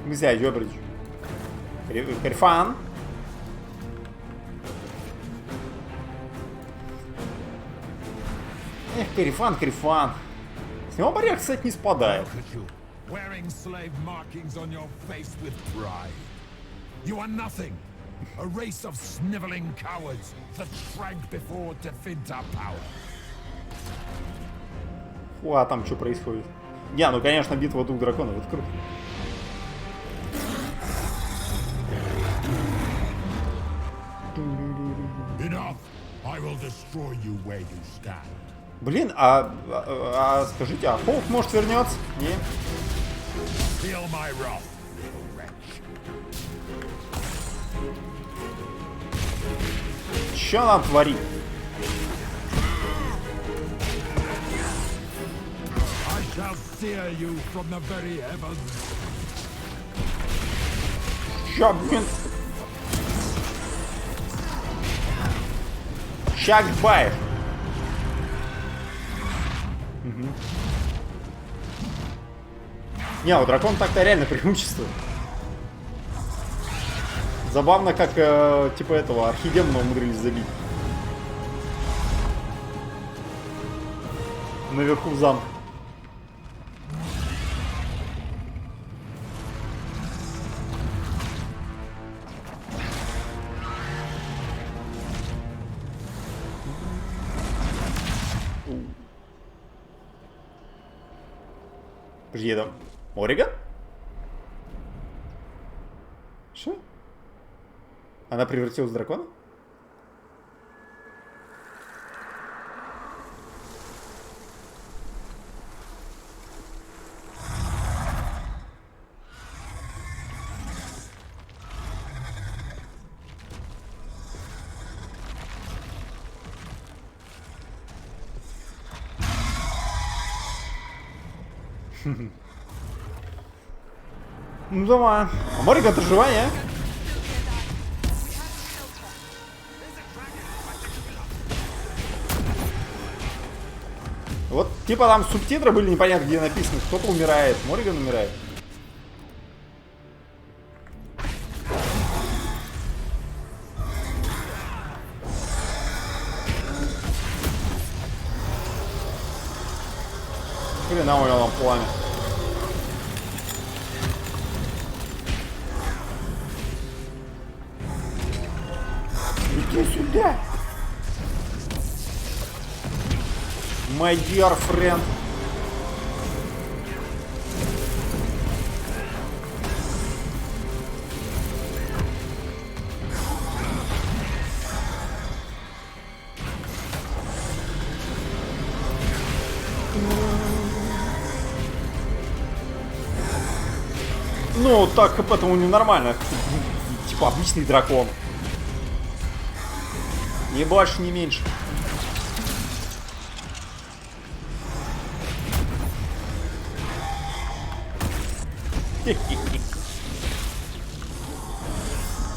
Güzel, Jobric. Карифан. Эх, Карифан, Карифан. С него барьер, кстати, не спадает. Wearing slave markings on your face with pride. You are nothing. A race of sniveling cowards that shrank before Definta power. Фу, а там что происходит? Не, ну конечно, битва двух драконов, это круто. Enough. I will destroy you where you stand. Блин, скажите, а Холк может вернется? Не. Feel my wrath, little wretch. Что нам творит? I shall sear you from the very heavens. Ща, блин. Ща баешь. Угу. Не, у дракона так-то реально преимущество. Забавно, как типа этого архидемона умудрились забить. Наверху замка. Подожди, там Ориган? Что? Она превратилась в дракона? Ну давай. А Мориган-то жива, не? Вот, типа там субтитры были непонятно где написаны. Кто-то умирает, Мориган умирает. Хрена у него там пламя. Иди сюда! My dear friend. Ну, так поэтому ненормально. Типа обычный дракон. Ни больше, ни меньше.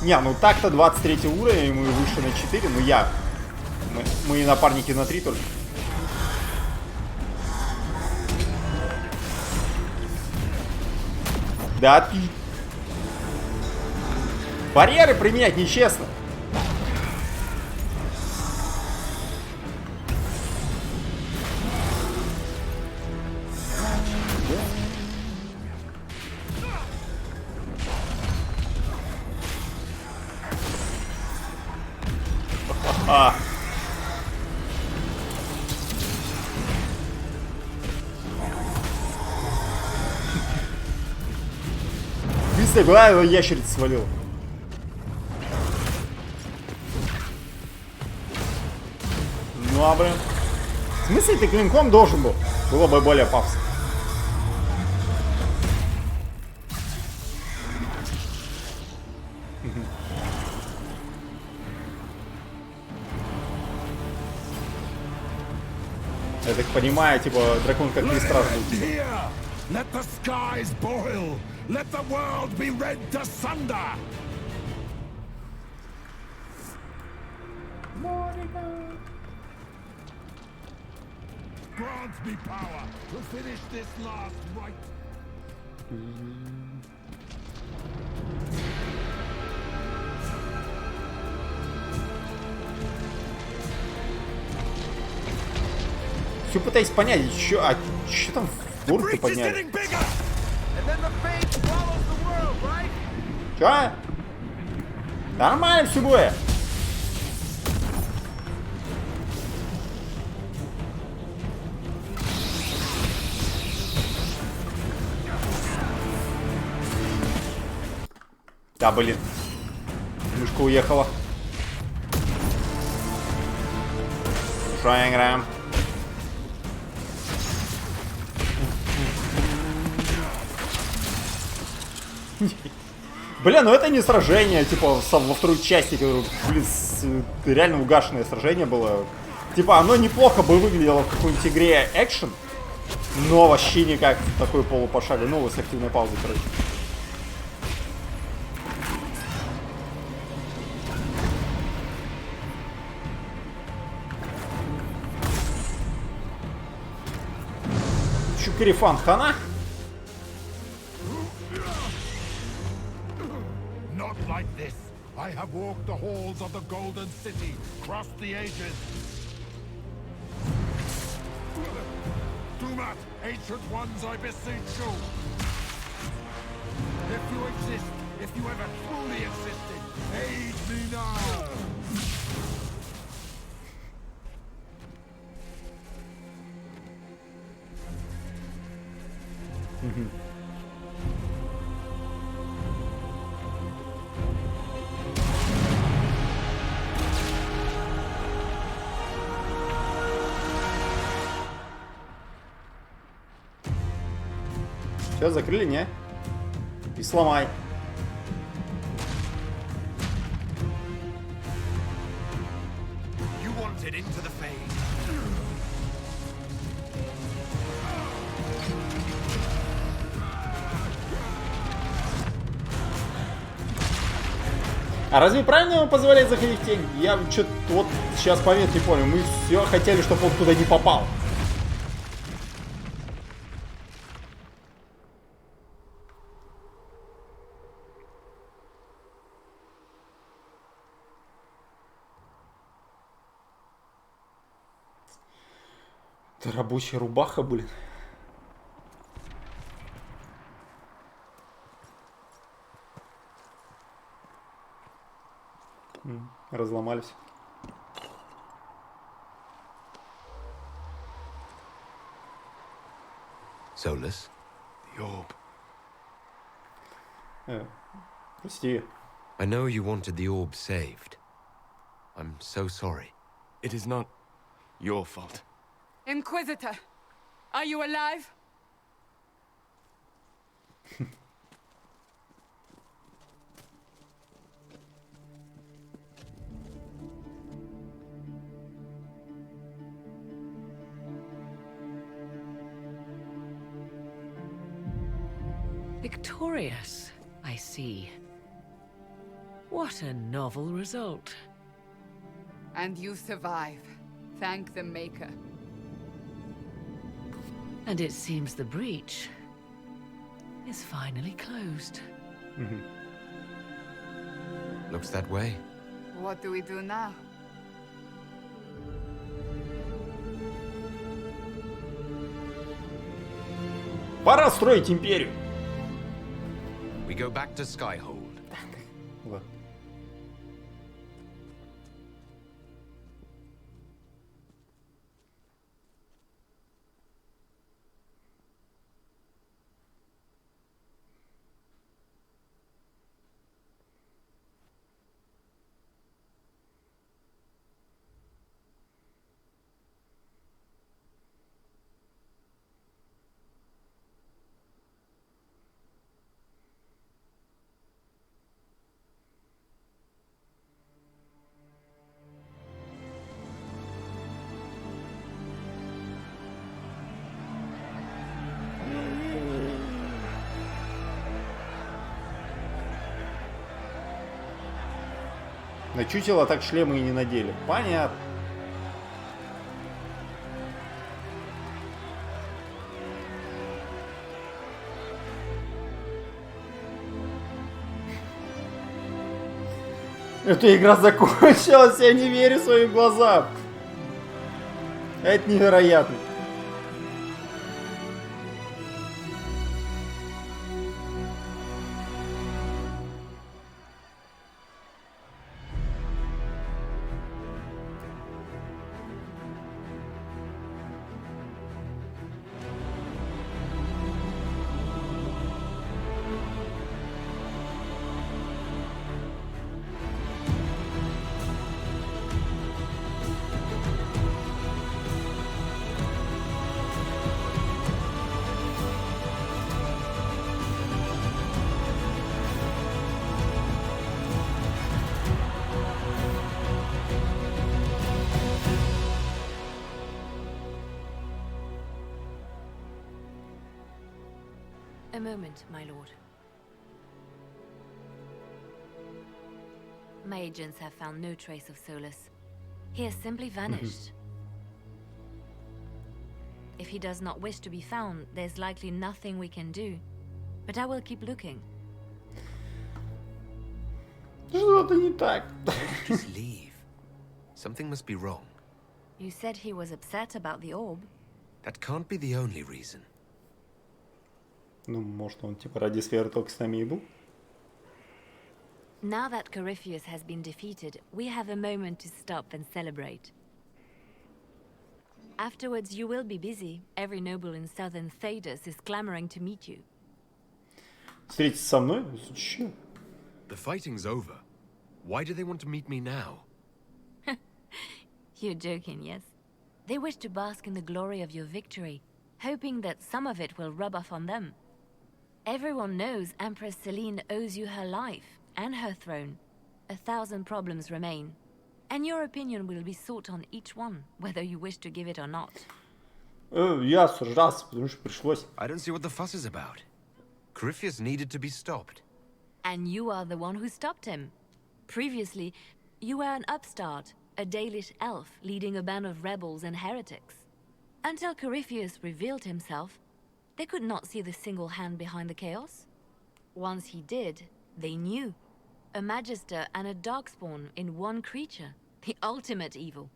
Не, ну так-то 23 уровень, мы выше на 4, ну я. Мы и напарники на 3 только. Да ты. Барьеры применять нечестно. Быстро, куда его ящерица свалил? Ну а, блин. В смысле ты клинком должен был? Было бы более пафосно. Я так понимаю, типа, дракон как пристрас был. Let the skies boil! Let the world be rent asunder! Grant me power to finish this last rite. Все пытаюсь понять, что там в гору-то подняли? Чё? Нормально все будет. Да, блин. Мышка уехала. Что играем? Бля, ну это не сражение, типа, во второй части, блин, реально угашенное сражение было. Типа, оно неплохо бы выглядело в какой-нибудь игре экшен, но вообще никак такой полупошаговый, ну, с активной паузой, короче. Чукарифан хана? Not like this. I have walked the halls of the Golden City, crossed the ages. Do not, ancient ones, I beseech you. If you exist, if you ever truly existed, aid me now. Все, закрыли, не? И сломай. You wanted into the fade. А разве правильно ему позволяет заходить в тень? Я что-то вот сейчас по не понял. Мы все хотели, чтобы он туда не попал. Это рабочая рубаха, блин. Разломались. Solus, the orb. Прости. I know you wanted the orb saved. I'm so sorry. It is not your fault. Inquisitor, are you alive? Victorious, I see. What a novel result. And you survive. Thank the Maker. And it seems the breach is finally closed. Looks that way. What do we do now? Пора строить империю. We go back to Skyhold. 我 На чучело так шлемы и не надели. Понятно. Эта игра закончилась, я не верю своим глазам. Это невероятно. A moment, my lord. My agents have found no trace of Solus. He has simply vanished. If he does not wish to be found, there's likely nothing we can do. But I will keep looking. Что-то не так. Just leave. Something must be wrong. You said he was upset about the orb. That can't be the only reason. Ну, может, он типа ради сферы только с нами и был? Now that Corypheus has been defeated, we have a moment to stop and celebrate. Afterwards, you will be busy. Every noble in southern Thedas is clamoring to meet you. Встретиться со мной? Зачем? The fighting's over. Why do they want to meet me now? You're joking, yes? They wish to bask in the glory of your victory, hoping that some of it will rub off on them. Everyone knows Empress Celine owes you her life and her throne. 1,000 problems remain, and your opinion will be sought on each one, whether you wish to give it or not. Я сражался, потому что пришлось. I don't see what the fuss is about. Corypheus needed to be stopped. And you are the one who stopped him. Previously, you were an upstart, a Dalish elf leading a band of rebels and heretics. Until Corypheus revealed himself, they could not see the single hand behind the chaos. Once he did, they knew. A Magister and a Darkspawn in one creature. The ultimate evil.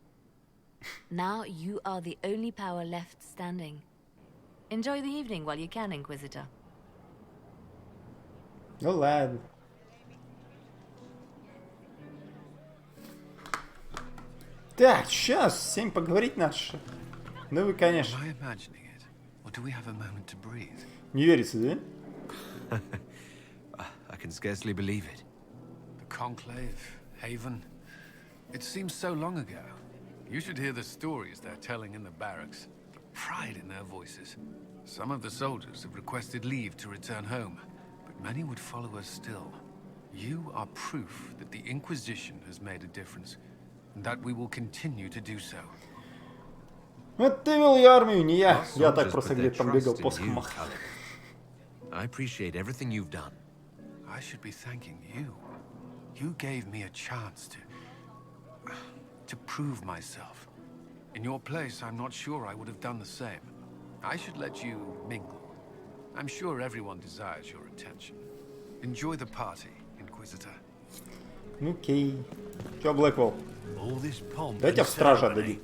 Now you are the only power left standing. Enjoy the evening while you can, Inquisitor. Ну ладно. Так, сейчас, всем поговорить надо. Ну вы, конечно. Не верится, да? I can scarcely believe it. The Conclave, Haven. It seems so long ago. You should hear the stories they're telling in the barracks. The pride in their voices. Some of the soldiers have requested leave to return home, but many would follow us still. You are proof that the Inquisition has made a difference, and that we will continue to do so. Вот ты вел я армию, не я. Я так просто где-то там бегал посохом махал. I appreciate everything you've done. I should be thanking you. You gave me a chance to prove myself. In your place, I'm not sure I would have done the same. I should let you mingle. I'm sure everyone desires your attention. Enjoy the party, Inquisitor. Окей. Чё, Блэквелл? All this pomp Дайте в страже отдадим.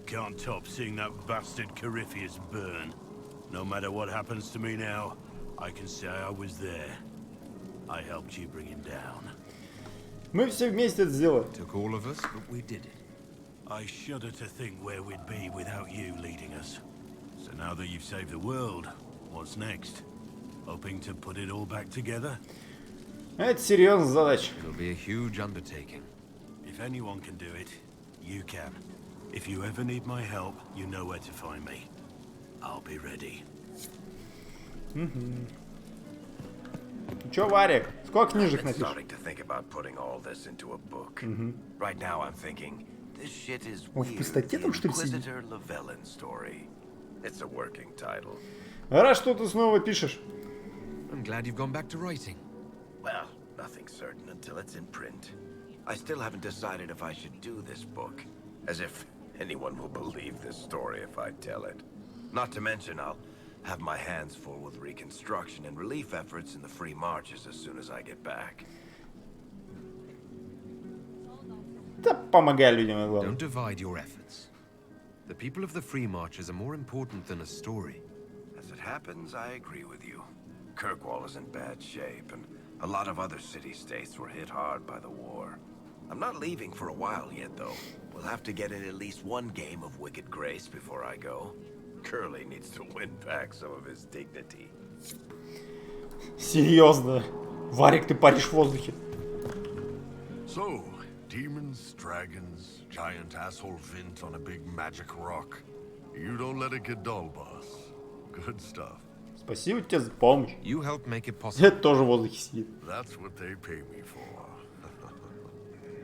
Can't top seeing that bastard Corypheus burn. No matter what happens to me now, I can say I was there. I helped you bring him down. Мы все вместе это сделали. Took all of us, but we did it. I shudder to think where we'd be without you leading us. So now that you've saved the world, what's next? Hoping to put it all back together? Это серьезная задача. It'll be a huge undertaking. If anyone can do it, you can. If you ever need my help, you know where to find me. I'll be ready. Чё, Варик? Сколько книжек напишешь? Starting to think about putting all this into a book. Right now I'm thinking, this shit is Он в пустоте там, что ли, сидит? Inquisitor Llewellyn story. It's a working title. Рад, что ты снова пишешь. I'm glad you've gone back to writing. Well, nothing's certain until it's in print. I still haven't decided if I should do this book. As if anyone will believe this story if I tell it. Not to mention, I'll have my hands full with reconstruction and relief efforts in the free marches as soon as I get back. Don't divide your efforts. The people of the free marches are more important than a story. As it happens, I agree with you. Kirkwall is in bad shape, and a lot of other city-states were hit hard by the war. I'm not leaving for a while yet, though. We'll have to get in at least one game of Wicked Grace before I go. Curly needs to win back some of his dignity. Серьезно? Варик, ты паришь в воздухе. So, demons, dragons, giant asshole Vint on a big magic rock. You don't let it get dull, boss. Good stuff. Спасибо тебе за помощь. You helped make it possible. Это тоже в воздухе сидит. That's what they pay me for.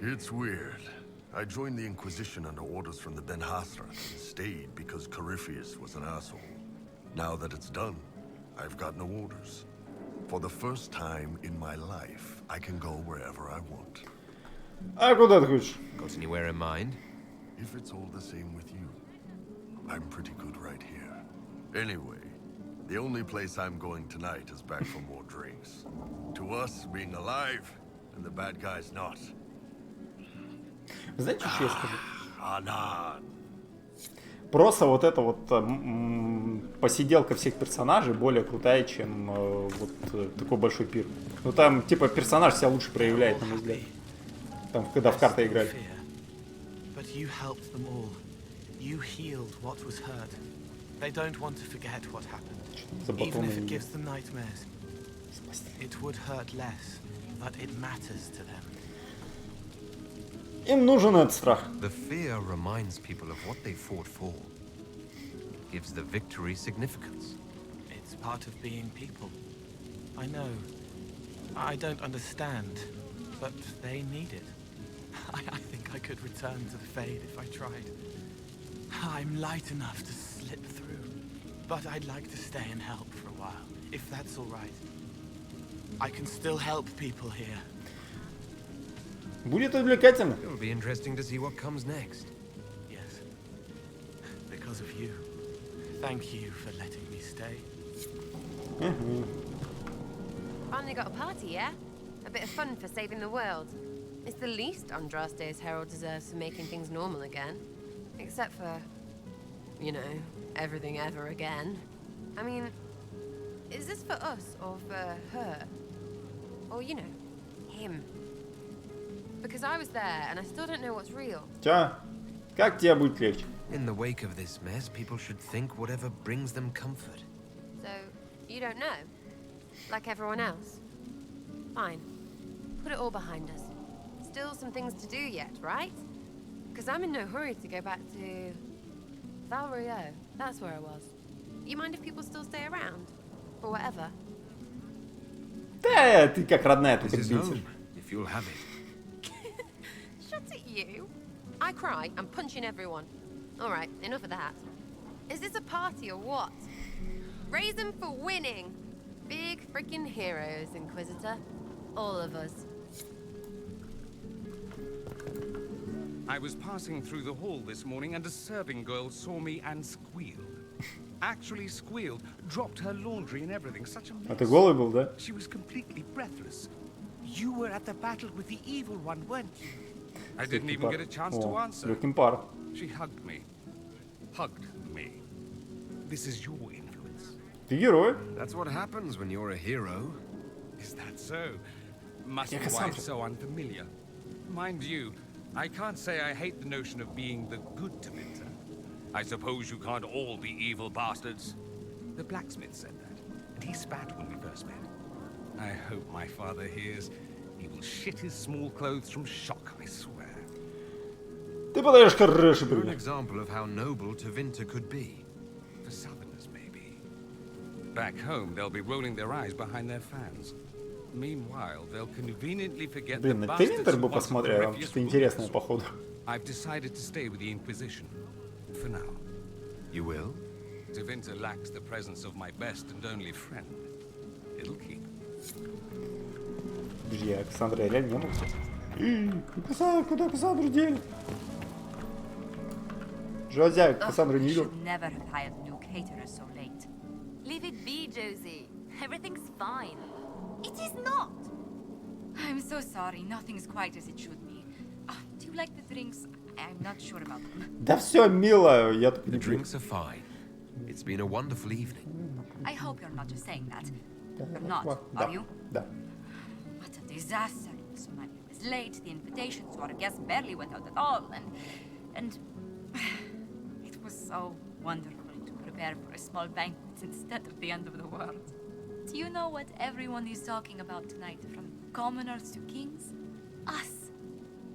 It's weird. I joined the Inquisition under orders from the Ben Hasrat and stayed because Corypheus was an asshole. Now that it's done, I've got no orders. For the first time in my life, I can go wherever I want. А куда ты хочешь? Got anywhere in mind? If it's all the same with you, I'm pretty good right here. Anyway, the only place I'm going tonight is back for more drinks. To us, being alive, and the bad guys not. Знаете, что я скажу? Просто вот эта вот посиделка всех персонажей более крутая, чем вот такой большой пир. Ну там типа персонаж себя лучше проявляет, на мой взгляд. Там, когда в карты играли. But you helped them all. You healed what was hurt. They don't want to forget what happened. Even if it gives them nightmares. It would hurt less, but it matters to them. Им нужен этот страх. The fear reminds people of what they fought for. Gives the victory significance. It's part of being people. I know. I don't understand, but they need it. I think I could return to the Fade if I tried. I'm light enough to slip through, but I'd like to stay and help for a while, if that's all right. I can still help people here. Будет увлекательно. It'll be interesting to see what comes next. Yes. Because of you. Thank you for letting me stay. Finally got a party, yeah? A bit of fun for saving the world. It's the least Andraste's herald deserves for making things normal again. Except for, you know, everything ever again. I mean, is this for us or for her? Or, you know, him? Because I was there, and I still don't know what's real. Тя, как тебе будет легче? In the wake of this mess, people should think whatever brings them comfort. So, you don't know? Like everyone else? Fine. Put it all behind us. Still some things to do yet, right? Because I'm in no hurry to go back to... Valrio. That's where I was. You mind if people still stay around? Or whatever? Да, ты как родная тут This is бесишь. home, if you'll have it. Shut it, you. I cry, I'm punching everyone. All right, enough of that. Is this a party or what? Raise them for winning. Big freaking heroes, Inquisitor. All of us. I was passing through the hall this morning and a serving girl saw me and squealed. Actually squealed, dropped her laundry and everything. Such a mess. А ты голый был, да? She was completely breathless. You were at the battle with the evil one, weren't you? I didn't even get a chance to answer. Легким пар. She hugged me. Hugged me. This is your influence. Ты герой. That's what happens when you're a hero. Is that so? Must be Я why сам it's so unfamiliar. Mind you, I can't say I hate the notion of being the good to Winter. I suppose you can't all be evil bastards. The blacksmith said that, and he spat when we first met. I hope my father hears. He will shit his small clothes from shock, I swear. Ты подаешь хороший You're an пример. example of how noble Tevinter could be. For Southerners, maybe. Back home, they'll be rolling their eyes behind their fans. Meanwhile, they'll conveniently forget the Блин, на bastards Твинтер who бы wanted посмотрел, там Corypheus что-то ruled интересное, us. походу. I've decided to stay with the Inquisition. For now. You will? Tevinter lacks the presence of my best and only friend. It'll keep. Подожди, Александра я реально не мог. Куда Кассандру дели? Жозя, Кассандру не видел. Never have hired new caterers so late. Leave it be, Josie. Everything's fine. It is not. I'm so sorry. Nothing's quite as it should be. Do you like the drinks? I'm not sure about them. Да все, мило, я тут The drinks are fine. It's been a wonderful evening. I hope you're not just saying that. You're not, are you? Да. What a disaster. So many was late. The invitations to our guests barely went out at all, and it was so wonderful to prepare for a small banquet instead of the end of the world. Do you know what everyone is talking about tonight, from commoners to kings? Us.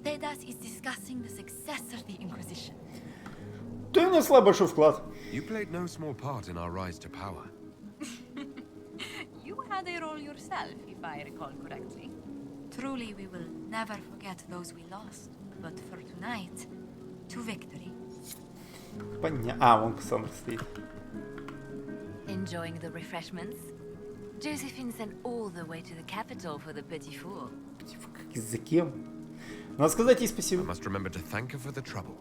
Tedas is discussing the success of the Inquisition. Ты внесла большой вклад. You played no small part in our rise to power. You had a role yourself, if I recall correctly. Truly, we will never forget those we lost. But for tonight, to victory. А, вон Кассандра стоит. Enjoying the refreshments? Josephine sent all the way to the capital for the petit four. За кем? Надо сказать ей спасибо. I must remember to thank her for the trouble.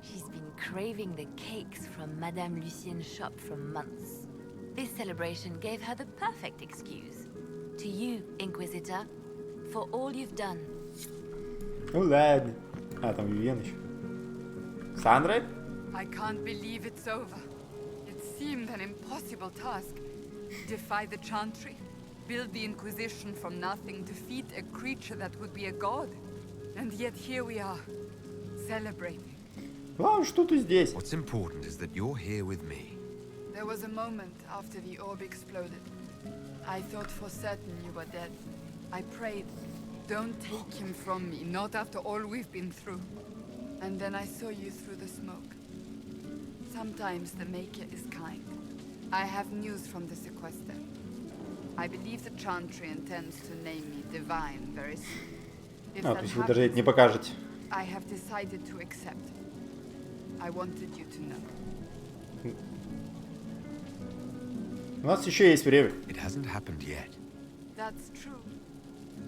She's been craving the cakes from Madame Lucien's shop for months. This celebration gave her the perfect excuse. To you, Inquisitor, for all you've done. Ну ладно. А, там Вивьен еще. Сандра? I can't believe it's over. It seemed an impossible task. Defy the Chantry, build the Inquisition from nothing, defeat a creature that would be a god. And yet here we are, celebrating. Главное, что ты здесь. What's important is that you're here with me. There was a moment after the orb exploded. I thought for certain you were dead. I prayed, don't take him from me, not after all we've been through. And then I saw you through the smoke. Sometimes the Maker is kind. I have news from the sequester. I believe the Chantry intends to name me Divine very soon. If А, that то есть вы даже это не happens, покажете. I have decided to accept. I wanted you to know. У нас еще есть время. It hasn't happened yet. That's true.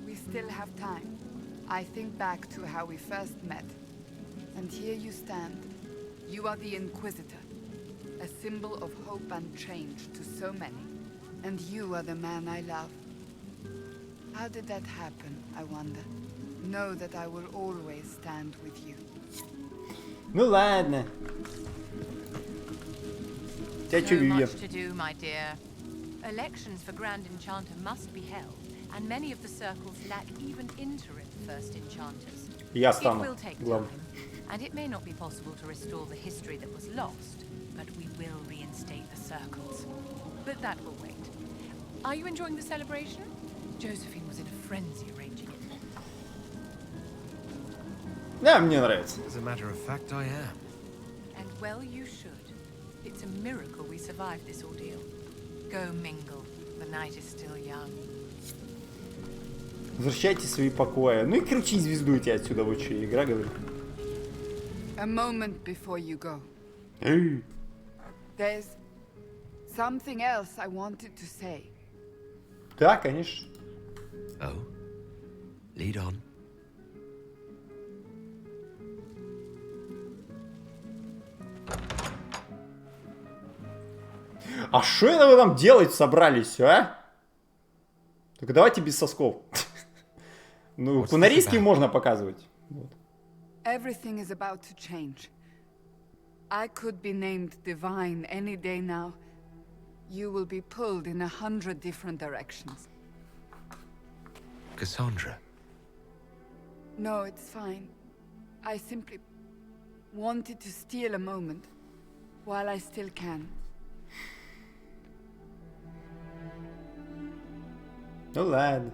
We still have time. I think back to how we first met. And here you stand. You are the Inquisitor. A symbol of hope and change to so many. And you are the man I love. How did that happen, I wonder? Know that I will always stand with you. Ну ладно. Тебя что, So Вивьен? much to do, my dear. Elections for Grand Enchanter must be held, and many of the circles lack even interim First Enchanters. Я It стану will take главным. time, and it may not be possible to restore the history that was lost, but we will reinstate the circles. But that will wait. Are you enjoying the celebration? Josephine was in a frenzy arranging it. Да, мне нравится. As a matter of fact, I am. And well you should. It's a miracle we survived this ordeal. Go mingle. The night is still young. Возвращайте свои покои. Ну и крути звезду тебя отсюда, вот что игра говорит. A moment before you go. Эй. There's something else I wanted to say. Да, конечно. Oh? Lead on. А что это вы там делать собрались, а? Только давайте без сосков. Ну, кунарийский можно показывать. Everything is about to change. I could be named Divine any day now. You will be pulled in 100 different directions. Cassandra. No, it's fine. I simply wanted to steal a moment while I still can. Ну ладно.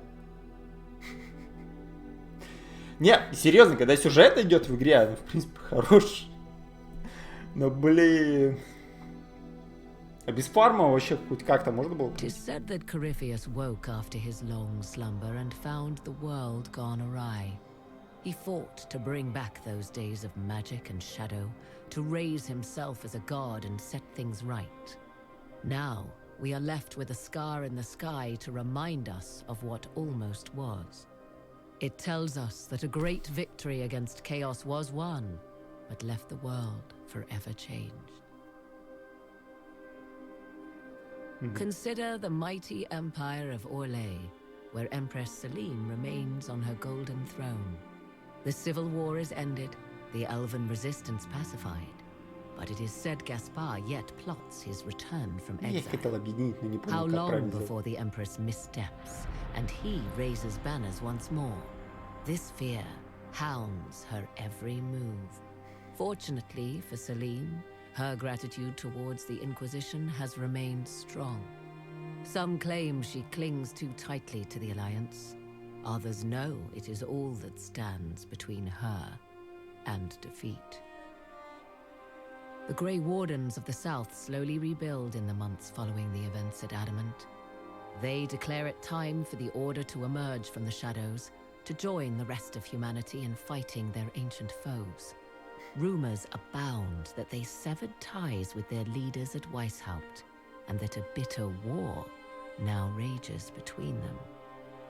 Не, серьезно, когда сюжет идет в игре, он, в принципе, хорош. Но, блин... А без фарма вообще хоть как-то можно было? It is said that Corypheus woke after his long slumber and found the world gone awry. He fought to bring back those days of magic and shadow, to raise himself as a god and set things right. Now, we are left with a scar in the sky to remind us of what almost was. It tells us that a great victory against chaos was won, but left the world forever changed. Consider the mighty empire of Orlais, where Empress Selim remains on her golden throne. The civil war is ended, the elven resistance pacified, but it is said Gaspar yet plots his return from exile. How long before the Empress missteps, and he raises banners once more? This fear hounds her every move. Fortunately for Selim, her gratitude towards the Inquisition has remained strong. Some claim she clings too tightly to the Alliance. Others know it is all that stands between her and defeat. The Grey Wardens of the South slowly rebuild in the months following the events at Adamant. They declare it time for the Order to emerge from the shadows, to join the rest of humanity in fighting their ancient foes. Rumors abound that they severed ties with their leaders at Weishaupt, and that a bitter war now rages between them.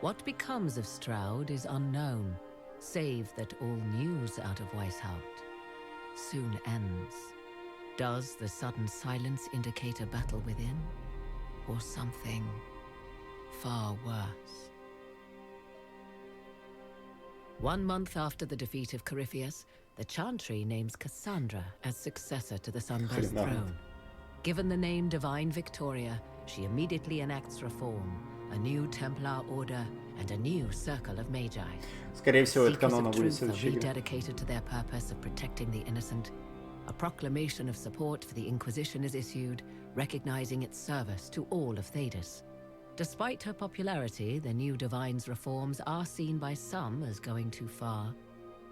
What becomes of Stroud is unknown, save that all news out of Weishaupt soon ends. Does the sudden silence indicate a battle within, or something far worse? 1 month after the defeat of Corypheus, the Chantry names Cassandra as successor to the Sunburst throne. Given the name Divine Victoria, she immediately enacts reform, a new Templar order, and a new circle of Magi. Скорее всего, это Seekers канона of будет в truth are следующей игре. rededicated to their purpose of protecting the innocent. A proclamation of support for the Inquisition is issued, recognizing its service to all of Thedas. Despite her popularity, the new Divine's reforms are seen by some as going too far.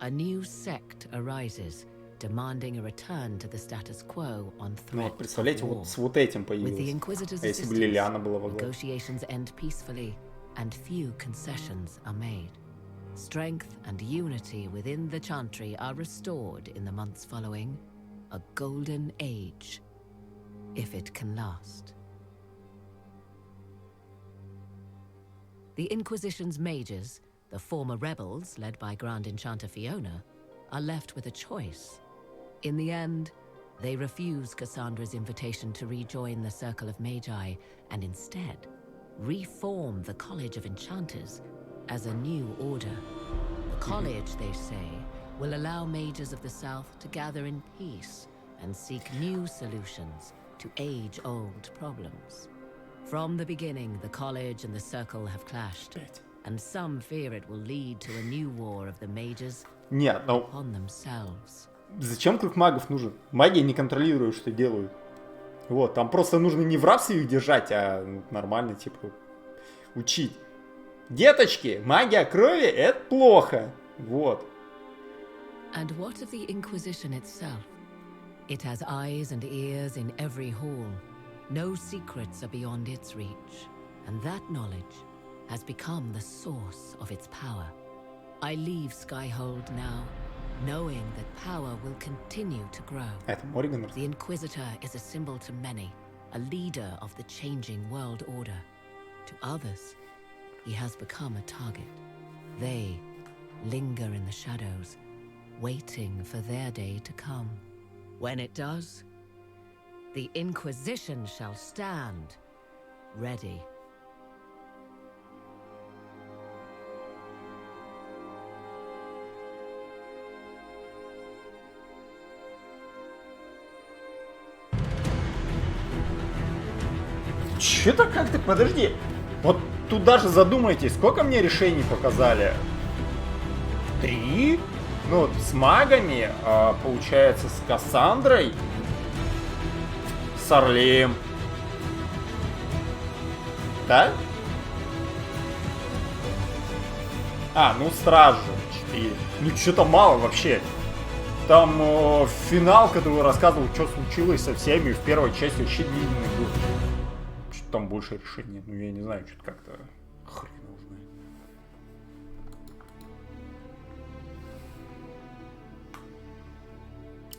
A new sect arises, demanding a return to the status quo on Ну threat вот представляете, of war. вот с вот этим With the появилось. Inquisitor's А если бы assistance, Лилиана была во главе? negotiations end peacefully, and few concessions are made. Strength and unity within the Chantry are restored in the months following. A golden age, if it can last. The Inquisition's mages, the former rebels led by Grand Enchanter Fiona, are left with a choice. In the end, they refuse Cassandra's invitation to rejoin the Circle of Magi and instead reform the College of Enchanters as a new order. The college, they say, will allow mages of the South to gather in peace and seek new solutions to age-old problems. From the beginning, the college and the circle have clashed, and some fear it will lead to a new war of the mages Нет, ну upon themselves. зачем круг магов нужен? Магия не контролирует, что делают. Вот, там просто нужно не в рабстве их держать, а нормально, типа, учить. Деточки, магия крови — это плохо. Вот. And what of the Inquisition itself? It has eyes and ears in every hall. No secrets are beyond its reach, and that knowledge has become the source of its power. I leave Skyhold now, knowing that power will continue to grow. Это Морриган. The Inquisitor is a symbol to many, a leader of the changing world order. To others, he has become a target. They linger in the shadows, waiting for their day to come. When it does, the Inquisition shall stand ready. Че-то как-то, подожди. Вот тут даже задумайтесь, сколько мне решений показали? 3? Ну вот с магами, получается, с Кассандрой, с Орлеем. Да? Ну Стражу 4. Ну что-то мало вообще. Там финал, который рассказывал, что случилось со всеми, в первой части вообще длинный был. Что-то там больше решений. Ну я не знаю, что-то как-то хрен его знает.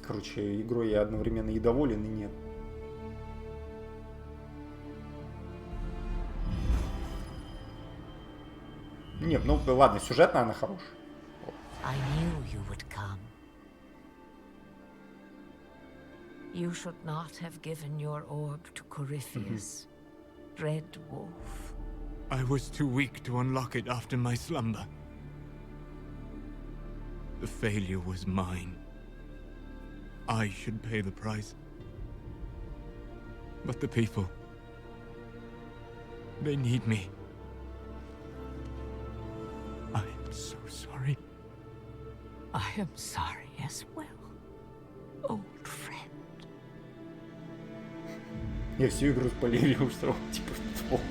Короче, игрой я одновременно и доволен, и нет. Нет, ну ладно, сюжетная она хорошая. I knew you would come. You should not have given your orb to Corypheus, Red Wolf. I was too weak to unlock it after my slumber. The failure was mine. I should pay the price. But the people, they need me. I am so sorry. I am sorry as well, old friend. Я всю игру спалили, устроил, типа, толк.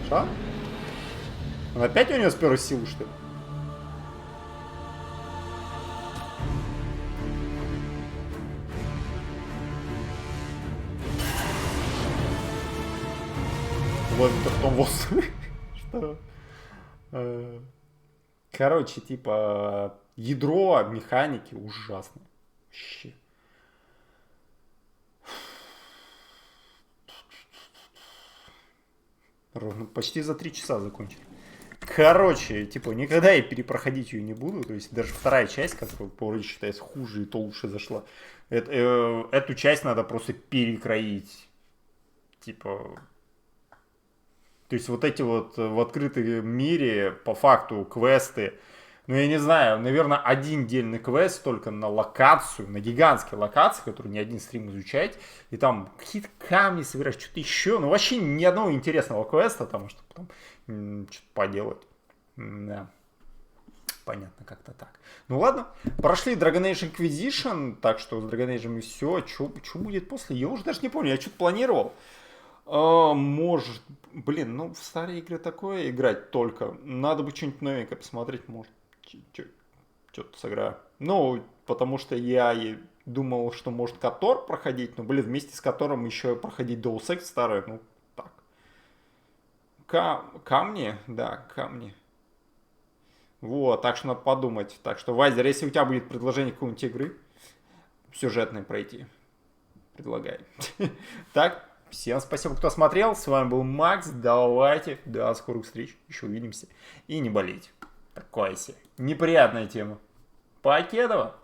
Что? Он опять у него с первой силы, что ли? Ловит ртом воздух. Что? Короче, типа, ядро механики ужасное. Вообще. Ровно почти за 3 часа закончили. Короче, типа, никогда я перепроходить ее не буду. То есть даже вторая часть, которая вроде считается хуже, и то лучше зашла. Эту часть надо просто перекроить. Типа... То есть вот эти вот в открытом мире, по факту, квесты, ну я не знаю, наверное, один дельный квест только на локацию, на гигантской локации, которую ни один стрим изучать, и там какие-то камни собираешь, что-то еще, ну вообще ни одного интересного квеста, там, чтобы там что-то поделать. Да. Понятно, как-то так. Ну ладно, прошли Dragon Age Inquisition, так что с Dragon Age все, что будет после, я уже даже не помню, я что-то планировал. Может, блин, ну в старые игры такое играть только. Надо бы что-нибудь новенькое посмотреть, может, что-то сыграю. Ну, потому что я и думал, что может Котор проходить, но, блин, вместе с Котором еще проходить Deus Ex старый, ну, так. Камни, да, камни. Вот, так что надо подумать. Так что, Вайзер, если у тебя будет предложение какой-нибудь игры, сюжетной пройти, предлагай. Так. Всем спасибо, кто смотрел. С вами был Макс. Давайте. До скорых встреч. Еще увидимся. И не болейте. Такая себе неприятная тема. Покедова.